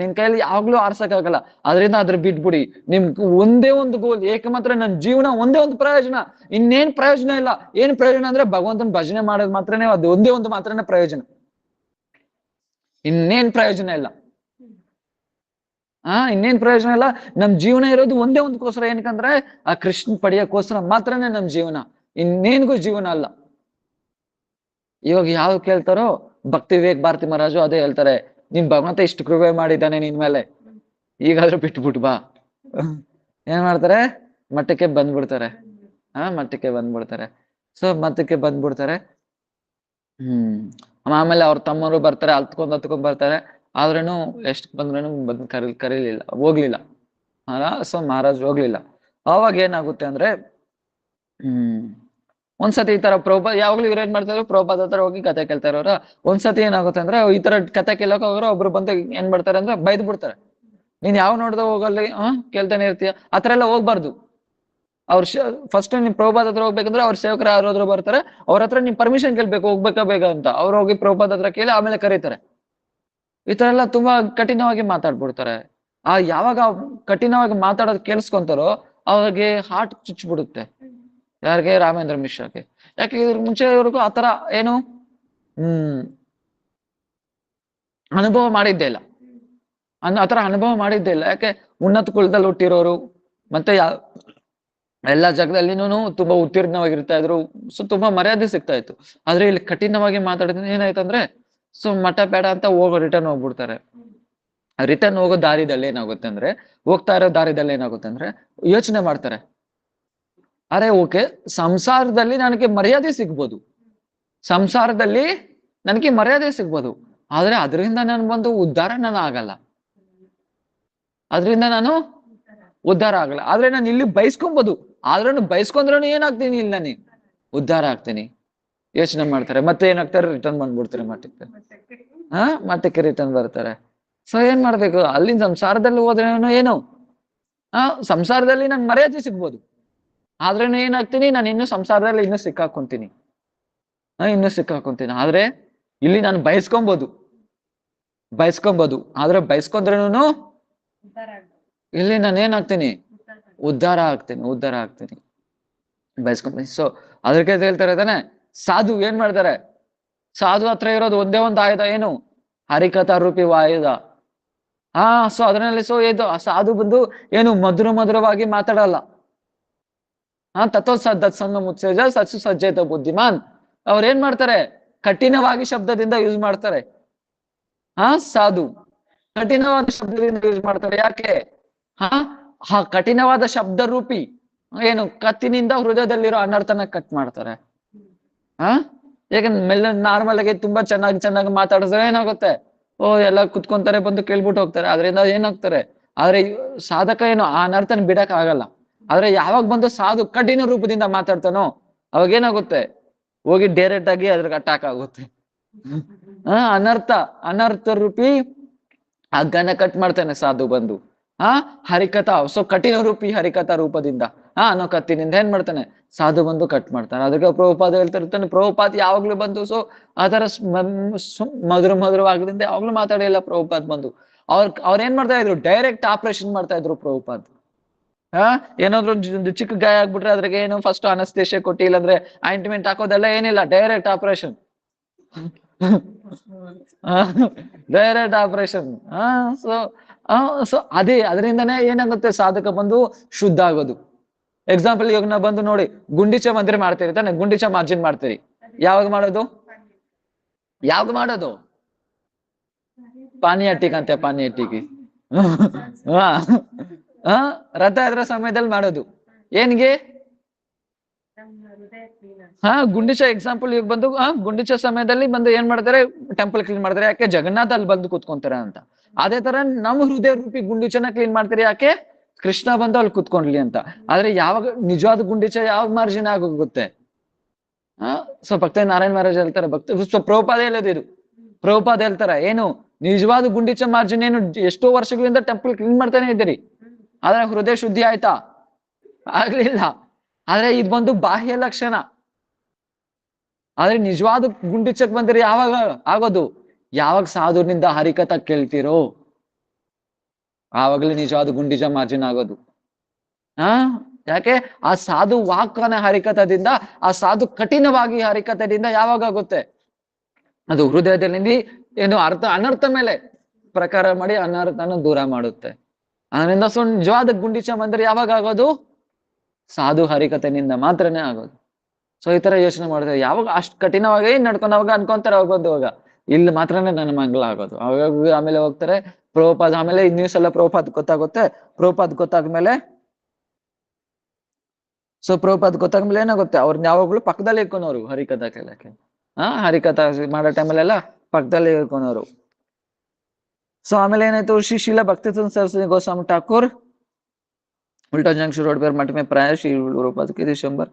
S1: ನಿನ್ ಕೈಯಲ್ಲಿ ಯಾವಾಗ್ಲೂ ಆರ್ಸಕ್ ಆಗಲ್ಲ. ಅದರಿಂದ ಅದ್ರ ಬಿಟ್ಬಿಡಿ. ನಿಮ್ ಒಂದೇ ಒಂದು ಗೋಲ್, ಏಕಮಾತ್ರ ನನ್ ಜೀವನ ಒಂದೇ ಒಂದು ಪ್ರಯೋಜನ, ಇನ್ನೇನ್ ಪ್ರಯೋಜನ ಇಲ್ಲ. ಏನ್ ಪ್ರಯೋಜನ ಅಂದ್ರೆ ಭಗವಂತನ ಭಜನೆ ಮಾಡೋದು ಮಾತ್ರನೇ, ಅದು ಒಂದೇ ಒಂದು ಮಾತ್ರನೇ ಪ್ರಯೋಜನ, ಇನ್ನೇನ್ ಪ್ರಯೋಜನ ಇಲ್ಲ. ಇನ್ನೇನ್ ಪ್ರಯೋಜನ ಇಲ್ಲ. ನಮ್ ಜೀವನ ಇರೋದು ಒಂದೇ ಒಂದಕ್ಕೋಸ್ಕರ, ಏನಕ್ಕಂದ್ರೆ ಆ ಕೃಷ್ಣ ಪಡೆಯಕ್ಕೋಸ್ಕರ ಮಾತ್ರನೇ ನಮ್ ಜೀವನ, ಇನ್ನೇನ್ಗೂ ಜೀವನ ಅಲ್ಲ. ಇವಾಗ ಯಾವ ಕೇಳ್ತಾರೋ ಭಕ್ತಿ ವಿವೇಕ್ ಭಾರತಿ ಮಹಾರಾಜು ಅದೇ ಹೇಳ್ತಾರೆ, ನಿನ್ ಭಗವಂತ ಇಷ್ಟು ಕೃಪೆ ಮಾಡಿದ್ದಾನೆ ನಿನ್ ಮೇಲೆ, ಈಗಾದ್ರೂ ಬಿಟ್ಬಿಟ್ಟು ಬಾ. ಏನ್ ಮಾಡ್ತಾರೆ? ಮಠಕ್ಕೆ ಬಂದ್ಬಿಡ್ತಾರೆ. ಮಠಕ್ಕೆ ಬಂದ್ಬಿಡ್ತಾರೆ. ಸೊ ಮಠಕ್ಕೆ ಬಂದ್ಬಿಡ್ತಾರೆ. ಆಮೇಲೆ ಅವ್ರ ತಮ್ಮರು ಬರ್ತಾರೆ, ಹತ್ಕೊಂಡ್ ಬರ್ತಾರೆ. ಆದ್ರೇನು ಎಷ್ಟ್ ಬಂದ್ರೇನು ಕರೀಲಿಲ್ಲ, ಹೋಗ್ಲಿಲ್ಲ. ಸೊ ಮಹಾರಾಜ್ ಹೋಗ್ಲಿಲ್ಲ. ಅವಾಗ ಏನಾಗುತ್ತೆ ಅಂದ್ರೆ ಒಂದ್ಸತಿ ಈ ತರ ಯಾವಾಗ್ಲೂ ಇವ್ರು ಏನ್ ಮಾಡ್ತಾರೆ, ಪ್ರಭುಪಾದ ಹತ್ರ ಹೋಗಿ ಕತೆ ಕೇಳ್ತಾರೆ ಅವ್ರ. ಒಂದ್ಸತಿ ಏನಾಗುತ್ತೆ ಅಂದ್ರೆ ಈ ತರ ಕತೆ ಕೇಳಕ್ ಹೋಗ್ರೆ ಒಬ್ರು ಬಂದು ಏನ್ ಮಾಡ್ತಾರೆ ಅಂದ್ರೆ ಬೈದ್ ಬಿಡ್ತಾರೆ. ನೀನ್ ಯಾವ ನೋಡ್ದ ಹೋಗಲ್ಲಿ ಕೇಳ್ತಾನೆ ಇರ್ತೀಯ, ಆತರ ಎಲ್ಲ ಹೋಗ್ಬಾರ್ದು. ಅವ್ರ ಫಸ್ಟ್ ನಿಮ್ ಪ್ರಭುಪಾದ ಹತ್ರ ಹೋಗ್ಬೇಕಂದ್ರೆ ಅವ್ರ ಸೇವಕರು ಯಾರಾದ್ರೂ ಬರ್ತಾರೆ, ಅವ್ರ ಹತ್ರ ನಿಮ್ ಪರ್ಮಿಷನ್ ಕೇಳ್ಬೇಕು, ಹೋಗ್ಬೇಕಾ ಬೇಗ ಅಂತ. ಅವ್ರು ಹೋಗಿ ಪ್ರಭುಪಾದ ಹತ್ರ ಕೇಳಿ ಆಮೇಲೆ ಕರೀತಾರೆ. ಈ ತರ ಎಲ್ಲ ತುಂಬಾ ಕಠಿಣವಾಗಿ ಮಾತಾಡ್ಬಿಡ್ತಾರೆ. ಯಾವಾಗ ಕಠಿಣವಾಗಿ ಮಾತಾಡೋದು ಕೇಳಿಸ್ಕೊಂತಾರೋ ಅವ್ರಿಗೆ ಹಾರ್ಟ್ ಚುಚ್ಬಿಡುತ್ತೆ. ಯಾರಿಗೆ? ರಾಮೇಂದ್ರ ಮಿಶ್ರಾಗೆ. ಯಾಕೆ? ಇದ್ರ ಮುಂಚೆವರೆಗೂ ಆತರ ಏನು ಅನುಭವ ಮಾಡಿದ್ದೇ ಇಲ್ಲ, ಆತರ ಅನುಭವ ಮಾಡಿದ್ದೇ ಇಲ್ಲ. ಯಾಕೆ? ಉನ್ನತ ಕುಲದಲ್ಲಿ ಹುಟ್ಟಿರೋರು, ಮತ್ತೆ ಎಲ್ಲಾ ಜಾಗದಲ್ಲಿನೂ ತುಂಬಾ ಉತ್ತೀರ್ಣವಾಗಿರ್ತಾ ಇದ್ರು. ಸೊ ತುಂಬಾ ಮರ್ಯಾದೆ ಸಿಗ್ತಾ ಇತ್ತು. ಆದ್ರೆ ಇಲ್ಲಿ ಕಠಿಣವಾಗಿ ಮಾತಾಡಿದ್ರೆ ಏನಾಯ್ತಂದ್ರೆ, ಸೊ ಮಠ ಬೇಡ ಅಂತ ರಿಟರ್ನ್ ಹೋಗ್ಬಿಡ್ತಾರೆ. ರಿಟರ್ನ್ ಹೋಗೋ ದಾರಿದಲ್ಲಿ ಏನಾಗುತ್ತೆ ಅಂದ್ರೆ, ಹೋಗ್ತಾ ಇರೋ ದಾರಿದಲ್ಲಿ ಏನಾಗುತ್ತೆ ಅಂದ್ರೆ ಯೋಚನೆ ಮಾಡ್ತಾರೆ, ಅರೆ ಓಕೆ, ಸಂಸಾರದಲ್ಲಿ ನನಗೆ ಮರ್ಯಾದೆ ಸಿಗ್ಬೋದು, ಆದ್ರೆ ಅದರಿಂದ ನನ್ ಒಂದು ಉದ್ಧಾರ ಆಗಲ್ಲ, ಆದ್ರೆ ನಾನು ಇಲ್ಲಿ ಬಯಸ್ಕೊಬೋದು. ಆದ್ರೂ ಬಯಸ್ಕೊಂಡ್ರೂ ಏನಾಗ್ತೀನಿ, ಇಲ್ಲಿ ನಾನು ಉದ್ಧಾರ ಆಗ್ತೀನಿ. ಯೋಚನೆ ಮಾಡ್ತಾರೆ. ಮತ್ತೆ ಏನಾಗ್ತಾರೆ? ರಿಟರ್ನ್ ಬಂದ್ಬಿಡ್ತಾರೆ ಮಠಕ್ಕೆ. ಮಠಕ್ಕೆ ರಿಟರ್ನ್ ಬರ್ತಾರೆ. ಸೊ ಏನ್ ಮಾಡ್ಬೇಕು? ಅಲ್ಲಿಂದ ಸಂಸಾರದಲ್ಲಿ ಹೋದ್ರೇನು ಏನು, ಸಂಸಾರದಲ್ಲಿ ನನ್ ಮರ್ಯಾದೆ ಸಿಗ್ಬೋದು, ಆದ್ರೇನು ಏನಾಗ್ತೀನಿ, ನಾನು ಇನ್ನು ಸಂಸಾರದಲ್ಲಿ ಇನ್ನೂ ಸಿಕ್ಕಾಕೊಂತೀನಿ. ಆದ್ರೆ ಇಲ್ಲಿ ನಾನು ಬಯಸ್ಕೊಬೋದು, ಆದ್ರೆ ಬಯಸ್ಕೊಂಡ್ರೇನು ಇಲ್ಲಿ ನಾನು ಏನಾಗ್ತೀನಿ, ಉದ್ಧಾರ ಆಗ್ತೀನಿ, ಬಯಸ್ಕೊಂತೀನಿ. ಸೊ ಅದಕ್ಕೆ ಹೇಳ್ತಾರೆ ತಾನೆ, ಸಾಧು ಏನ್ ಮಾಡ್ತಾರೆ? ಸಾಧು ಹತ್ರ ಇರೋದು ಒಂದೇ ಒಂದು ಆಯುಧ, ಏನು? ಹರಿಕಥಾ ರೂಪಿ ಆಯುಧ. ಸೊ ಅದರಲ್ಲಿ ಇದು ಸಾಧು ಬಂದು ಏನು ಮಧುರವಾಗಿ ಮಾತಾಡಲ್ಲ. ತತ್ವಸಂಗ ಮುತ್ಸೇಜ ಸತ್ಸು ಸಜ್ಜೇತ ಬುದ್ಧಿಮಾನ್. ಅವ್ರ ಏನ್ ಮಾಡ್ತಾರೆ? ಕಠಿಣವಾಗಿ ಶಬ್ದದಿಂದ ಯೂಸ್ ಮಾಡ್ತಾರೆ. ಸಾಧು ಕಠಿಣವಾದ ಶಬ್ದದಿಂದ ಯೂಸ್ ಮಾಡ್ತಾರೆ. ಯಾಕೆ? ಕಠಿಣವಾದ ಶಬ್ದ ರೂಪಿ ಏನು ಕತ್ತಿನಿಂದ ಹೃದಯದಲ್ಲಿರೋ ಅನರ್ಥನ ಕಟ್ ಮಾಡ್ತಾರೆ. ಯಾಕಂದ್ರೆ ಮೆಲ್ಲ ನಾರ್ಮಲ್ ಆಗಿ ತುಂಬಾ ಚೆನ್ನಾಗಿ ಮಾತಾಡಿದ್ರೆ ಏನಾಗುತ್ತೆ, ಎಲ್ಲ ಕುತ್ಕೊಂತಾರೆ, ಬಂದು ಕೇಳ್ಬಿಟ್ಟು ಹೋಗ್ತಾರೆ. ಅದರಿಂದ ಏನಾಗ್ತಾರೆ? ಆದ್ರೆ ಸಾಧಕ ಏನು ಆ ಅನರ್ಥನ ಬಿಡಕ್ ಆಗಲ್ಲ. ಆದ್ರೆ ಯಾವಾಗ ಬಂದು ಸಾಧು ಕಠಿಣ ರೂಪದಿಂದ ಮಾತಾಡ್ತಾನೋ ಅವಾಗ ಏನಾಗುತ್ತೆ? ಹೋಗಿ ಡೈರೆಕ್ಟ್ ಆಗಿ ಅದ್ರಿಗೆ ಅಟ್ಯಾಕ್ ಆಗುತ್ತೆ. ಅನರ್ಥ ರೂಪಿ ಹಗ್ಗನ ಕಟ್ ಮಾಡ್ತಾನೆ ಸಾಧು ಬಂದು. ಹರಿಕಥಾ, ಸೊ ಕಠಿಣ ರೂಪಿ ಹರಿಕಥಾ ರೂಪದಿಂದ ಅನ್ನೋ ಕತ್ತಿನಿಂದ ಏನ್ ಮಾಡ್ತಾನೆ? ಸಾಧು ಬಂದು ಕಟ್ ಮಾಡ್ತಾನೆ. ಅದಕ್ಕೆ ಪ್ರಭುಪಾದ ಹೇಳ್ತಿರ್ತಾನೆ, ಪ್ರಭುಪಾದ ಯಾವಾಗ್ಲೂ ಬಂದು ಸೊ ಆತರ ಮಧುರವಾಗದಿಂದ ಯಾವಾಗ್ಲೂ ಮಾತಾಡಿಲ್ಲ ಪ್ರಭುಪಾದ್ ಬಂದು. ಅವ್ರ ಏನ್ ಮಾಡ್ತಾ ಇದ್ರು? ಡೈರೆಕ್ಟ್ ಆಪರೇಷನ್ ಮಾಡ್ತಾ ಇದ್ರು ಪ್ರಭುಪಾದ್. ಏನಾದ್ರು ಒಂದು ಚಿಕ್ಕ ಗಾಯ ಆಗ್ಬಿಟ್ರೆ ಅದ್ರಿಗೆ ಏನು ಫಸ್ಟ್ ಅನಸ್ತೇಷಿಯಾ ಕೊಟ್ಟಿ, ಇಲ್ಲಾಂದ್ರೆ ಆಯಿಂಟ್ಮೆಂಟ್ ಹಾಕೋದೆಲ್ಲ ಏನಿಲ್ಲ, ಡೈರೆಕ್ಟ್ ಆಪರೇಷನ್. ಸೊ ಅದರಿಂದನೇ ಏನಾಗುತ್ತೆ? ಸಾಧಕ ಬಂದು ಶುದ್ಧ ಆಗೋದು. ಎಕ್ಸಾಂಪಲ್ ಇವಾಗ ನಾವು ಬಂದು ನೋಡಿ, ಗುಂಡಿಚ ಮಂದಿರ ಮಾಡ್ತೀರಿ ತಾನೆ, ಗುಂಡಿಚ ಮಾರ್ಜಿನ್ ಮಾಡ್ತೀರಿ. ಯಾವಾಗ ಮಾಡೋದು? ಪಾನಿ ಹಟ್ಟಿಗಂತೆ, ಪಾನಿ ಹಟ್ಟಿಗೆ ರಥ ಇದ್ರ ಸಮಯದಲ್ಲಿ ಮಾಡೋದು. ಏನ್ಗೆ? ಗುಂಡಿಚ ಎಕ್ಸಾಂಪಲ್ ಇವಾಗ ಬಂದು ಗುಂಡಿಚ ಸಮಯದಲ್ಲಿ ಬಂದು ಏನ್ ಮಾಡ್ತಾರೆ? ಟೆಂಪಲ್ ಕ್ಲೀನ್ ಮಾಡ್ತಾರೆ. ಯಾಕೆ? ಜಗನ್ನಾಥ ಅಲ್ಲಿ ಬಂದು ಕೂತ್ಕೊಂತಾರೆ ಅಂತ. ಅದೇ ತರ ನಮ್ಮ ಹೃದಯ ರೂಪಿ ಗುಂಡಿಚನ ಕ್ಲೀನ್ ಮಾಡ್ತಾರೆ. ಯಾಕೆ? ಕೃಷ್ಣ ಬಂದು ಅಲ್ಲಿ ಕುತ್ಕೊಂಡ್ಲಿ ಅಂತ. ಆದ್ರೆ ಯಾವಾಗ ನಿಜವಾದ ಗುಂಡಿಚ ಯಾವಾಗ ಮಾರ್ಜಿನ್ ಆಗೋಗುತ್ತೆ? ಸೊ ಭಕ್ತ ನಾರಾಯಣ ಮಹಾರಾಜ್ ಹೇಳ್ತಾರೆ, ಸೊ ಪ್ರಭುಪಾದ ಹೇಳೋದು ಇದು. ಪ್ರಭುಪಾದ ಹೇಳ್ತಾರೆ ಏನು, ನಿಜವಾದ ಗುಂಡಿಚ ಮಾರ್ಜಿನ್ ಏನು, ಎಷ್ಟೋ ವರ್ಷಗಳಿಂದ ಟೆಂಪಲ್ ಕ್ಲೀನ್ ಮಾಡ್ತಾನೆ ಇದ್ದೀರಿ, ಆದ್ರೆ ಹೃದಯ ಶುದ್ಧಿ ಆಯ್ತಾ? ಆಗ್ಲಿಲ್ಲ. ಆದ್ರೆ ಇದು ಬಂದು ಬಾಹ್ಯ ಲಕ್ಷಣ. ಆದ್ರೆ ನಿಜವಾದ ಗುಂಡಿಚಕ್ ಬಂದಿರಿ ಯಾವಾಗ ಆಗೋದು? ಯಾವಾಗ ಸಾಧುನಿಂದ ಹರಿಕಥ ಕೇಳ್ತಿರೋ ಆವಾಗಲೇ ನಿಜವಾದ ಗುಂಡಿಚ ಮಾರ್ಜಿನ್ ಆಗೋದು. ಯಾಕೆ? ಆ ಸಾಧು ವಾಕ್ನ ಹರಿಕಥದಿಂದ, ಆ ಸಾಧು ಕಠಿಣವಾಗಿ ಹರಿಕಥದಿಂದ ಯಾವಾಗ ಆಗುತ್ತೆ? ಅದು ಹೃದಯದಲ್ಲಿ ಏನು ಅನರ್ಥ ಮೇಲೆ ಪ್ರಕಾರ ಮಾಡಿ ಅನರ್ಥನ ದೂರ ಮಾಡುತ್ತೆ. ಅದರಿಂದ ಸೊ ನಿಜವಾದ ಗುಂಡಿಚ ಮಂದಿರ ಯಾವಾಗ ಆಗೋದು? ಸಾಧು ಹರಿಕಥೆನಿಂದ ಮಾತ್ರನೇ ಆಗೋದು. ಸೊ ಈ ತರ ಯೋಚನೆ ಮಾಡಿದ್ರೆ ಯಾವಾಗ ಅಷ್ಟು ಕಠಿಣವಾಗಿ ನಡ್ಕೊಂಡವಾಗ ಅನ್ಕೊಂತಾರೆ ಹೋಗೋದುವಾಗ ಇಲ್ಲಿ ಮಾತ್ರನೇ ನನ್ನ ಮಂಗಲ ಆಗೋದು. ಅವಾಗ ಆಮೇಲೆ ಹೋಗ್ತಾರೆ ಪ್ರಭುಪಾದ, ಆಮೇಲೆ ಇನ್ನೂ ಸಲ ಪ್ರಭುಪಾದ್ ಗೊತ್ತಾಗುತ್ತೆ. ಪ್ರಭುಪಾದ್ ಗೊತ್ತಾದ್ಮೇಲೆ ಸೊ ಪ್ರಭುಪಾದ್ ಗೊತ್ತಾದ್ಮೇಲೆ ಏನಾಗುತ್ತೆ, ಅವ್ರನ್ನ ಯಾವಾಗ್ಲೂ ಪಕ್ಕದಲ್ಲಿ ಇಟ್ಕೊನೋರು ಹರಿಕಥಾ ಕೇಳಕ್ಕೆ. ಹರಿಕಥಾ ಮಾಡೋ ಟೈಮಲ್ಲೆಲ್ಲ ಪಕ್ಕದಲ್ಲಿ ಇಟ್ಕೊನೋರು. ಸೊ ಆಮೇಲೆ ಏನಾಯ್ತು, ಶ್ರೀ ಶೀಲ ಭಕ್ತಿ सरस्वती गोस्वामी ठाकुर उल्टा जंक्शन रोड पर मठ में प्राय श्री प्रभुपाद के दिसंबर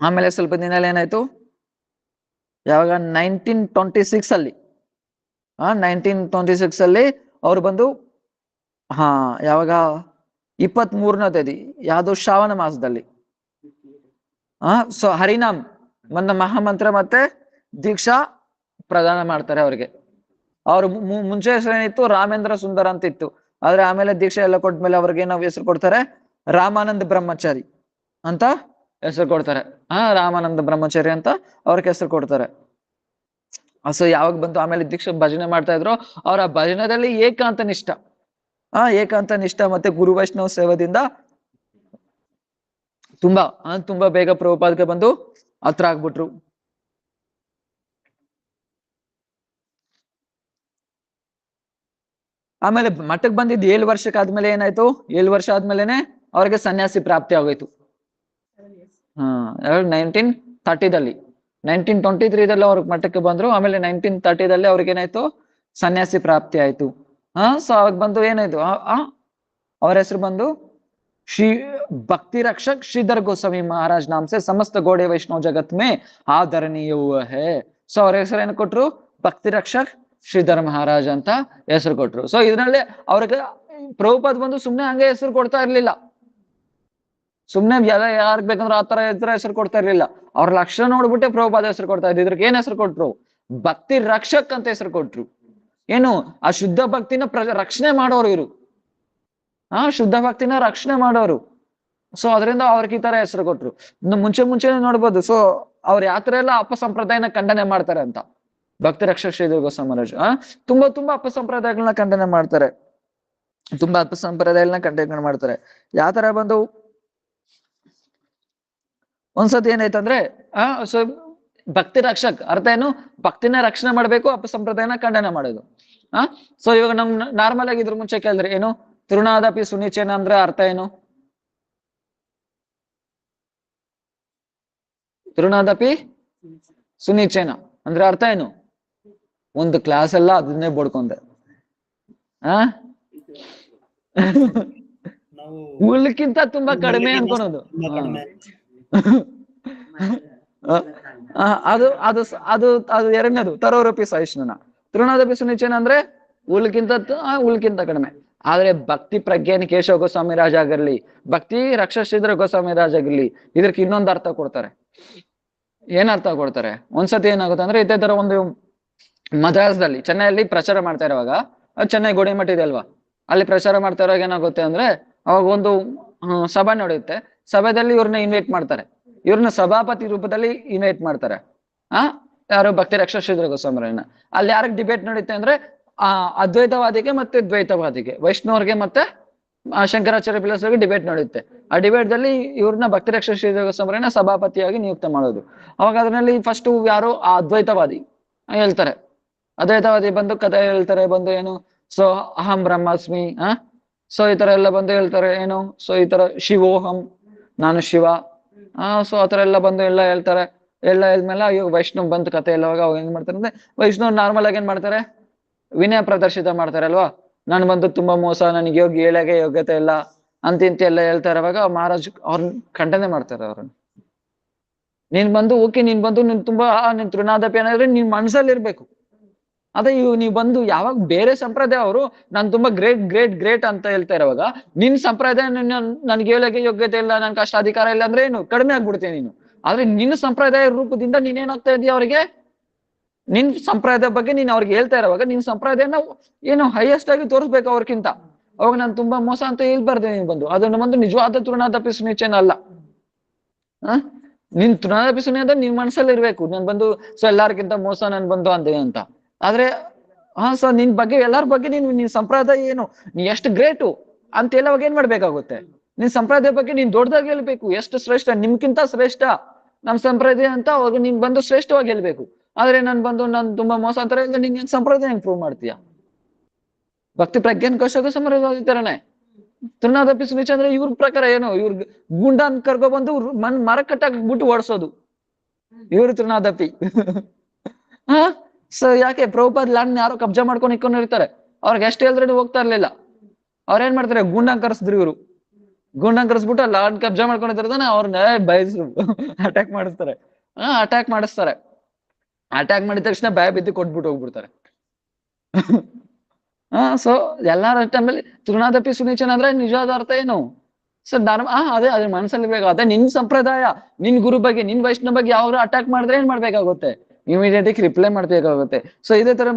S1: ಆಮೇಲೆ ಸ್ವಲ್ಪ ದಿನ ಏನಾಯ್ತು, ಯಾವಾಗ 1926 ಅಲ್ಲಿ 1926 ಅಲ್ಲಿ ಅವ್ರು ಬಂದು ಯಾವಾಗ 23ನೇ ತೇದಿ ಯಾವ್ದು ಶ್ರಾವಣ ಮಾಸದಲ್ಲಿ ಸೊ ಹರಿನಾಮ್ ಒಂದು ಮಹಾಮಂತ್ರ ಮತ್ತೆ ದೀಕ್ಷಾ ಪ್ರದಾನ ಮಾಡ್ತಾರೆ ಅವ್ರಿಗೆ. ಅವ್ರು ಮುಂಚೆ ಹೆಸರು ಏನಿತ್ತು, ರಾಮೇಂದ್ರ ಸುಂದರ ಅಂತ ಇತ್ತು. ಆದ್ರೆ ಆಮೇಲೆ ದೀಕ್ಷಾ ಎಲ್ಲ ಕೊಟ್ಮೇಲೆ ಅವ್ರಿಗೆ ನಾವು ಹೆಸರು ಕೊಡ್ತಾರೆ ರಾಮಾನಂದ ಬ್ರಹ್ಮಚಾರಿ ಅಂತ ಹೆಸರು ಕೊಡ್ತಾರೆ. ರಾಮಾನಂದ ಬ್ರಹ್ಮಚಾರಿ ಅಂತ ಅವ್ರಿಗೆ ಹೆಸರು ಕೊಡ್ತಾರೆ. ಸೊ ಯಾವಾಗ ಬಂತು ಆಮೇಲೆ ದೀಕ್ಷಾ ಭಜನೆ ಮಾಡ್ತಾ ಇದ್ರು. ಅವ್ರ ಆ ಭಜನದಲ್ಲಿ ಏಕಾಂತ ನಿಷ್ಠ ಏಕಾಂತ ನಿಷ್ಠ ಮತ್ತೆ ಗುರು ವೈಷ್ಣವ ಸೇವದಿಂದ ತುಂಬಾ ಬೇಗ ಪ್ರಭುಪಾದಕ್ಕೆ ಬಂದು ಹತ್ರ ಆಗ್ಬಿಟ್ರು. ಆಮೇಲೆ ಮಠಕ್ಕೆ ಬಂದಿದ್ದು 7 ವರ್ಷಕ್ಕೆ ಆದ್ಮೇಲೆ ಏನಾಯ್ತು, 7 ವರ್ಷ ಆದ್ಮೇಲೆನೆ ಅವ್ರಿಗೆ ಸನ್ಯಾಸಿ ಪ್ರಾಪ್ತಿ ಆಗೋಯ್ತು. 1930ದಲ್ಲಿ 1923ದಲ್ಲಿ ಅವ್ರ ಮಠಕ್ಕೆ ಬಂದ್ರು. ಆಮೇಲೆ 1930ದಲ್ಲಿ ಅವ್ರಿಗೆ ಏನಾಯ್ತು, ಸನ್ಯಾಸಿ ಪ್ರಾಪ್ತಿ ಆಯ್ತು. ಸೊ ಅವಾಗ ಬಂದು ಏನಾಯ್ತು, ಅವ್ರ ಹೆಸರು ಬಂದು श्री भक्ति रक्षक श्रीधर गोस्वामी महाराज नाम से समस्त गौड़े वैष्णव जगत में आदरणीय हुआ है. ಸೊ ಅವ್ರ ಹೆಸರು ಏನು ಕೊಟ್ರು, ಭಕ್ತಿ ರಕ್ಷಕ್ ಶ್ರೀಧರ್ ಮಹಾರಾಜ್ ಅಂತ ಹೆಸರು ಕೊಟ್ರು. ಸೊ ಇದ್ರಲ್ಲಿ ಅವ್ರಿಗೆ ಪ್ರಭುಪಾದ್ ಬಂದು ಸುಮ್ನೆ ಹಂಗೆ ಹೆಸರು ಕೊಡ್ತಾ ಇರ್ಲಿಲ್ಲ. ಸುಮ್ನೆ ಯಾರ್ಗ್ ಬೇಕಂದ್ರೆ ಆತರ ಹೆಸರು ಕೊಡ್ತಾ ಇರ್ಲಿಲ್ಲ. ಅವ್ರ ಲಕ್ಷಣ ನೋಡ್ಬಿಟ್ಟೆ ಪ್ರಭುಪಾದ ಹೆಸರು ಕೊಡ್ತಾ ಇದ್ರು. ಇದ್ರಿಗೆ ಏನ್ ಹೆಸರು ಕೊಟ್ರು, ಭಕ್ತಿ ರಕ್ಷಕ್ ಅಂತ ಹೆಸರು ಕೊಟ್ರು. ಏನು, ಆ ಶುದ್ಧ ಭಕ್ತಿನ ರಕ್ಷಣೆ ಮಾಡೋರು ಇವರು. ಶುದ್ಧ ಭಕ್ತಿನ ರಕ್ಷಣೆ ಮಾಡೋರು. ಸೊ ಅದರಿಂದ ಅವ್ರಿಗೆ ಈ ತರ ಹೆಸರು ಕೊಟ್ರು. ಮುಂಚೆನೆ ನೋಡ್ಬೋದು. ಸೊ ಅವ್ರು ಯಾವ ತರ ಎಲ್ಲ ಅಪಸಂಪ್ರದಾಯನ ಖಂಡನೆ ಮಾಡ್ತಾರೆ ಅಂತ, ಭಕ್ತಿ ರಕ್ಷಕ ಶ್ರೀಧರ ಗೋಸ್ವಾಮಿ ಮಹಾರಾಜ್ ತುಂಬಾ ಅಪಸಂಪ್ರದಾಯಗಳನ್ನ ಖಂಡನೆ ಮಾಡ್ತಾರೆ. ತುಂಬಾ ಅಪಸಂಪ್ರದಾಯಗಳನ್ನ ಖಂಡನೆ ಮಾಡ್ತಾರೆ. ಯಾವ ತರ ಬಂದು ಒಂದ್ಸತಿ ಏನಾಯ್ತಂದ್ರೆ ಸೊ ಭಕ್ತಿ ರಕ್ಷಕ್ ಅರ್ಥ ಏನು, ಭಕ್ತಿನ ರಕ್ಷಣೆ ಮಾಡ್ಬೇಕು, ಅಪಸಂಪ್ರದಾಯನ ಖಂಡನೆ ಮಾಡೋದು. ಸೊ ಇವಾಗ ನಮ್ ನಾರ್ಮಲ್ ಆಗಿ ಇದ್ರ ಮುಂಚೆ ಕೇಳಿದ್ರೆ ಏನು, ತೃಣಾದಪಿ ಸುನಿಚೇನ ಅಂದ್ರೆ ಅರ್ಥ ಏನು? ತೃಣಾದಪಿ ಸುನಿಚೇನ ಅಂದ್ರೆ ಅರ್ಥ ಏನು? ಒಂದು ಕ್ಲಾಸ್ ಎಲ್ಲ ಅದನ್ನೇ ಬೋಡ್ಕೊಂಡೆ. ಹುಲ್ಕಿಂತ ತುಂಬಾ ಕಡಿಮೆ ಅನ್ಕೊಳೋದು. ಅದು ಅದು ಅದು ಅದು ಎರಡನೇದು ತರೋರಪಿ ಸಹಿಷ್ಣುನ. ತೃಣಾದಪಿ ಸುನಿಚೇನ ಅಂದ್ರೆ ಹುಲ್ಕಿಂತ ಕಡಿಮೆ. ಆದ್ರೆ ಭಕ್ತಿ ಪ್ರಜ್ಞಾನಿ ಕೇಶವ ಗೋಸ್ವಾಮಿ ರಾಜ ಆಗಿರ್ಲಿ, ಭಕ್ತಿ ರಕ್ಷಾ ಶ್ರೀಧರ ಗೋಸ್ವಾಮಿ ರಾಜ ಆಗಿರ್ಲಿ, ಇದಕ್ಕೆ ಇನ್ನೊಂದು ಅರ್ಥ ಕೊಡ್ತಾರೆ. ಏನ್ ಅರ್ಥ ಕೊಡ್ತಾರೆ, ಒಂದ್ಸತಿ ಏನಾಗುತ್ತೆ ಅಂದ್ರೆ ಇದೇ ತರ ಒಂದು ಮದ್ರಾಸ್ದಲ್ಲಿ ಚೆನ್ನೈಯಲ್ಲಿ ಪ್ರಚಾರ ಮಾಡ್ತಾ ಇರುವಾಗ, ಚೆನ್ನೈ ಗೋಡಿಮಠ ಇದೆ ಅಲ್ವಾ, ಅಲ್ಲಿ ಪ್ರಚಾರ ಮಾಡ್ತಾ ಇರುವಾಗ ಏನಾಗುತ್ತೆ ಅಂದ್ರೆ ಅವಾಗ ಒಂದು ಸಭಾ ನಡೆಯುತ್ತೆ. ಸಭೆಯಲ್ಲಿ ಇವ್ರನ್ನ ಇನ್ವೈಟ್ ಮಾಡ್ತಾರೆ. ಇವ್ರನ್ನ ಸಭಾಪತಿ ರೂಪದಲ್ಲಿ ಇನ್ವೈಟ್ ಮಾಡ್ತಾರೆ. ಯಾರು, ಭಕ್ತಿ ರಕ್ಷಾ ಶ್ರೀಧರ ಗೋಸ್ವಾಮಿರನ್ನ. ಅಲ್ಲಿ ಯಾರಿಗೆ ಡಿಬೇಟ್ ನಡೆಯುತ್ತೆ ಅಂದ್ರೆ ಅದ್ವೈತವಾದಿಗೆ ಮತ್ತೆ ದ್ವೈತವಾದಿಗೆ, ವೈಷ್ಣವರಿಗೆ ಮತ್ತೆ ಶಂಕರಾಚಾರ್ಯ ಪಿಲಾಸರಿಗೆ ಡಿಬೇಟ್ ನಡೆಯುತ್ತೆ. ಆ ಡಿಬೇಟ್ ದಲ್ಲಿ ಇವ್ರನ್ನ ಭಕ್ತಿ ರಕ್ಷಾ ಶ್ರೀಧರ ಗೋಸ್ವಾಮಿರನ್ನ ಸಭಾಪತಿಯಾಗಿ ನಿಯುಕ್ತ ಮಾಡೋದು. ಅವಾಗ ಅದರಲ್ಲಿ ಫಸ್ಟ್ ಯಾರು, ಆ ಅದ್ವೈತವಾದಿ ಹೇಳ್ತಾರೆ. ಅದ್ವೈತವಾದಿ ಬಂದು ಕಥೆ ಹೇಳ್ತಾರೆ, ಬಂದು ಏನು, ಸೊ ಅಹಂ ಬ್ರಹ್ಮಾಸ್ಮಿ, ಸೊ ಈ ತರ ಎಲ್ಲ ಬಂದು ಹೇಳ್ತಾರೆ ಏನು, ಸೊ ಈ ತರ ಶಿವೋಹಂ, ನಾನು ಶಿವ, ಸೊ ಆತರ ಎಲ್ಲ ಬಂದು ಎಲ್ಲ ಹೇಳ್ತಾರೆ. ಎಲ್ಲ ಹೇಳ್ಮೇಲೆ ಇವಾಗ ವೈಷ್ಣವ್ ಬಂದ್ ಕಥೆ ಎಲ್ಲವಾಗ ಅವಾಗ ಏನ್ ಮಾಡ್ತಾರೆ ಅಂದ್ರೆ, ವೈಷ್ಣವ್ ನಾರ್ಮಲ್ ಆಗಿ ಏನ್ ಮಾಡ್ತಾರೆ, ವಿನಯ ಪ್ರದರ್ಶಿತ ಮಾಡ್ತಾರೆ ಅಲ್ವಾ. ನಾನು ಬಂದು ತುಂಬಾ ಮೋಸ, ನನಗೆ ಯೋಗ್ಯತೆ ಇಲ್ಲ ಅಂತ ಇಂತ ಎಲ್ಲ ಹೇಳ್ತಾ ಇರುವಾಗ ಮಹಾರಾಜ್ ಅವ್ರನ್ನ ಖಂಡನೆ ಮಾಡ್ತಾರೆ ಅವ್ರನ್ನ. ನೀನ್ ಬಂದು ಓಕೆ, ನೀನ್ ಬಂದು ನೀನ್ ತುಂಬಾ ನೀನ್ ತೃಣಾದಪಿ ಅನ್ನೋದ್ರೆ ನಿನ್ ಮನ್ಸಲ್ಲಿ ಇರ್ಬೇಕು. ಅದೇ ನೀವ್ ಬಂದು ಯಾವಾಗ ಬೇರೆ ಸಂಪ್ರದಾಯ ಅವರು ನಾನ್ ತುಂಬಾ ಗ್ರೇಟ್ ಅಂತ ಹೇಳ್ತಾ ಇರುವಾಗ ನಿನ್ ಸಂಪ್ರದಾಯ ನನ್ಗೆ ಯೋಗ್ಯತೆ ಇಲ್ಲ, ನನ್ ಕಷ್ಟ ಅಧಿಕಾರ ಇಲ್ಲ ಅಂದ್ರೆ ಏನು ಕಡಿಮೆ ಆಗ್ಬಿಡ್ತೇನೆ ನೀನು. ಆದ್ರೆ ನಿನ್ನ ಸಂಪ್ರದಾಯ ರೂಪದಿಂದ ನೀನೇನಾಗ್ತಾ ಇದೀಯ ಅವ್ರಿಗೆ, ನಿನ್ ಸಂಪ್ರದಾಯದ ಬಗ್ಗೆ ನೀನ್ ಅವ್ರಿಗೆ ಹೇಳ್ತಾ ಇರುವಾಗ ನಿನ್ ಸಂಪ್ರದಾಯನ ಏನು ಹೈಯೆಸ್ಟ್ ಆಗಿ ತೋರಿಸ್ಬೇಕು ಅವ್ರಕ್ಕಿಂತ. ಅವಾಗ ನಾನು ತುಂಬಾ ಮೋಸ ಅಂತ ಹೇಳ್ಬಾರ್ದೆ ನೀನ್ ಬಂದು, ಅದನ್ನ ಒಂದು ನಿಜವಾದ ತೃಣಾದಪಿ ಸುನಿಚೇನ ಅಲ್ಲ. ನಿನ್ ತೃಣಾದಪಿ ಸುನಿ ಅಂದ್ರೆ ನಿನ್ ಮನಸ್ಸಲ್ಲಿ ಇರ್ಬೇಕು, ನಾನು ಬಂದು ಸೊ ಎಲ್ಲಾರ್ಗಿಂತ ಮೋಸ ನನ್ ಬಂದು ಅಂದೆ ಅಂತ. ಆದ್ರೆ ಸೊ ನಿನ್ ಬಗ್ಗೆ ಎಲ್ಲಾರ ಬಗ್ಗೆ ನಿನ್ ಸಂಪ್ರದಾಯ ಏನು, ನೀ ಎಷ್ಟು ಗ್ರೇಟು ಅಂತ ಹೇಳುವಾಗ ಏನ್ ಮಾಡ್ಬೇಕಾಗುತ್ತೆ, ನಿನ್ ಸಂಪ್ರದಾಯ ಬಗ್ಗೆ ನೀನ್ ದೊಡ್ಡದಾಗಿ ಹೇಳ್ಬೇಕು, ಎಷ್ಟು ಶ್ರೇಷ್ಠ, ನಿಮ್ಗಿಂತ ಶ್ರೇಷ್ಠ ನಮ್ ಸಂಪ್ರದಾಯ ಅಂತ ಅವಾಗ ನೀನ್ ಬಂದು ಶ್ರೇಷ್ಠವಾಗಿ ಹೇಳ್ಬೇಕು. ಆದ್ರೆ ನಾನ್ ತುಂಬಾ ಮೋಸ ಅಂತಾರೆ ಇಲ್ಲ, ನಿನ್ ಸಂಪ್ರದಾಯ ಪ್ರೂವ್ ಮಾಡ್ತೀಯ. ಭಕ್ತಿ ಪ್ರಜ್ಞಾನ ಕೋಶಕ್ಕೂ ಸಮರನೇ ತೃಣಾದಪಿ ಸುನಿಚ ಅಂದ್ರೆ ಇವ್ರ ಪ್ರಕಾರ ಏನು, ಇವ್ರ ಗುಂಡನ್ ಕರ್ಕೊ ಬಂದು ಮರ ಕಟ್ಟಾಕ್ಬಿಟ್ಟು ಓಡಿಸೋದು ಇವ್ರು ತೃಣಾದಪಿ. ಸೊ ಯಾಕೆ ಪ್ರಭುಪಾದ್ ಲ್ಯಾಂಡ್ ಯಾರೋ ಕಬ್ಜಾ ಮಾಡ್ಕೊಂಡು ಇಟ್ಕೊಂಡಿರ್ತಾರೆ, ಅವ್ರಿಗೆ ಎಷ್ಟು ಹೇಳಿದ್ರೆ ಹೋಗ್ತಾ ಇರ್ಲಿಲ್ಲ. ಅವ್ರೇನ್ ಮಾಡ್ತಾರೆ, ಗೂಂಡಾನ್ ಕರ್ಸಿದ್ರು ಇವ್ರು, ಗೂಂಡಾನ್ ಕರ್ಸ್ಬಿಟ್ಟು ಲ್ಯಾಂಡ್ ಕಬ್ಜಾ ಮಾಡ್ಕೊಂಡಿರ್ತಾನೆ ಅವ್ರನ್ನ ಬಯಸ್ರು ಅಟ್ಯಾಕ್ ಮಾಡಿಸ್ತಾರೆ. ಅಟ್ಯಾಕ್ ಮಾಡಿದ ತಕ್ಷಣ ಭಯ ಬಿದ್ದು ಕೊಟ್ಬಿಟ್ಟು ಹೋಗ್ಬಿಡ್ತಾರೆ. ಸೊ ಎಲ್ಲಾರ ಟೈಮಲ್ಲಿ ತೃಣಾದಪಿ ಸುನಿಚನ ಅಂದ್ರೆ ನಿಜವಾದ ಅರ್ಥ ಏನು, ಸೊ ಧರ್ಮ ಅದೇ ಮನಸ್ಸಲ್ಲಿ ಬೇಕು. ಅದೇ ನಿನ್ ಸಂಪ್ರದಾಯ, ನಿನ್ ಗುರು ಬಗ್ಗೆ, ನಿನ್ ವೈಷ್ಣವ ಬಗ್ಗೆ ಯಾವಾಗ ಅಟ್ಯಾಕ್ ಮಾಡಿದ್ರೆ ಏನ್ ಮಾಡ್ಬೇಕಾಗುತ್ತೆ, ಇಮಿಡಿಯೇಟ್ ರಿಪ್ಲೈ ಮಾಡ್ಬೇಕಾಗುತ್ತೆ. ಸೊ ಇದೇ ತರ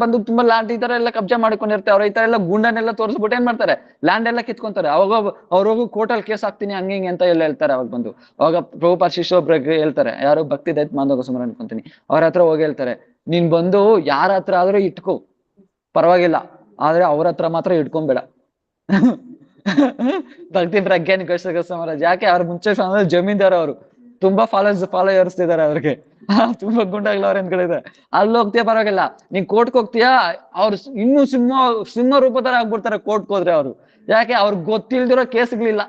S1: ಬಂದು ತುಂಬಾ ಲ್ಯಾಂಡ್ ಈ ತರ ಎಲ್ಲ ಕಬ್ಜಾ ಮಾಡ್ಕೊಂಡಿರ್ತಾರೆ. ಅವ್ರ ಈ ತರ ಎಲ್ಲ ಗುಂಡನ್ನೆಲ್ಲ ತೋರಿಸ್ಬಿಟ್ಟು ಏನ್ ಮಾಡ್ತಾರೆ, ಲ್ಯಾಂಡ್ ಎಲ್ಲ ಕಿತ್ಕೊಂತಾರೆ. ಅವಾಗ ಅವ್ರೋಗು ಕೋರ್ಟಲ್ಲಿ ಕೇಸ್ ಹಾಕ್ತೀನಿ ಹಂಗೆ ಅಂತ ಎಲ್ಲ ಹೇಳ್ತಾರೆ. ಅವಾಗ ಪ್ರಭುಪಾದ ಶಿಷ್ಯೊಬ್ರಿಗೆ ಹೇಳ್ತಾರೆ, ಯಾರು ಭಕ್ತಿ ದೈತ್ ಮಾಂದೋಗ ಸುಮಾರು ಅನ್ಕೊಂತೀನಿ, ಅವ್ರ ಹತ್ರ ಹೋಗಿ ಹೇಳ್ತಾರೆ, ನೀನ್ ಬಂದು ಯಾರ ಹತ್ರ ಆದ್ರೂ ಇಟ್ಕೋ ಪರವಾಗಿಲ್ಲ, ಆದ್ರೆ ಅವ್ರ ಹತ್ರ ಮಾತ್ರ ಇಟ್ಕೊಂಬೇಡ. ಭಕ್ತಿ ಪ್ರಜ್ಞಾನ ಕೋಶಕ ಮಹಾರಾಜ್ ಯಾಕೆ ಅವ್ರ ಮುಂಚೆ ಜಮೀನ್ದಾರ, ಅವರು ತುಂಬಾ ಫಾಲೋಯರ್ಸ್ ಇದಾರೆ ಅವ್ರಿಗೆ, ತುಂಬಾ ಗುಂಡಾಗ್ಲವ್ರ ಅನ್ಕೊಂಡಿದ್ದಾರೆ. ಅಲ್ಲಿ ಹೋಗ್ತೀಯ ಪರವಾಗಿಲ್ಲ, ನೀನ್ ಕೋರ್ಟ್ಗೆ ಹೋಗ್ತೀಯಾ, ಅವ್ರು ಇನ್ನೂ ಸಿಂಹ ರೂಪ ತರ ಆಗ್ಬಿಡ್ತಾರೆ ಕೋರ್ಟ್ಗೆ ಹೋದ್ರೆ. ಅವ್ರು ಯಾಕೆ ಅವ್ರಿಗೆ ಗೊತ್ತಿಲ್ದಿರೋ ಕೇಸ್ಗಳಿಲ್ಲ,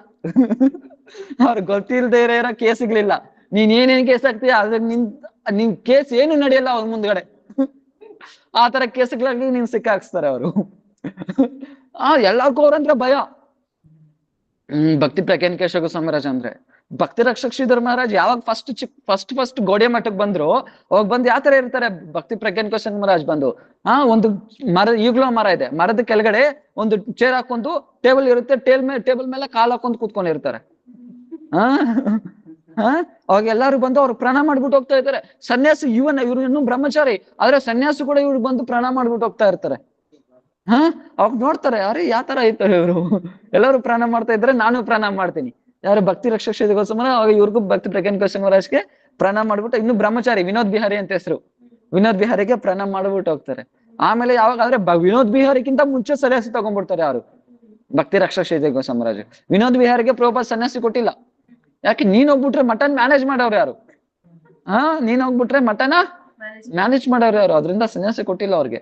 S1: ಅವ್ರಿಗೆ ಗೊತ್ತಿಲ್ದೇ ಇರೋ ಕೇಸ್ಗಳಿಲ್ಲ. ನೀನ್ ಏನೇನ್ ಕೇಸ್ ಆಗ್ತೀಯ ಅದ್ರ ನಿನ್ ಕೇಸ್ ಏನು ನಡೆಯಲ್ಲ ಅವ್ರ ಮುಂದ್ಗಡೆ. ಆ ತರ ಕೇಸ್ಗಳಾಗಿ ನೀನ್ ಸಿಕ್ಕಾಕ್ಸ್ತಾರೆ ಅವರು. ಎಲ್ಲಾರ್ಗೂ ಅವ್ರಂದ್ರೆ ಭಯ. ಭಕ್ತಿ ಪ್ರಜ್ಞಾನ ಕೋಶಕ ಮಹಾರಾಜ್ ಅಂದ್ರೆ ಭಕ್ತಿ ರಕ್ಷಕ ಶ್ರೀಧರ್ ಮಹಾರಾಜ್ ಯಾವಾಗ ಫಸ್ಟ್ ಗೋಡೆ ಮಠಕ್ಕೆ ಬಂದ್ರು, ಅವಾಗ ಬಂದು ಯಾವ ತರ ಇರ್ತಾರೆ ಭಕ್ತಿ ಪ್ರಜ್ಞಾನ ಕೋಶಕ ಮಹಾರಾಜ್ ಬಂದು, ಒಂದು ಮರ, ಈಗ್ಲೂ ಮರ ಇದೆ, ಮರದ ಕೆಳಗಡೆ ಒಂದು ಚೇರ್ ಹಾಕೊಂಡು ಟೇಬಲ್ ಇರುತ್ತೆ, ಟೇಬಲ್ ಮೇಲೆ ಕಾಲ್ ಹಾಕೊಂಡು ಕೂತ್ಕೊಂಡಿರ್ತಾರೆ. ಅವಾಗ ಎಲ್ಲಾರು ಬಂದು ಅವ್ರು ಪ್ರಾಣ ಮಾಡ್ಬಿಟ್ಟು ಹೋಗ್ತಾ ಇರ್ತಾರೆ. ಸನ್ಯಾಸಿ ಇವ್ರು ಇನ್ನೂ ಬ್ರಹ್ಮಚಾರಿ, ಆದ್ರೆ ಸನ್ಯಾಸಿ ಕೂಡ ಇವ್ರು ಬಂದು ಪ್ರಾಣ ಮಾಡ್ಬಿಟ್ಟು ಹೋಗ್ತಾ ಇರ್ತಾರೆ. ಅವಾಗ ನೋಡ್ತಾರೆ, ಅರೆ ಯಾವ ತರ ಇರ್ತಾರೆ ಇವರು, ಎಲ್ಲರೂ ಪ್ರಾಣ ಮಾಡ್ತಾ ಇದ್ರೆ ನಾನು ಪ್ರಾಣ ಮಾಡ್ತೀನಿ. ಯಾರು ಭಕ್ತಿ ರಕ್ಷಕ ಶ್ರೀಗೋಸ್ವಾಮಿ, ಅವಾಗ ಇವ್ರಿಗೂ ಭಕ್ತಿ ಪ್ರಜ್ಞಾನ ಕೋಶಕ ಮಹಾರಾಜ್ಗೆ ಪ್ರಾಣ ಮಾಡ್ಬಿಟ್ಟು, ಇನ್ನು ಬ್ರಹ್ಮಚಾರಿ ವಿನೋದ್ ಬಿಹಾರಿ ಅಂತ ಹೆಸರು, ವಿನೋದ್ ಬಿಹಾರಿಗೆ ಪ್ರಾಣ ಮಾಡ್ಬಿಟ್ಟು ಹೋಗ್ತಾರೆ. ಆಮೇಲೆ ಯಾವಾಗ ಆದ್ರೆ ವಿನೋದ್ ಬಿಹಾರಿಗಿಂತ ಮುಂಚೆ ಸನ್ಯಾಸಿ ತಗೊಂಡ್ಬಿಡ್ತಾರೆ ಯಾರು, ಭಕ್ತಿ ರಕ್ಷಕ ಶ್ರೀಗೋಸ್ವಾಮಿ ಮಹಾರಾಜ್. ವಿನೋದ್ ಬಿಹಾರಿಗೆ ಪ್ರಭುಪಾದ ಸನ್ಯಾಸಿ ಕೊಟ್ಟಿಲ್ಲ, ಯಾಕೆ ನೀನ್ ಹೋಗ್ಬಿಟ್ರೆ ಮಠನ್ ಮ್ಯಾನೇಜ್ ಮಾಡೋರು ಯಾರು, ನೀನ್ ಹೋಗ್ಬಿಟ್ರೆ ಮಠನ ಮ್ಯಾನೇಜ್ ಮಾಡೋರು ಯಾರು, ಅದರಿಂದ ಸನ್ಯಾಸಿ ಕೊಟ್ಟಿಲ್ಲ ಅವ್ರಿಗೆ.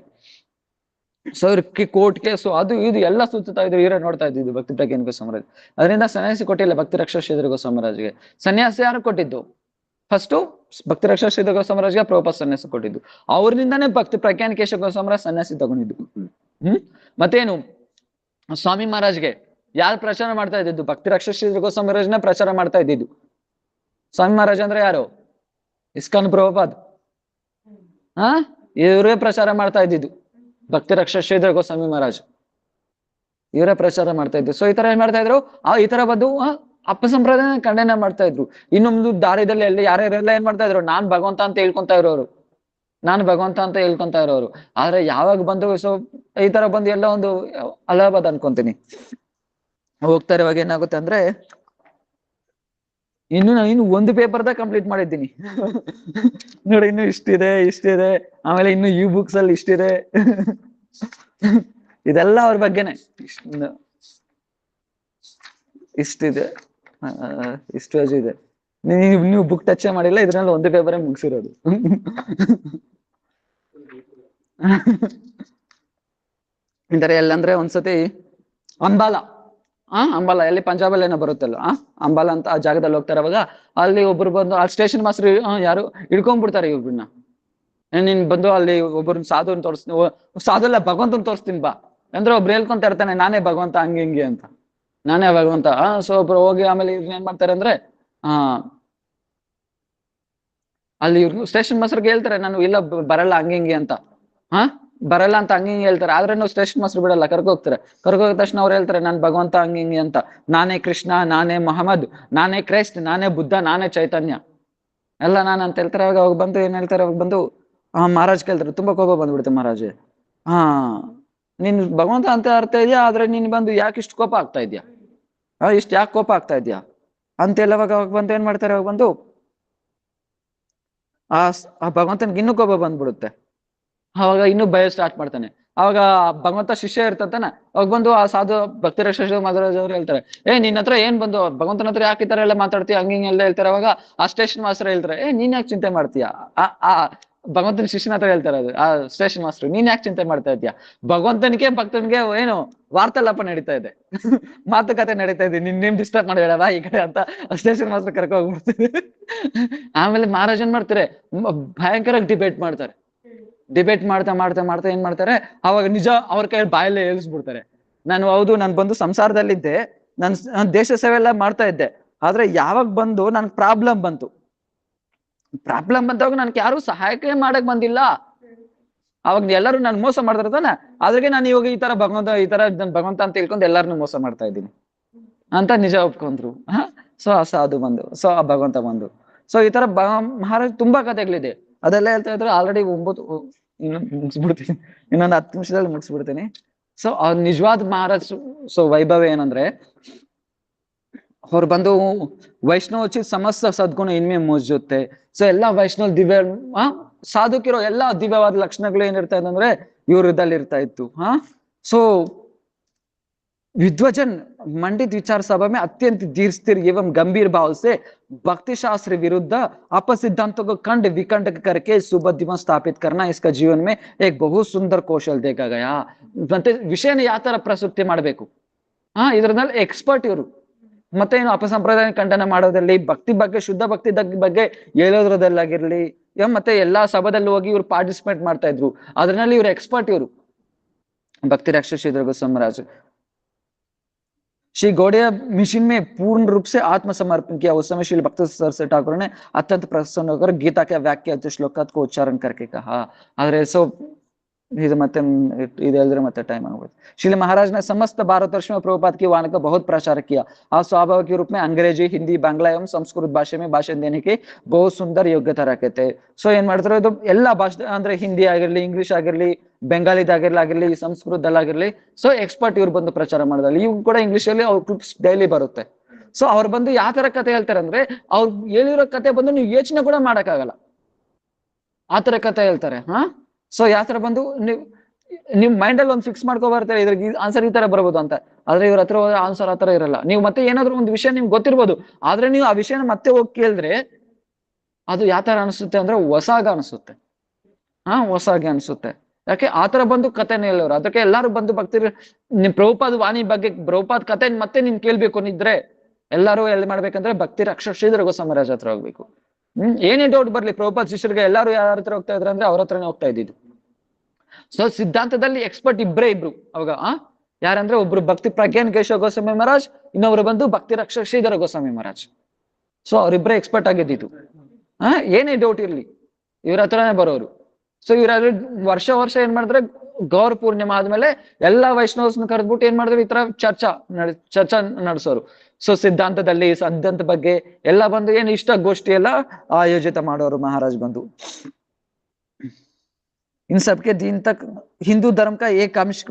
S1: ಸೊ ಇವ್ರಿಗೆ ಕೋರ್ಟ್ ಕೇಸು ಅದು ಇದು ಎಲ್ಲ ಸುತ್ತಾ ಇದ್ರು, ಇವರೇ ನೋಡ್ತಾ ಇದ್ದಿದ್ದು ಭಕ್ತಿ ಪ್ರಜ್ಞಾನ ಕೋಶಕ ಮಹಾರಾಜ್. ಅದರಿಂದ ಸನ್ಯಾಸಿ ಕೊಟ್ಟಿಲ್ಲ ಭಕ್ತಿ ರಕ್ಷಕ ಶ್ರೀಗೋಸ್ವಾಮಿ ಮಹಾರಾಜ್ಗೆ. ಸನ್ಯಾಸಿ ಯಾರು ಕೊಟ್ಟಿದ್ದು, ಫಸ್ಟ್ ಭಕ್ತಿ ರಕ್ಷಕ ಶ್ರೀಗೋಸ್ವಾಮಿ ಮಹಾರಾಜ್ಗೆ ಪ್ರಭುಪಾದ ಸನ್ಯಾಸಿ ಕೊಟ್ಟಿದ್ದು, ಅವ್ರಿಂದಾನೇ ಭಕ್ತಿ ಪ್ರಜ್ಞಾನ ಕೋಶಕ ಮಹಾರಾಜ್ ಸನ್ಯಾಸಿ ತಗೊಂಡಿದ್ದು. ಮತ್ತೇನು, ಸ್ವಾಮಿ ಮಹಾರಾಜ್ಗೆ ಯಾರು ಪ್ರಚಾರ ಮಾಡ್ತಾ ಇದ್ದಿದ್ದು, ಭಕ್ತಿ ರಕ್ಷಕ ಶ್ರೀಗೋಸ್ವಾಮಿ ಮಹಾರಾಜ್ನ ಪ್ರಚಾರ ಮಾಡ್ತಾ ಇದ್ದಿದ್ದು. ಸ್ವಾಮಿ ಮಹಾರಾಜ್ ಅಂದ್ರೆ ಯಾರು, ಇಸ್ಕಾನ್ ಪ್ರಭುಪಾದ್, ಇವರೇ ಪ್ರಚಾರ ಮಾಡ್ತಾ ಇದ್ದಿದ್ದು ಭಕ್ತಿ ರಕ್ಷಕ ಶ್ರೀಗೋಸ್ವಾಮಿ ಮಹಾರಾಜ್, ಇವರೇ ಪ್ರಚಾರ ಮಾಡ್ತಾ ಇದ್ರು. ಸೊ ಈ ತರ ಏನ್ ಮಾಡ್ತಾ ಇದ್ರು, ಈ ತರ ಬಂದು ಅಪ್ಪ ಸಂಪ್ರದಾಯ ಖಂಡನೆ ಮಾಡ್ತಾ ಇದ್ರು. ಇನ್ನೊಂದು ದಾರಿದಲ್ಲಿ ಎಲ್ಲಿ ಯಾರ್ಯಾರೆಲ್ಲ ಏನ್ ಮಾಡ್ತಾ ಇದ್ರು, ನಾನ್ ಭಗವಂತ ಅಂತ ಹೇಳ್ಕೊಂತ ಇರೋರು, ಆದ್ರೆ ಯಾವಾಗ ಬಂದು ಸೊ ಈ ತರ ಬಂದು ಎಲ್ಲ ಒಂದು ಅಲಹಾಬಾದ್ ಅನ್ಕೊಂತೀನಿ ಹೋಗ್ತಾ ಇರುವಾಗ ಏನಾಗುತ್ತೆ ಅಂದ್ರೆ, ಇನ್ನು ಒಂದು ಪೇಪರ್ದ ಕಂಪ್ಲೀಟ್ ಮಾಡಿದ್ದೀನಿ ನೋಡಿ, ಇನ್ನು ಇಷ್ಟಿದೆ, ಆಮೇಲೆ ಇನ್ನು ಈ ಬುಕ್ಸ್ ಅಲ್ಲಿ ಇಷ್ಟಿದೆ. ಇದೆಲ್ಲ ಅವ್ರ ಬಗ್ಗೆನೆ, ಇಷ್ಟಿದೆ, ಇಷ್ಟು ಪೇಜ್ ಇದೆ. ನೀವು ಬುಕ್ ಟಚ್ ಮಾಡಿಲ್ಲ, ಇದ್ರಲ್ಲಿ ಒಂದು ಪೇಪರೇ ಮುಗಿಸಿರೋದು. ಇಂತರ ಎಲ್ಲಂದ್ರೆ ಒಂದ್ಸತಿ ಅಂಬಾಲ ಎಲ್ಲಿ ಪಂಜಾಬಲ್ಲಿ ಏನೋ ಬರುತ್ತಲ್ಲ, ಅಂಬಾಲ ಅಂತ ಆ ಜಾಗದಲ್ಲಿ ಹೋಗ್ತಾರೆ. ಅವಾಗ ಅಲ್ಲಿ ಒಬ್ರು ಬಂದು ಆ ಸ್ಟೇಷನ್ ಮಾಸ್ಟರ್ ಯಾರು ಹಿಡ್ಕೊಂಡ್ಬಿಡ್ತಾರೆ ಇವ್ರನ್ನ, ನೀನ್ ಬಂದು ಅಲ್ಲಿ ಒಬ್ಬರನ್ನ ಸಾಧುನ್ ತೋರಿಸ್ತೀನಿ, ಸಾಧು ಅಲ್ಲ ಭಗವಂತನ್ ತೋರಿಸ್ತೀನಿ ಬಾ ಅಂದ್ರೆ ಒಬ್ರು ಹೇಳ್ಕೊಂತ ಇರ್ತಾನೆ ನಾನೇ ಭಗವಂತ ಹಂಗೆ ಹಿಂಗೆ ಅಂತ, ನಾನೇ ಭಗವಂತ. ಸೊ ಒಬ್ರು ಹೋಗಿ ಆಮೇಲೆ ಇವ್ರನ್ನ ಏನ್ ಮಾಡ್ತಾರೆ ಅಂದ್ರೆ ಅಲ್ಲಿ ಇವ್ರು ಸ್ಟೇಷನ್ ಮಾಸ್ಟರ್ಗೆ ಹೇಳ್ತಾರೆ ನಾನು ಇಲ್ಲ ಬರಲ್ಲ ಹಂಗೆ ಹಿಂಗೆ ಅಂತ. ಬರಲ್ಲ ಅಂತ ಹಂಗೆ ಹಿಂಗೆ ಹೇಳ್ತಾರೆ. ಆದ್ರೆ ನಾವು ಸ್ಟೇಷನ್ ಮಾಸ್ಟರ್ ಬಿಡಲ್ಲ, ಕರ್ಕೋಗ್ತಾರೆ. ಕರ್ಕೋಗಿದ ತಕ್ಷಣ ಅವ್ರು ಹೇಳ್ತಾರೆ ನಾನ್ ಭಗವಂತ ಹಂಗೆ ಹಿಂಗೆ ಅಂತ, ನಾನೇ ಕೃಷ್ಣ, ನಾನೇ ಮೊಹಮ್ಮದ್, ನಾನೇ ಕ್ರೈಸ್ಟ್, ನಾನೇ ಬುದ್ಧ, ನಾನೇ ಚೈತನ್ಯ, ಎಲ್ಲ ನಾನು ಅಂತ ಹೇಳ್ತಾರೆ. ಅವಾಗ ಬಂದು ಏನ್ ಹೇಳ್ತಾರೆ, ಅವಾಗ ಬಂದು ಮಹಾರಾಜ್ ಕೇಳ್ತಾರೆ, ತುಂಬಾ ಕೋಪ ಬಂದ್ಬಿಡುತ್ತೆ ಮಹಾರಾಜ್. ನೀನ್ ಭಗವಂತ ಅಂತ ಅರ್ಥ ಇದೆಯಾ, ಆದ್ರೆ ನೀನ್ ಬಂದು ಯಾಕೆ ಇಷ್ಟು ಕೋಪ ಆಗ್ತಾ ಇದ್ಯಾ, ಇಷ್ಟು ಯಾಕೆ ಕೋಪ ಆಗ್ತಾ ಇದ್ಯಾ ಅಂತ ಹೇಳುವಾಗ ಅವಾಗ ಬಂದು ಏನ್ ಮಾಡ್ತಾರೆ, ಅವಾಗ ಬಂದು ಆ ಭಗವಂತನಿಗೆ ಇನ್ನೂ ಕೋಪ ಬಂದ್ಬಿಡುತ್ತೆ. ಅವಾಗ ಇನ್ನೂ ಭಯ ಸ್ಟಾರ್ಟ್ ಮಾಡ್ತಾನೆ. ಅವಾಗ ಭಗವಂತ ಶಿಷ್ಯ ಇರ್ತಂತಾನೆ, ಅವಾಗ ಬಂದು ಆ ಸಾಧು ಭಕ್ತಿ ರಕ್ಷ ಮಹಾರಾಜ್ ಅವ್ರು ಹೇಳ್ತಾರೆ, ನಿನ್ನ ಹತ್ರ ಏನ್ ಬಂದು ಭಗವಂತನ ಹತ್ರ ಯಾಕೆ ಈ ತರ ಎಲ್ಲ ಮಾತಾಡ್ತೀಯ ಹಂಗ ಹಿಂಗೆಲ್ಲ ಹೇಳ್ತಾರೆ. ಅವಾಗ ಆ ಸ್ಟೇಷನ್ ಮಾಸ್ಟರ್ ಹೇಳ್ತಾರೆ, ನೀನ್ ಯಾಕೆ ಚಿಂತೆ ಮಾಡ್ತೀಯ, ಆ ಭಗವಂತನ ಶಿಷ್ಯನ ಹತ್ರ ಹೇಳ್ತಾರೆ ಅದು ಆ ಸ್ಟೇಷನ್ ಮಾಸ್ಟರ್, ನೀನ್ ಯಾಕೆ ಚಿಂತೆ ಮಾಡ್ತಾ ಇದ್ಯಾ, ಭಗವಂತನಿಗೆ ಭಕ್ತನಿಗೆ ಏನು ವಾರ್ತಾಲಾಪ ನಡೀತಾ ಇದೆ ಮಾತುಕತೆ ನಡೀತಾ ಇದೆ, ನಿಮ್ ಡಿಸ್ಟರ್ಬ್ ಮಾಡಬೇಡ ಈ ಕಡೆ ಅಂತ ಸ್ಟೇಷನ್ ಮಾಸ್ಟರ್ ಕರ್ಕೊ ಹೋಗ್ಬಿಡ್ತಾರೆ. ಆಮೇಲೆ ಮಹಾರಾಜ್ ಏನ್ ಮಾಡ್ತಾರೆ, ಭಯಂಕರ ಡಿಬೇಟ್ ಮಾಡ್ತಾರೆ. ಡಿಬೇಟ್ ಮಾಡ್ತಾ ಮಾಡ್ತಾ ಮಾಡ್ತಾ ಏನ್ ಮಾಡ್ತಾರೆ, ಅವಾಗ ನಿಜ ಅವ್ರ ಕೈಯಲ್ಲಿ ಬಾಯಲ್ಲೇ ಏಳಿಸ್ಬಿಡ್ತಾರೆ. ನಾನು ಹೌದು ನಾನು ಬಂದು ಸಂಸಾರದಲ್ಲಿದ್ದೆ, ನಾನು ದೇಶ ಸೇವೆ ಎಲ್ಲ ಮಾಡ್ತಾ ಇದ್ದೆ, ಆದ್ರೆ ಯಾವಾಗ ಬಂದು ನನ್ ಪ್ರಾಬ್ಲಮ್ ಬಂದಾಗ ನನ್ಗೆ ಯಾರು ಸಹಾಯಕ್ಕೆ ಮಾಡಕ್ ಬಂದಿಲ್ಲ, ಅವಾಗ ಎಲ್ಲರೂ ನಾನು ಮೋಸ ಮಾಡ್ತಾರೆ ತಾನೆ, ಅದ್ರಿಗೆ ನಾನು ಇವಾಗ ಈ ತರ ಭಗವಂತ ಅಂತ ತಿಳ್ಕೊಂಡು ಎಲ್ಲಾರನ್ನೂ ಮೋಸ ಮಾಡ್ತಾ ಇದ್ದೀನಿ ಅಂತ ನಿಜ ಒಪ್ಕೊಂಡ್ರು. ಸೊ ಆ ಸಾಧು ಬಂದು, ಸೊ ಆ ಭಗವಂತ ಬಂದು, ಸೊ ಈ ತರ ಮಹಾರಾಜ್ ತುಂಬಾ ಕಥೆಗಳಿದೆ. ಅದೆಲ್ಲ ಹೇಳ್ತಾ ಇದ್ರೆ ಆಲ್ರೆಡಿ 9 ಮುಗಿಸ್ಬಿಡ್ತೀನಿ, ಇನ್ನೊಂದು 10 ನಿಮಿಷದಲ್ಲಿ ಮುಗಿಸ್ಬಿಡ್ತೀನಿ. ಸೊ ಅವ್ರ ನಿಜವಾದ ಮಹಾರಾಜ್ ಸೊ ವೈಭವ ಏನಂದ್ರೆ, ಅವ್ರು ಬಂದು ವೈಷ್ಣವ ಸಮಸ್ತ ಸದ್ಗುಣ ಇನ್ಮೆ ಮೋಜುತ್ತೆ. ಸೊ ಎಲ್ಲಾ ವೈಷ್ಣವ ದಿವ್ಯ ಸಾಧುಕಿರೋ ಎಲ್ಲಾ ದಿವ್ಯವಾದ ಲಕ್ಷಣಗಳು ಏನಿರ್ತಾ ಇತ್ತಂದ್ರೆ ಇವ್ರದಲ್ಲಿ ಇರ್ತಾ ಇತ್ತು. ಸೊ विद्वजन मंडित विचार सभा में अत्यंत धीर स्थिर एवं गंभीर भाव से भक्ति शास्त्र विरुद्ध अपसिद्धांतों को खंड विखंड करके सुबुद्धिमत स्थापित करना इसका जीवन में एक बहुत सुंदर कौशल देखा गया. ಮತ್ತೆ ವಿಷಯನ ಯಾವ ತರ ಪ್ರಸ್ತುತಿ ಮಾಡಬೇಕು, ಇದರಲ್ಲಿ ಎಕ್ಸ್ಪರ್ಟ್ ಇವರು. ಮತ್ತೆ ಏನು ಅಪಸಂಪ್ರದಾಯ ಖಂಡನ ಮಾಡೋದ್ರಲ್ಲಿ, ಭಕ್ತಿ ಬಗ್ಗೆ ಶುದ್ಧ ಭಕ್ತಿ ಬಗ್ಗೆ ಹೇಳೋದ್ರದಲ್ಲಾಗಿರ್ಲಿ, ಮತ್ತೆ ಎಲ್ಲಾ ಸಭಾದಲ್ಲಿ ಹೋಗಿ ಇವ್ರು ಪಾರ್ಟಿಸಿಪೇಟ್ ಮಾಡ್ತಾ ಇದ್ರು, ಅದ್ರಲ್ಲಿ ಇವ್ರು ಎಕ್ಸ್ಪರ್ಟ್ ಇವರು. भक्ति रक्षक श्री गोस्वामी महाराज श्री गौड़िया मिशन में पूर्ण रूप से आत्मसमर्पण किया. उस समय श्री भक्त सरस्वती ठाकुर ने अत्यंत प्रसन्न होकर गीता के वाक्य श्लोक को उच्चारण करके कहा. आದ್ರೆ ಸೊ ಇದು ಮತ್ತೆ ಇದು ಹೇಳಿದ್ರೆ ಮತ್ತೆ टाइम आगोಗುತ್ತೆ. श्री महाराज ने समस्त भारतवर्ष में प्रभुपाद की वाणी का बहुत प्रचार किया. आप स्वाभाविक रूप में अंग्रेजी, हिंदी, बांग्ला एवं संस्कृत भाषा में भाषण देने की बहुत सुंदर योग्यता रखते थे. ಸೊ ಏನ್ ಮಾಡ್ತಾರೆ, ಇದು ಎಲ್ಲಾ ಭಾಷೆ ಅಂದ್ರೆ ಹಿಂದಿ ಆಗಿರ್ಲಿ, ಇಂಗ್ಲಿಷ್ ಆಗಿರ್ಲಿ, ಬೆಂಗಾಲಿದಾಗಿರ್ಲಿ, ಸಂಸ್ಕೃತದಲ್ಲಾಗಿರ್ಲಿ, ಸೊ ಎಕ್ಸ್ಪರ್ಟ್ ಇವ್ರು ಬಂದು ಪ್ರಚಾರ ಮಾಡಿದ್ರು. ಇವ್ ಕೂಡ ಇಂಗ್ಲಿಷ್ ಅಲ್ಲಿ ಅವ್ರ ಕ್ಲಿಪ್ಸ್ ಡೈಲಿ ಬರುತ್ತೆ. ಸೊ ಅವ್ರು ಬಂದು ಯಾವ ತರ ಕತೆ ಹೇಳ್ತಾರೆ ಅಂದ್ರೆ, ಅವ್ರು ಹೇಳಿರೋ ಕತೆ ಬಂದು ನೀವು ಯೋಚನೆ ಕೂಡ ಮಾಡಕ್ಕಾಗಲ್ಲ, ಆತರ ಕತೆ ಹೇಳ್ತಾರೆ. ಸೊ ಯಾವ ತರ ಬಂದು ನಿಮ್ ಮೈಂಡ್ ಅಲ್ಲಿ ಒಂದು ಫಿಕ್ಸ್ ಮಾಡ್ಕೊ ಬರ್ತಾರೆ, ಇದ್ರಿಗೆ ಆನ್ಸರ್ ಈ ತರ ಬರ್ಬೋದು ಅಂತ. ಆದ್ರೆ ಇವ್ರ ಹತ್ರ ಆನ್ಸರ್ ಆ ತರ ಇರಲ್ಲ. ನೀವು ಮತ್ತೆ ಏನಾದ್ರು ಒಂದು ವಿಷಯ ನಿಮ್ಗೆ ಗೊತ್ತಿರ್ಬೋದು, ಆದ್ರೆ ನೀವು ಆ ವಿಷಯನ ಮತ್ತೆ ಹೋಗಿ ಕೇಳಿದ್ರೆ ಅದು ಯಾವ ತರ ಅನಿಸುತ್ತೆ ಅಂದ್ರೆ ಹೊಸಾಗ ಅನಿಸುತ್ತೆ. ಹೊಸಾಗಿ ಅನಿಸುತ್ತೆ. ಯಾಕೆ ಆತರ ಬಂದು ಕಥೆನೇ ಹೇಳೋರು. ಅದಕ್ಕೆ ಎಲ್ಲಾರು ಬಂದು ಭಕ್ತಿ ನಿಮ್ ಪ್ರಭುಪಾದ ವಾಣಿ ಬಗ್ಗೆ, ಪ್ರಭುಪಾದ ಕಥೆ ಮತ್ತೆ ನೀನ್ ಕೇಳ್ಬೇಕು ಅನ್ನಿದ್ರೆ ಎಲ್ಲಾರು ಎಲ್ಲಿ ಮಾಡ್ಬೇಕಂದ್ರೆ ಭಕ್ತಿ ರಕ್ಷಕ ಶ್ರೀ ಗೋಸ್ವಾಮಿ ಮಹಾರಾಜ್ ಹತ್ರ ಹೋಗ್ಬೇಕು. ಏನೇ ಡೌಟ್ ಬರ್ಲಿ, ಪ್ರಭುಪಾದ ಶಿಷ್ಯರಿಗೆ ಎಲ್ಲಾರು ಯಾರ ಹತ್ರ ಹೋಗ್ತಾ ಇದ್ರ ಅಂದ್ರೆ ಅವ್ರ ಹತ್ರನೇ ಹೋಗ್ತಾ ಇದ್ದಿದ್ದು. ಸೊ ಸಿದ್ಧಾಂತದಲ್ಲಿ ಎಕ್ಸ್ಪರ್ಟ್ ಇಬ್ರೇ ಇಬ್ರು ಅವಾಗ. ಯಾರಂದ್ರೆ ಒಬ್ರು ಭಕ್ತಿ ಪ್ರಜ್ಞಾನ್ ಕೇಶವ ಗೋಸ್ವಾಮಿ ಮಹಾರಾಜ್, ಇನ್ನೊಬ್ರು ಬಂದು ಭಕ್ತಿ ರಕ್ಷಕ ಶ್ರೀಧರ ಗೋಸ್ವಾಮಿ ಮಹಾರಾಜ್. ಸೊ ಅವ್ರಿಬ್ರೇ ಎಕ್ಸ್ಪರ್ಟ್ ಆಗಿದ್ದಿತ್ತು. ಏನೇ ಡೌಟ್ ಇರ್ಲಿ ಇವ್ರ ಹತ್ರನೇ ಬರೋರು. ಸೊ ಇವ್ರಾದ್ರೆ ವರ್ಷ ಏನ್ ಮಾಡಿದ್ರೆ, ಗೌರ ಪೂರ್ಣಿಮಾ ಆದ್ಮೇಲೆ ಎಲ್ಲಾ ವೈಷ್ಣವಸ್ನ ಕರೆದ್ಬಿಟ್ಟು ಏನ್ ಮಾಡಿದ್ರು, ಈ ತರ ಚರ್ಚಾ ನಡೆಸೋರು. ಸೊ ಸಿದ್ಧಾಂತದಲ್ಲಿ ಸಿದ್ಧಾಂತ ಬಗ್ಗೆ ಎಲ್ಲ ಬಂದು ಏನು ಇಷ್ಟ ಗೋಷ್ಠಿ ಎಲ್ಲ ಆಯೋಜಿತ ಮಾಡೋರು ಮಹಾರಾಜ್ ಬಂದು. ಇನ್ ಸಬ್ಕೆ ದೀನ್ ತಕ್ ಹಿಂದೂ ಧರ್ಮ ಕಾ ಏಕ್ ಅಂಶ.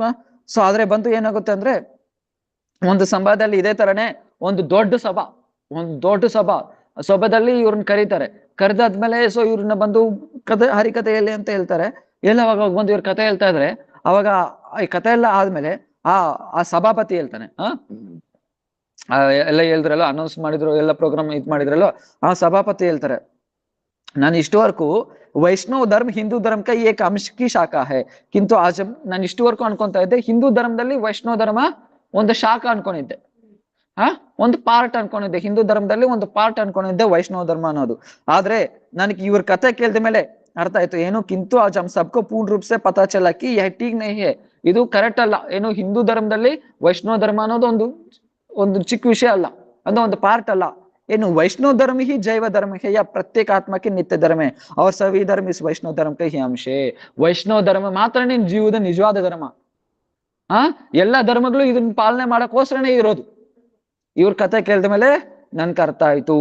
S1: ಸೊ ಆದ್ರೆ ಬಂದು ಏನಾಗುತ್ತೆ ಅಂದ್ರೆ, ಒಂದು ಸಭಾದಲ್ಲಿ ಇದೇ ತರನೇ ಒಂದು ದೊಡ್ಡ ಸಭಾದಲ್ಲಿ ಇವ್ರನ್ನ ಕರೀತಾರೆ. ಕರೆದಾದ್ಮೇಲೆ ಸೊ ಇವ್ರನ್ನ ಬಂದು ಹರಿಕಥೆಯಲ್ಲಿ ಅಂತ ಹೇಳ್ತಾರೆ. ಅವಾಗ ಬಂದು ಇವ್ರ ಕಥೆ ಹೇಳ್ತಾ ಇದ್ರೆ, ಅವಾಗ ಈ ಕಥೆ ಎಲ್ಲ ಆದ್ಮೇಲೆ ಆ ಸಭಾಪತಿ ಹೇಳ್ತಾನೆ, ಎಲ್ಲ ಹೇಳಿದ್ರಲ್ಲ, ಅನೌನ್ಸ್ ಮಾಡಿದ್ರು, ಎಲ್ಲ ಪ್ರೋಗ್ರಾಮ್ ಇದ್ ಮಾಡಿದ್ರಲ್ಲ, ಆ ಸಭಾಪತಿ ಹೇಳ್ತಾರೆ, ನಾನು ಇಷ್ಟುವರೆಗೂ ವೈಷ್ಣವ ಧರ್ಮ ಹಿಂದೂ ಧರ್ಮ ಕೈ ಏಕ ಅಂಶ ಕಿ ಶಾಖಾ ಹೈ, ಕಿಂತು ಆಜ ನಾನು ಇಷ್ಟುವರೆಗೂ ಅನ್ಕೊಂತಾ ಇದ್ದೆ ಹಿಂದೂ ಧರ್ಮದಲ್ಲಿ ವೈಷ್ಣವ ಧರ್ಮ ಒಂದು ಶಾಖ ಅನ್ಕೊಂಡಿದ್ದೆ, ಒಂದು ಪಾರ್ಟ್ ಅನ್ಕೊಂಡಿದ್ದೆ, ಹಿಂದೂ ಧರ್ಮದಲ್ಲಿ ಒಂದು ಪಾರ್ಟ್ ಅನ್ಕೊಂಡಿದ್ದೆ ವೈಷ್ಣವ ಧರ್ಮ ಅನ್ನೋದು. ಆದ್ರೆ ನನಗೆ ಇವ್ರ ಕತೆ ಕೇಳಿದ ಮೇಲೆ ಅರ್ಥ ಆಯ್ತು ಏನು ಕಿಂತು आज हम सबको पूर्ण रूप से पता चला कि यह ठीक नहीं है ಇದು ಕರೆಕ್ಟ್ ಅಲ್ಲ ಏನು ಹಿಂದೂ ಧರ್ಮದಲ್ಲಿ ವೈಷ್ಣವ ಧರ್ಮ ಅನ್ನೋದು ಒಂದು ಚಿಕ್ಕ ವಿಷಯ ಅಲ್ಲ ಅದು ಒಂದು ಪಾರ್ಟ್ ಅಲ್ಲ ಏನು वैष्णव धर्म ही जैव धर्म है या प्रत्येक आत्मा के नित्य धर्म है और सभी धर्म इस वैष्णव धर्म के ही अंश है वैष्णव धर्म ಮಾತ್ರ ನಿನ್ ಜೀವದ ನಿಜವಾದ ಧರ್ಮ ಎಲ್ಲಾ ಧರ್ಮಗಳು ಇದನ್ನ ಪಾಲನೆ ಮಾಡಕ್ಕೋಸ್ಕರನೇ ಇರೋದು ಇವ್ರ ಕತೆ ಕೇಳಿದ ಮೇಲೆ ನನ್ಗೆ ಅರ್ಥ ಆಯ್ತು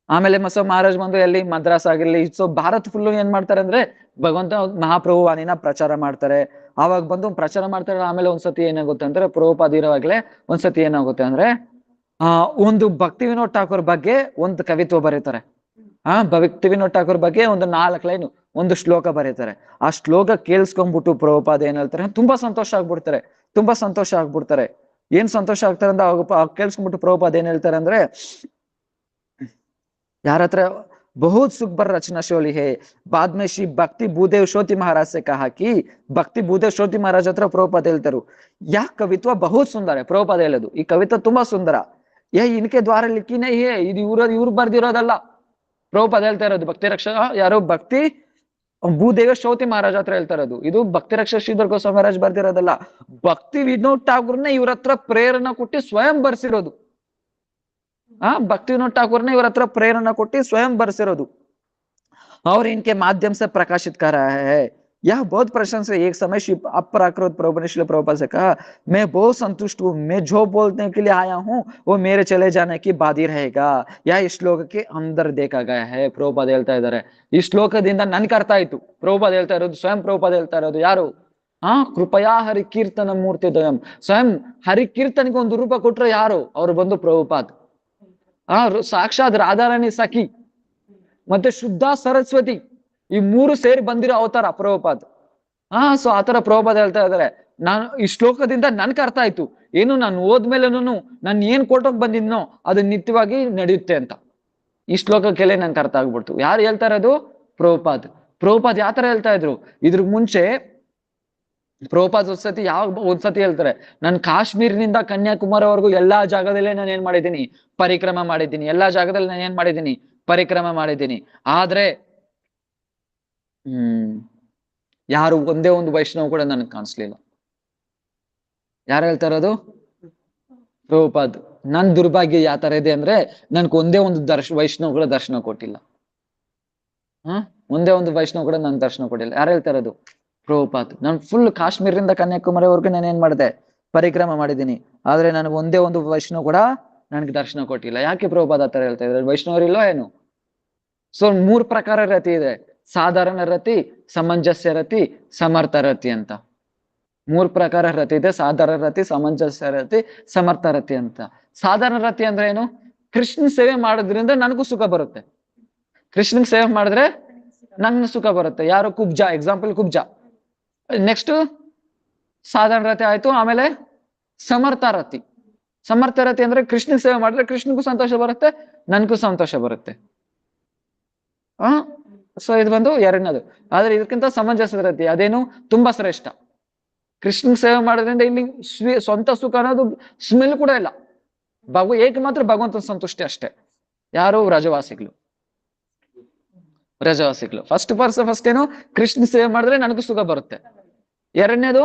S1: ಆಮೇಲೆ ಮಹಾರಾಜ್ ಬಂದು ಎಲ್ಲಿ ಮದ್ರಾಸ್ ಆಗಿರ್ಲಿ ಸೊ ಭಾರತ್ ಫುಲ್ ಏನ್ ಮಾಡ್ತಾರೆ ಅಂದ್ರೆ ಭಗವಂತ ಮಹಾಪ್ರಭು ವಾಣಿನ ಪ್ರಚಾರ ಮಾಡ್ತಾರೆ ಆವಾಗ ಬಂದು ಪ್ರಚಾರ ಮಾಡ್ತಾರೆ ಆಮೇಲೆ ಒಂದ್ಸತಿ ಏನಾಗುತ್ತೆ ಅಂದ್ರೆ ಪ್ರಭುಪಾದ ಇರೋವಾಗ್ಲೇ ಒಂದ್ಸತಿ ಏನಾಗುತ್ತೆ ಅಂದ್ರೆ ಒಂದು ಭಕ್ತಿ ವಿನೋದ್ ಠಾಕೂರ್ ಬಗ್ಗೆ ಒಂದು ಕವಿತ್ವ ಬರೀತಾರೆ ಭಕ್ತಿ ವಿನೋದ್ ಠಾಕೂರ್ ಬಗ್ಗೆ ಒಂದು 4 ಲೈನ್ ಒಂದು ಶ್ಲೋಕ ಬರೀತಾರೆ ಆ ಶ್ಲೋಕ ಕೇಳಿಸ್ಕೊಂಡ್ಬಿಟ್ಟು ಪ್ರಭುಪಾದ ಏನ್ ಹೇಳ್ತಾರೆ ತುಂಬಾ ಸಂತೋಷ ಆಗ್ಬಿಡ್ತಾರೆ ಏನ್ ಸಂತೋಷ ಆಗ್ತಾರೆ ಅಂತ ಕೇಳಿಸ್ಕೊಂಡ್ಬಿಟ್ಟು ಪ್ರಭುಪಾದ ಏನ್ ಹೇಳ್ತಾರೆ ಅಂದ್ರೆ यार बहुत सुख भर रचना शोली है बाद में श्री भक्ति भूदेव श्रोति महाराज से कहा कि भक्ति भूदेव श्रोति महाराज हत्र प्रभुपाद ಹೇಳ್ತಾರು यह कवित्व बहुत सुंदर है प्रभुपाद ಹೇಳೋದು ಈ ಕವಿತ್ವ ತುಂಬಾ ಸುಂದರ यह इनके द्वारा लिखी नहीं है ಇದು ಇವ್ರು ಬರ್ದಿರೋದಲ್ಲ ಪ್ರಭುಪಾದ ಹೇಳ್ತಾ ಇರೋದು ಭಕ್ತಿ ರಕ್ಷಕ ಯಾರೋ ಭಕ್ತಿ ಭೂದೇವ ಶ್ರೋತಿ ಮಹಾರಾಜ್ ಹತ್ರ ಹೇಳ್ತಾ ಇರೋದು ಇದು ಭಕ್ತಿ ರಕ್ಷಕ ಶ್ರೀಧರ್ ಗೋಸ್ವಾಮಿ ಮಹಾರಾಜ್ ಬರ್ದಿರೋದಲ್ಲ ಭಕ್ತಿ ವಿನೋದ್ ಠಾಕೂರ್ನ ಇವ್ರ ಹತ್ರ ಪ್ರೇರಣಾ ಕೊಟ್ಟು ಸ್ವಯಂ ಬರ್ಸಿರೋದು भक्ति विनोद ठाकुर ने इवर हत्र प्रेरणा कोटी स्वयं बरसिरोದು और इनके माध्यम से प्रकाशित कर रहा है यह बहुत प्रशंसनीय एक समय श्री अपराकृत प्रभु ने श्री प्रभुपाद से कहा मैं बहुत संतुष्ट हूँ मैं जो बोलने के लिए आया हूँ वो मेरे चले जाने की बाद ही रहेगा यह इस श्लोक के अंदर देखा गया है ಪ್ರಭುಪಾದ ಹೇಳ್ತಾ ಇದ್ದಾರೆ ಈ ಶ್ಲೋಕದಿಂದ ನನ್ಗೆ ಅರ್ಥ ಆಯ್ತು ಪ್ರಭುಪಾದ ಹೇಳ್ತಾ ಇರೋದು ಸ್ವಯಂ ಪ್ರಭುಪಾದ ಹೇಳ್ತಾ ಇರೋದು ಯಾರು ಕೃಪಯಾ ಹರಿ ಕೀರ್ತನ ಮೂರ್ತಿ ದ್ವಯಂ ಸ್ವಯಂ ಹರಿ ಕೀರ್ತನಿಗೆ ಒಂದು ರೂಪ ಕೊಟ್ರೆ ಯಾರು ಅವ್ರು ಬಂದು ಪ್ರಭುಪಾದ್ ಸಾಕ್ಷಾತ್ ರಾಧಾರಾಣಿ ಸಖಿ ಮತ್ತೆ ಶುದ್ಧ ಸರಸ್ವತಿ ಈ 3 ಸೇರಿ ಬಂದಿರೋ ಅವತಾರ ಪ್ರಭುಪಾದ್ ಸೊ ಆತರ ಪ್ರಭುಪಾದ್ ಹೇಳ್ತಾ ಇದಾರೆ ನಾನು ಈ ಶ್ಲೋಕದಿಂದ ನನ್ಗೆ ಅರ್ಥ ಆಯ್ತು ಏನು ನಾನು ಹೋದ್ಮೇಲೆನೂ ನಾನು ಏನ್ ಕೊಟ್ಟೋಗ್ ಬಂದಿದ್ನೋ ಅದು ನಿತ್ಯವಾಗಿ ನಡೆಯುತ್ತೆ ಅಂತ ಈ ಶ್ಲೋಕಕ್ಕೆಲೆ ನನ್ಗೆ ಅರ್ಥ ಆಗ್ಬಿಡ್ತು ಯಾರು ಹೇಳ್ತಾ ಇರೋದು ಪ್ರಭುಪಾದ್ ಯಾತರ ಹೇಳ್ತಾ ಇದ್ರು ಇದ್ರ ಮುಂಚೆ ಪ್ರಭುಪಾದ್ ಒಂದ್ಸತಿ ಹೇಳ್ತಾರೆ ನಾನು ಕಾಶ್ಮೀರ್ನಿಂದ ಕನ್ಯಾಕುಮಾರಿವರೆಗೂ ಎಲ್ಲಾ ಜಾಗದಲ್ಲೇ ನಾನು ಏನ್ ಮಾಡಿದ್ದೀನಿ ಪರಿಕ್ರಮ ಮಾಡಿದ್ದೀನಿ ಎಲ್ಲಾ ಜಾಗದಲ್ಲಿ ನಾನು ಏನ್ ಮಾಡಿದ್ದೀನಿ ಪರಿಕ್ರಮ ಮಾಡಿದ್ದೀನಿ ಆದ್ರೆ ಯಾರು ಒಂದೇ ಒಂದು ವೈಷ್ಣವ ಕೂಡ ನನಗೆ ಕಾಣಿಸ್ಲಿಲ್ಲ ಯಾರು ಹೇಳ್ತಾ ಇರೋದು ಪ್ರಭುಪಾದ್ ನನ್ ದುರ್ಭಾಗ್ಯ ಯಾವ ತರ ಇದೆ ಅಂದ್ರೆ ನನ್ಗೆ ಒಂದೇ ಒಂದು ವೈಷ್ಣವ ಕೂಡ ದರ್ಶನ ಕೊಟ್ಟಿಲ್ಲ ಒಂದೇ ಒಂದು ವೈಷ್ಣವ ಕೂಡ ನನ್ಗೆ ದರ್ಶನ ಕೊಟ್ಟಿಲ್ಲ ಯಾರು ಹೇಳ್ತಾ ಇರೋದು ಪ್ರಭುಪಾದ್ ನಾನು ಫುಲ್ ಕಾಶ್ಮೀರದಿಂದ ಕನ್ಯಾಕುಮಾರಿವರೆಗೂ ನಾನು ಏನ್ ಮಾಡಿದೆ ಪರಿಕ್ರಮ ಮಾಡಿದ್ದೀನಿ ಆದ್ರೆ ನನಗೆ ಒಂದೇ ಒಂದು ವೈಷ್ಣವ ಕೂಡ ನನ್ಗೆ ದರ್ಶನ ಕೊಟ್ಟಿಲ್ಲ ಯಾಕೆ ಪ್ರಭುಪಾದ ಆತರ ಹೇಳ್ತಾ ಇದ್ದಾರೆ ವೈಷ್ಣವರಿಲ್ಲೋ ಏನು ಸೊ 3 ಪ್ರಕಾರ ರತಿ ಇದೆ ಸಾಧಾರಣ ರತಿ ಸಮಂಜಸ್ಯ ರತಿ ಸಮರ್ಥ ರತಿ ಅಂತ 3 ಪ್ರಕಾರ ರತಿ ಇದೆ ಸಾಧಾರಣ ರತಿ ಸಮಂಜಸ್ಯ ರತಿ ಸಮರ್ಥ ರತಿ ಅಂತ ಸಾಧಾರಣ ರತಿ ಅಂದ್ರೆ ಏನು ಕೃಷ್ಣ ಸೇವೆ ಮಾಡೋದ್ರಿಂದ ನನಗೂ ಸುಖ ಬರುತ್ತೆ ಕೃಷ್ಣನ್ ಸೇವೆ ಮಾಡಿದ್ರೆ ನಂಗೆ ಸುಖ ಬರುತ್ತೆ ಯಾರು ಕುಬ್ಜ ಎಕ್ಸಾಂಪಲ್ ಕುಬ್ಜ ನೆಕ್ಸ್ಟ್ ಸಾಧಾರಣ ರತಿ ಆಯ್ತು ಆಮೇಲೆ ಸಮರ್ಥ ರತಿ ಅಂದ್ರೆ ಕೃಷ್ಣ ಸೇವೆ ಮಾಡಿದ್ರೆ ಕೃಷ್ಣಗೂ ಸಂತೋಷ ಬರುತ್ತೆ ನನ್ಗೂ ಸಂತೋಷ ಬರುತ್ತೆ ಸೊ ಇದು ಬಂದು ಎರಡನೇದು ಆದ್ರೆ ಇದಕ್ಕಿಂತ ಸಮಂಜಸ ರತಿ ಅದೇನು ತುಂಬಾ ಶ್ರೇಷ್ಠ ಕೃಷ್ಣ ಸೇವೆ ಮಾಡೋದ್ರಿಂದ ಇಲ್ಲಿ ಸ್ವಂತ ಸುಖ ಅನ್ನೋದು ಸ್ಮೆಲ್ ಕೂಡ ಇಲ್ಲ ಏಕೆ ಮಾತ್ರ ಭಗವಂತನ ಸಂತುಷ್ಟಿ ಅಷ್ಟೇ ಯಾರು ರಜವಾಸಿಗಳು ಫಸ್ಟ್ ಏನು ಕೃಷ್ಣ ಸೇವೆ ಮಾಡಿದ್ರೆ ನನಗೂ ಸುಖ ಬರುತ್ತೆ ಎರಡನೇದು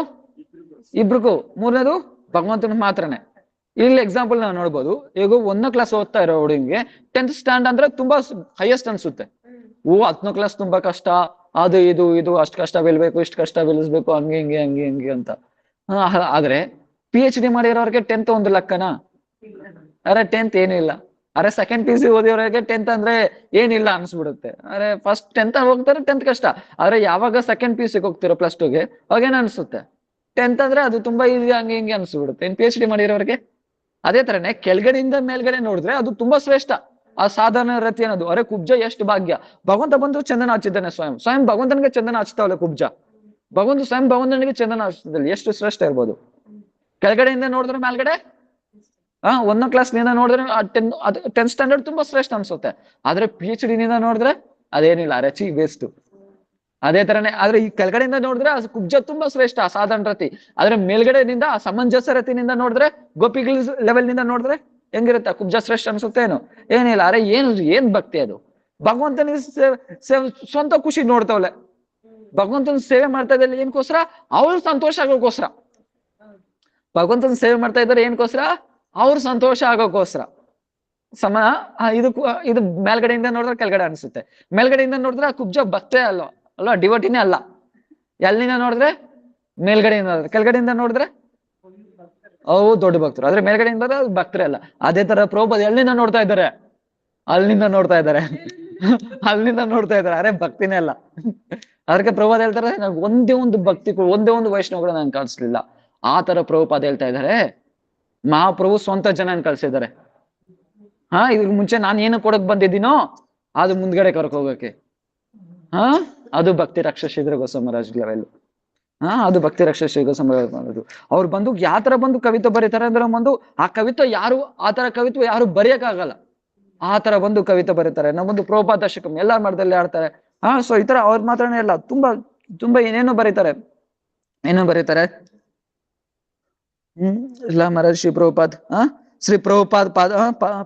S1: ಇಬ್ರಿಗೂ ಮೂರನೇದು ಭಗವಂತನ ಮಾತ್ರನೇ ಇಲ್ಲಿ ಎಕ್ಸಾಂಪಲ್ ನಾವು ನೋಡ್ಬೋದು ಈಗ 1ನೇ ಕ್ಲಾಸ್ ಓದ್ತಾ ಇರೋ ಹುಡುಗಿಗೆ 10th ಸ್ಟ್ಯಾಂಡ್ ಅಂದ್ರೆ ತುಂಬಾ ಹೈಯೆಸ್ಟ್ ಅನ್ಸುತ್ತೆ 10ನೇ ಕ್ಲಾಸ್ ತುಂಬಾ ಕಷ್ಟ ಅದು ಇದು ಅಷ್ಟು ಕಷ್ಟ ಬೀಳ್ಬೇಕು ಇಷ್ಟು ಕಷ್ಟ ಬೀಳಿಸ್ಬೇಕು ಹಂಗೆ ಅಂತ ಆದ್ರೆ PhD ಮಾಡಿರೋರ್ಗೆ 10th ಒಂದು ಲೆಕ್ಕನಾ ಅರೆ 10th ಏನೂ ಇಲ್ಲ ಅರೆ ಸೆಕೆಂಡ್ PUC ಓದಿರೋರಿಗೆ 10th ಅಂದ್ರೆ ಏನಿಲ್ಲ ಅನ್ಸ್ಬಿಡುತ್ತೆ ಅರೆ ಫಸ್ಟ್ 10th ಹೋಗ್ತಾರೆ 10th ಕಷ್ಟ ಆದ್ರೆ ಯಾವಾಗ ಸೆಕೆಂಡ್ PUC ಹೋಗ್ತಿರೋ +2ಗೆ ಅವಾಗೇನ ಅನ್ಸುತ್ತೆ 10th ಅಂದ್ರೆ ಅದು ತುಂಬಾ ಈಸಿ ಹಂಗೆ ಅನ್ಸ್ಬಿಡುತ್ತೆ ಇನ್ PhD ಮಾಡಿರೋರಿಗೆ ಅದೇ ತರನೇ ಕೆಳಗಡೆಯಿಂದ ಮೇಲ್ಗಡೆ ನೋಡಿದ್ರೆ ಅದು ತುಂಬಾ ಶ್ರೇಷ್ಠ ಆ ಸಾಧಾರಣ ರತಿ ಅನ್ನೋದು ಅರೆ ಕುಬ್ಜ ಎಷ್ಟು ಭಾಗ್ಯ ಭಗವಂತ ಬಂದು ಚಂದನ ಹಚ್ಚಿದ್ದಾನೆ ಸ್ವಯಂ ಭಗವಂತನಿಗೆ ಚಂದನ ಹಚ್ತಾವಲ್ಲ ಕುಬ್ಜ ಸ್ವಯಂ ಭಗವಂತನಿಗೆ ಚಂದನ ಹಚ್ಚಿದಲ್ಲಿ ಎಷ್ಟು ಶ್ರೇಷ್ಠ ಇರ್ಬೋದು ಕೆಳಗಡೆಯಿಂದ ನೋಡಿದ್ರೆ ಮೇಲ್ಗಡೆ 1ನೇ ಕ್ಲಾಸ್ ನಿಂದ ನೋಡಿದ್ರೆ 10th ಸ್ಟ್ಯಾಂಡರ್ಡ್ ತುಂಬಾ ಶ್ರೇಷ್ಠ ಅನ್ಸುತ್ತೆ ಆದ್ರೆ PhD ನಿಂದ ನೋಡಿದ್ರೆ ಅದೇನಿಲ್ಲ ರಚಿ ವೇಸ್ಟ್ ಅದೇ ತರನೇ ಆದ್ರೆ ಈ ಕೆಳಗಡೆಯಿಂದ ನೋಡಿದ್ರೆ ಕುಬ್ಜ ತುಂಬಾ ಶ್ರೇಷ್ಠ ಸಾಧಾರಣ ರತಿ ಆದ್ರೆ ಮೇಲ್ಗಡೆಯಿಂದ ಸಮಂಜಸ ರತಿನಿಂದ ನೋಡಿದ್ರೆ ಗೋಪಿಗಳ ಲೆವೆಲ್ ನಿಂದ ನೋಡಿದ್ರೆ ಹೆಂಗಿರುತ್ತೆ ಕುಬ್ಜ ಶ್ರೇಷ್ಠ ಅನ್ಸುತ್ತೆ ಏನಿಲ್ಲ ಅರೆ ಏನ್ ಭಕ್ತಿ ಅದು ಭಗವಂತನಿಗೆ ಸ್ವಂತ ಖುಷಿ ನೋಡ್ತಾವಳೆ. ಭಗವಂತನ ಸೇವೆ ಮಾಡ್ತಾ ಇದ್ದಲ್ಲಿ ಏನ್ಕೋಸ್ಕರ? ಅವ್ರು ಸಂತೋಷ ಆಗೋಕೋಸ್ಕರ. ಭಗವಂತನ ಸೇವೆ ಮಾಡ್ತಾ ಇದ್ದಾರೆ ಏನ್ಕೋಸ್ಕರ? ಅವ್ರು ಸಂತೋಷ ಆಗೋಕೋಸ್ಕರ. ಇದು ಮೇಲ್ಗಡೆಯಿಂದ ನೋಡಿದ್ರೆ ಕೆಳಗಡೆ ಅನ್ಸುತ್ತೆ. ಮೇಲ್ಗಡೆಯಿಂದ ನೋಡಿದ್ರೆ ಕುಬ್ಜ ಭಕ್ತೇ ಅಲ್ವಾ ಡಿವೋಟಿನೇ ಅಲ್ಲ. ಎಲ್ಲಿಂದ ನೋಡಿದ್ರೆ? ಮೇಲ್ಗಡೆಯಿಂದ ನೋಡಿದ್ರೆ. ಕೆಳಗಡೆಯಿಂದ ನೋಡಿದ್ರೆ ಅವು ದೊಡ್ಡ ಭಕ್ತರು. ಆದ್ರೆ ಮೇಲ್ಗಡೆಯಿಂದ ಭಕ್ತರೇ ಅಲ್ಲ. ಅದೇ ತರ ಪ್ರಭುಪಾದ ಎಲ್ಲಿಂದ ನೋಡ್ತಾ ಇದ್ದಾರೆ? ಅಲ್ಲಿಂದ ನೋಡ್ತಾ ಇದ್ದಾರೆ. ಅಲ್ಲಿಂದ ನೋಡ್ತಾ ಇದ್ದಾರೆ, ಅರೆ ಭಕ್ತಿನೇ ಅಲ್ಲ. ಅದಕ್ಕೆ ಪ್ರಭುಪಾದ ಹೇಳ್ತಾರೆ, ನಂಗೆ ಒಂದೇ ಒಂದು ಭಕ್ತಿ, ಒಂದೇ ಒಂದು ವೈಷ್ಣವ ನಂಗೆ ಕಳ್ಸ್ಲಿಲ್ಲ. ಆ ತರ ಪ್ರಭುಪಾದ ಹೇಳ್ತಾ ಇದ್ದಾರೆ. ಮಹಾಪ್ರಭು ಸ್ವಂತ ಜನ ಕಳ್ಸಿದ್ದಾರೆ. ಇದ್ರ ಮುಂಚೆ ನಾನು ಏನು ಕೊಡಕ್ ಬಂದಿದ್ದೀನೋ ಅದು ಮುಂದ್ಗಡೆ ಕರ್ಕ ಹೋಗಕ್ಕೆ. ಅದು ಭಕ್ತಿ ರಕ್ಷಾ ಶ್ರೀಧರ ಗೋಸ್ವಾಮರಾಜ್ ಲೆವೆಲ್. ಅದು ಭಕ್ತಿ ರಕ್ಷಾ ಶ್ರೀ ಗೋಸ್ವಾಮರಾಜ್ ಮಾಡೋದು. ಅವ್ರು ಬಂದು ಯಾವ ತರ ಬಂದು ಕವಿತೆ ಬರೀತಾರೆ ಅಂದ್ರೆ, ಬಂದು ಆ ಕವಿತೆ ಯಾರು ಆ ತರ ಕವಿತ್ವ ಯಾರು ಬರೆಯಕ್ಕಾಗಲ್ಲ. ಆ ತರ ಬಂದು ಕವಿತೆ ಬರೀತಾರೆ. ನಮ್ಮೊಂದು ಪ್ರಭುಪಾದ ದಶಕಂ ಎಲ್ಲಾ ಮಠದಲ್ಲಿ ಆಡ್ತಾರೆ. ಸೊ ಈ ತರ ಅವ್ರ ಮಾತ್ರನೇ ಅಲ್ಲ, ತುಂಬಾ ಏನೇನೋ ಬರೀತಾರೆ. ಏನೋ ಬರೀತಾರೆ. ಇಲ್ಲ ಮಹರ್ಷಿ ಪ್ರಭುಪಾದ್ ಶ್ರೀ ಪ್ರಭುಪಾದ್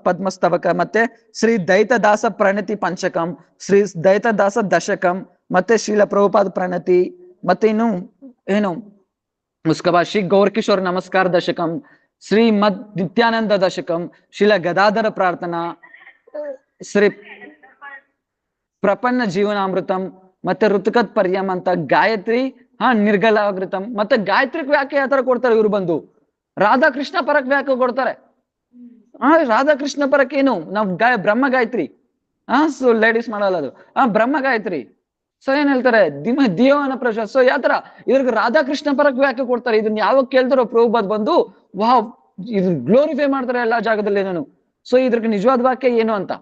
S1: ಪದ್ಮಸ್ತವಕ, ಮತ್ತೆ ಶ್ರೀ ದೈತ ದಾಸ ಪ್ರಣತಿ ಪಂಚಕಂ, ಶ್ರೀ ದೈತ ದಾಸ ದಶಕಂ, ಮತ್ತೆ ಶ್ರೀಲ ಪ್ರಭುಪಾದ್ ಪ್ರಣತಿ, ಮತ್ತೆ ಇನ್ನು ಏನು ಮುಸ್ಕಬಾ ಶ್ರೀ ಗೌರಕಿಶೋರ್ ನಮಸ್ಕಾರ ದಶಕಂ, ಶ್ರೀ ಮದ್ ನಿತ್ಯಾನಂದ ದಶಕಂ, ಶ್ರೀಲ ಗದಾಧರ ಪ್ರಾರ್ಥನಾ, ಶ್ರೀ ಪ್ರಪನ್ನ ಜೀವನಾಮೃತಂ, ಮತ್ತೆ ಋತುಕತ್ ಪರ್ಯಂ ಅಂತ ಗಾಯತ್ರಿ ನಿರ್ಗಲಾಗೃತಂ. ಮತ್ತೆ ಗಾಯತ್ರಿ ವ್ಯಾಖ್ಯೆ ಯಾವ ತರ ಕೊಡ್ತಾರೆ ಇವ್ರು ಬಂದು? ರಾಧಾಕೃಷ್ಣ ಪರಕ್ ವ್ಯಾಖ್ಯೆ ಕೊಡ್ತಾರೆ. ರಾಧಾಕೃಷ್ಣ ಪರಕ್ ಏನು ನಾವ್ ಬ್ರಹ್ಮ ಗಾಯತ್ರಿ. ಸೊ ಲೇಡೀಸ್ ಮಾಡಲ್ಲ ಅದು. ಬ್ರಹ್ಮ ಗಾಯತ್ರಿ. ಸೊ ಏನ್ ಹೇಳ್ತಾರೆ? ದಿಯೋನ ಪ್ರಶಾಸ್. ಸೊ ಯಾತರ ಇವ್ರಿಗೆ ರಾಧಾಕೃಷ್ಣ ಪರಕ್ ವ್ಯಾಖ್ಯೆ ಕೊಡ್ತಾರೆ. ಇದನ್ನ ಯಾವಾಗ ಕೇಳ್ತಾರೋ ಪ್ರಭುಪಾದ್ ಬಂದು, ವಾವ್ ಇದನ್ನ ಗ್ಲೋರಿಫೈ ಮಾಡ್ತಾರೆ ಎಲ್ಲಾ ಜಾಗದಲ್ಲಿ ನಾನು. ಸೊ ಇದ್ರಿಗೆ ನಿಜವಾದ ವಾಕ್ಯ ಏನು ಅಂತ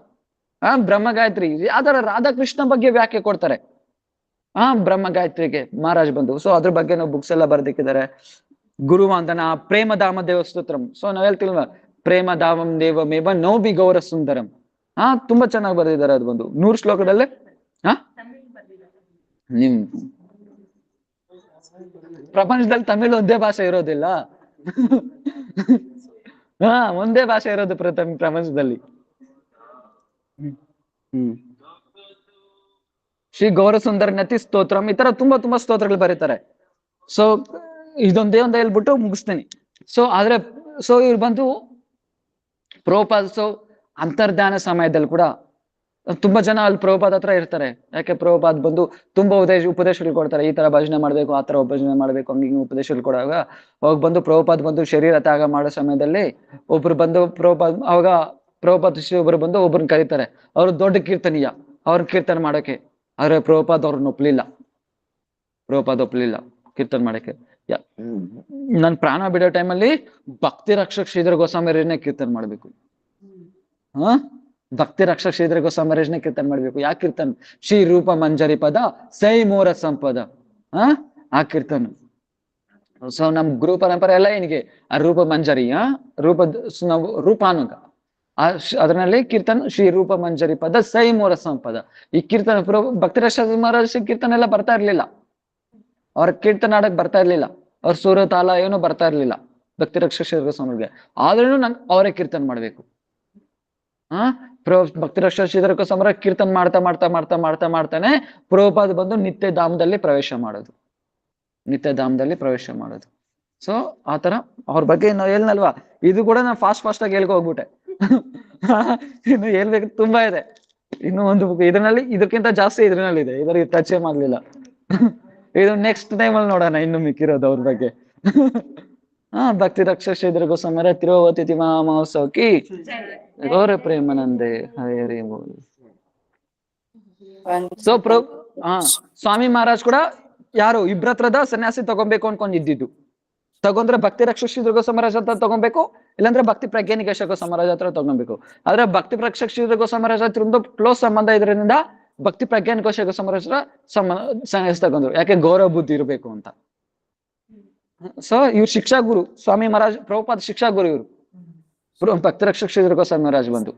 S1: ಬ್ರಹ್ಮ ಗಾಯತ್ರಿ. ಯಾವ್ದಾರ ರಾಧಾಕೃಷ್ಣ ಬಗ್ಗೆ ವ್ಯಾಖ್ಯೆ ಕೊಡ್ತಾರೆ ಬ್ರಹ್ಮ ಗಾಯತ್ರಿಗೆ ಮಹಾರಾಜ್ ಬಂದು. ಸೊ ಅದ್ರ ಬಗ್ಗೆ ನಾವು ಬುಕ್ಸ್ ಎಲ್ಲ ಬರ್ದಿಕ್ಕಿದ್ದಾರೆ. ಗುರುವಂದನ ಪ್ರೇಮಧಾಮ ದೇವಸ್ತೋತ್ರಂ. ಸೊ ನಾವ್ ಹೇಳ್ತೀವಿ ಪ್ರೇಮಧಾಮಂ ದೇವಮೇವ ನೌಬಿ ಗೌರ ಸುಂದರಂ. ತುಂಬಾ ಚೆನ್ನಾಗಿ ಬರೆದಿದ್ದಾರೆ. ಅದು ಬಂದು 100 ಶ್ಲೋಕದಲ್ಲೇ. ನಿಮ್ ಪ್ರಪಂಚದಲ್ಲಿ ತಮಿಳ್ ಒಂದೇ ಭಾಷೆ ಇರೋದಿಲ್ಲ. ಒಂದೇ ಭಾಷೆ ಇರೋದು ಪ್ರಪಂಚದಲ್ಲಿ. ಶ್ರೀ ಗೌರ ಸುಂದರ ನತಿ ಸ್ತೋತ್ರಂ. ಈ ತರ ತುಂಬಾ ಸ್ತೋತ್ರಗಳು ಬರೀತಾರೆ. ಸೊ ಇದೊಂದೇ ಒಂದು ಹೇಳ್ಬಿಟ್ಟು ಮುಗಿಸ್ತೇನೆ. ಸೊ ಇವ್ರು ಬಂದು ಪ್ರಭುಪಾದ ಅಂತರ್ಧಾನ ಸಮಯದಲ್ಲಿ ಕೂಡ ತುಂಬಾ ಜನ ಅಲ್ಲಿ ಪ್ರಭುಪಾದ ಹತ್ರ ಇರ್ತಾರೆ. ಯಾಕೆ ಪ್ರಭುಪಾದ್ ಬಂದು ತುಂಬಾ ಉಪದೇಶಗಳು ಕೊಡ್ತಾರೆ. ಈ ತರ ಭಜನೆ ಮಾಡ್ಬೇಕು, ಆ ತರ ಭಜನೆ ಮಾಡ್ಬೇಕು, ಹಂಗೆ ಉಪದೇಶಗಳು ಕೊಡುವಾಗ ಅವಾಗ ಬಂದು ಪ್ರಭುಪಾದ್ ಬಂದು ಶರೀರ ತ್ಯಾಗ ಮಾಡೋ ಸಮಯದಲ್ಲಿ ಒಬ್ರು ಬಂದು ಅವಾಗ ಪ್ರಭುಪಾದ್ ಒಬ್ರು ಬಂದು ಒಬ್ರನ್ನ ಕರೀತಾರೆ. ಅವ್ರು ದೊಡ್ಡ ಕೀರ್ತನೀಯ, ಅವ್ರ ಕೀರ್ತನೆ ಮಾಡೋಕೆ. ಆದ್ರೆ ಪ್ರಭುಪಾದ್ ಅವ್ರನ್ನ ಒಪ್ಲಿಲ್ಲ. ಕೀರ್ತನೆ ಮಾಡಕ್ಕೆ. ನನ್ ಪ್ರಾಣ ಬಿಡೋ ಟೈಮಲ್ಲಿ ಭಕ್ತಿ ರಕ್ಷಕ್ ಶ್ರೀಧರ ಗೋಸ್ವಾಮಿಯರನ್ನೇ ಕೀರ್ತನೆ ಮಾಡ್ಬೇಕು. ಭಕ್ತಿ ರಕ್ಷಕ್ ಶ್ರೀಧರ ಗೋಸ್ವಾಮಿಯರನ್ನೇ ಕೀರ್ತನೆ ಮಾಡ್ಬೇಕು. ಯಾಕೆ ಕೀರ್ತನೆ? ಶ್ರೀ ರೂಪ ಮಂಜರಿ ಪದ ಸೈ ಮೋರ ಸಂಪದ. ಆ ಕೀರ್ತನೆ. ಸೊ ನಮ್ ಗುರು ಪರಂಪರೆ ಎಲ್ಲ ಏನಿಗೆ ಆ ರೂಪ ಮಂಜರಿ ರೂಪಾನುಗ ಅದರಲ್ಲಿ ಕೀರ್ತನ ಶ್ರೀ ರೂಪ ಮಂಜರಿ ಪದ ಸೈ ಮೋರ ಸಂಪದ. ಈ ಕೀರ್ತನೆ ಭಕ್ತಿ ರಕ್ಷಕ ಮಹಾರಾಜ ಕೀರ್ತನೆ ಎಲ್ಲ ಬರ್ತಾ ಇರ್ಲಿಲ್ಲ. ಅವ್ರ ಕೀರ್ತನೆ ಆಡಕ್ ಬರ್ತಾ ಇರ್ಲಿಲ್ಲ. ಅವ್ರ ಸೂರ ತಾಲ ಏನೋ ಬರ್ತಾ ಇರ್ಲಿಲ್ಲ ಭಕ್ತಿ ರಕ್ಷಕ ಶ್ರೀಧರ ಗೋಸ್ವಾಮಿಗೆ. ಆದ್ರೂ ನಂಗೆ ಅವರೇ ಕೀರ್ತನೆ ಮಾಡ್ಬೇಕು. ಭಕ್ತಿ ರಕ್ಷಕ ಶ್ರೀಧರ ಗೋಸ್ವಾಮಿ ಕೀರ್ತನೆ ಮಾಡ್ತಾನೆ ಪ್ರಭುಪಾದ ಬಂದು ನಿತ್ಯ ಧಾಮದಲ್ಲಿ ಪ್ರವೇಶ ಮಾಡೋದು. ಸೊ ಆತರ ಅವ್ರ ಬಗ್ಗೆ ನಾವು ಹೇಳ್ನಲ್ವಾ, ಇದು ಕೂಡ ನಾನು ಫಾಸ್ಟ್ ಆಗಿ ಹೇಳ್ಕೊ ಹೋಗ್ಬಿಟ್ಟೆ. ಇನ್ನು ಹೇಳ್ಬೇಕು ತುಂಬಾ ಇದೆ. ಇನ್ನು ಒಂದು ಇದರಲ್ಲಿ ಇದಕ್ಕಿಂತ ಜಾಸ್ತಿ ಇದರಲ್ಲಿ ಇದೆ. ಇದರಿಗೆ ಟಚ್ ಮಾಡ್ಲಿಲ್ಲ. ಇದು ನೆಕ್ಸ್ಟ್ ಟೈಮ್ ಅಲ್ಲಿ ನೋಡೋಣ ಇನ್ನು ಮಿಕ್ಕಿರೋದು ಅವ್ರ ಬಗ್ಗೆ. ಭಕ್ತಿ ರಕ್ಷಕ ಶ್ರೀಧರ ಗೋಸ್ವಾಮಿ ತಿರುವತಿ ಮಹೋತ್ಸವಕ್ಕೆ ಗೌರ ಪ್ರೇಮಾನಂದೇ ಹರಿ ಬೋಲ್. ಸೊ ಸ್ವಾಮಿ ಮಹಾರಾಜ್ ಕೂಡ ಯಾರು ಇಬ್ರತ್ರದ ಸನ್ಯಾಸಿ ತಗೊಬೇಕು ಅನ್ಕೊಂಡಿದ್ದು. ತಗೊಂಡ್ರೆ ಭಕ್ತಿ ರಕ್ಷಕ ಶ್ರೀಧರ ಗೋಸ್ವಾಮಿ ಹತ್ರ ತಗೊಬೇಕು, ಇಲ್ಲಾಂದ್ರೆ ಭಕ್ತಿ ಪ್ರಜ್ಞಾನಿಕೇಶ ಗೋಸ್ವಾಮಿ ಹತ್ರ ತಗೊಬೇಕು. ಆದ್ರೆ ಭಕ್ತಿ ರಕ್ಷಕ ಶ್ರೀಧರ ಗೋಸ್ವಾಮಿ ಹತ್ರ ಒಂದು ಕ್ಲೋಸ್ ಸಂಬಂಧ ಇದರಿಂದ ಭಕ್ತಿ ಪ್ರಜ್ಞಾನಿಕೇಶ ಗೋಸ್ವಾಮಿ ಹತ್ರ ಸನ್ಯಾಸ ತಗೊಂಡ್ರು. ಯಾಕೆ? ಗೌರವ ಬುದ್ಧಿ ಇರಬೇಕು ಅಂತ. ಸೊ ಇವ್ರು ಶಿಕ್ಷಾ ಗುರು ಸ್ವಾಮಿ ಮಹಾರಾಜ್ ಪ್ರಭುಪಾದ ಶಿಕ್ಷಾ ಗುರು ಇವರು ಭಕ್ತಿ ರಕ್ಷಕ ಶ್ರೀಧರ ಗೋಸ್ವಾಮಿ ಮಹಾರಾಜ್ ಬಂದು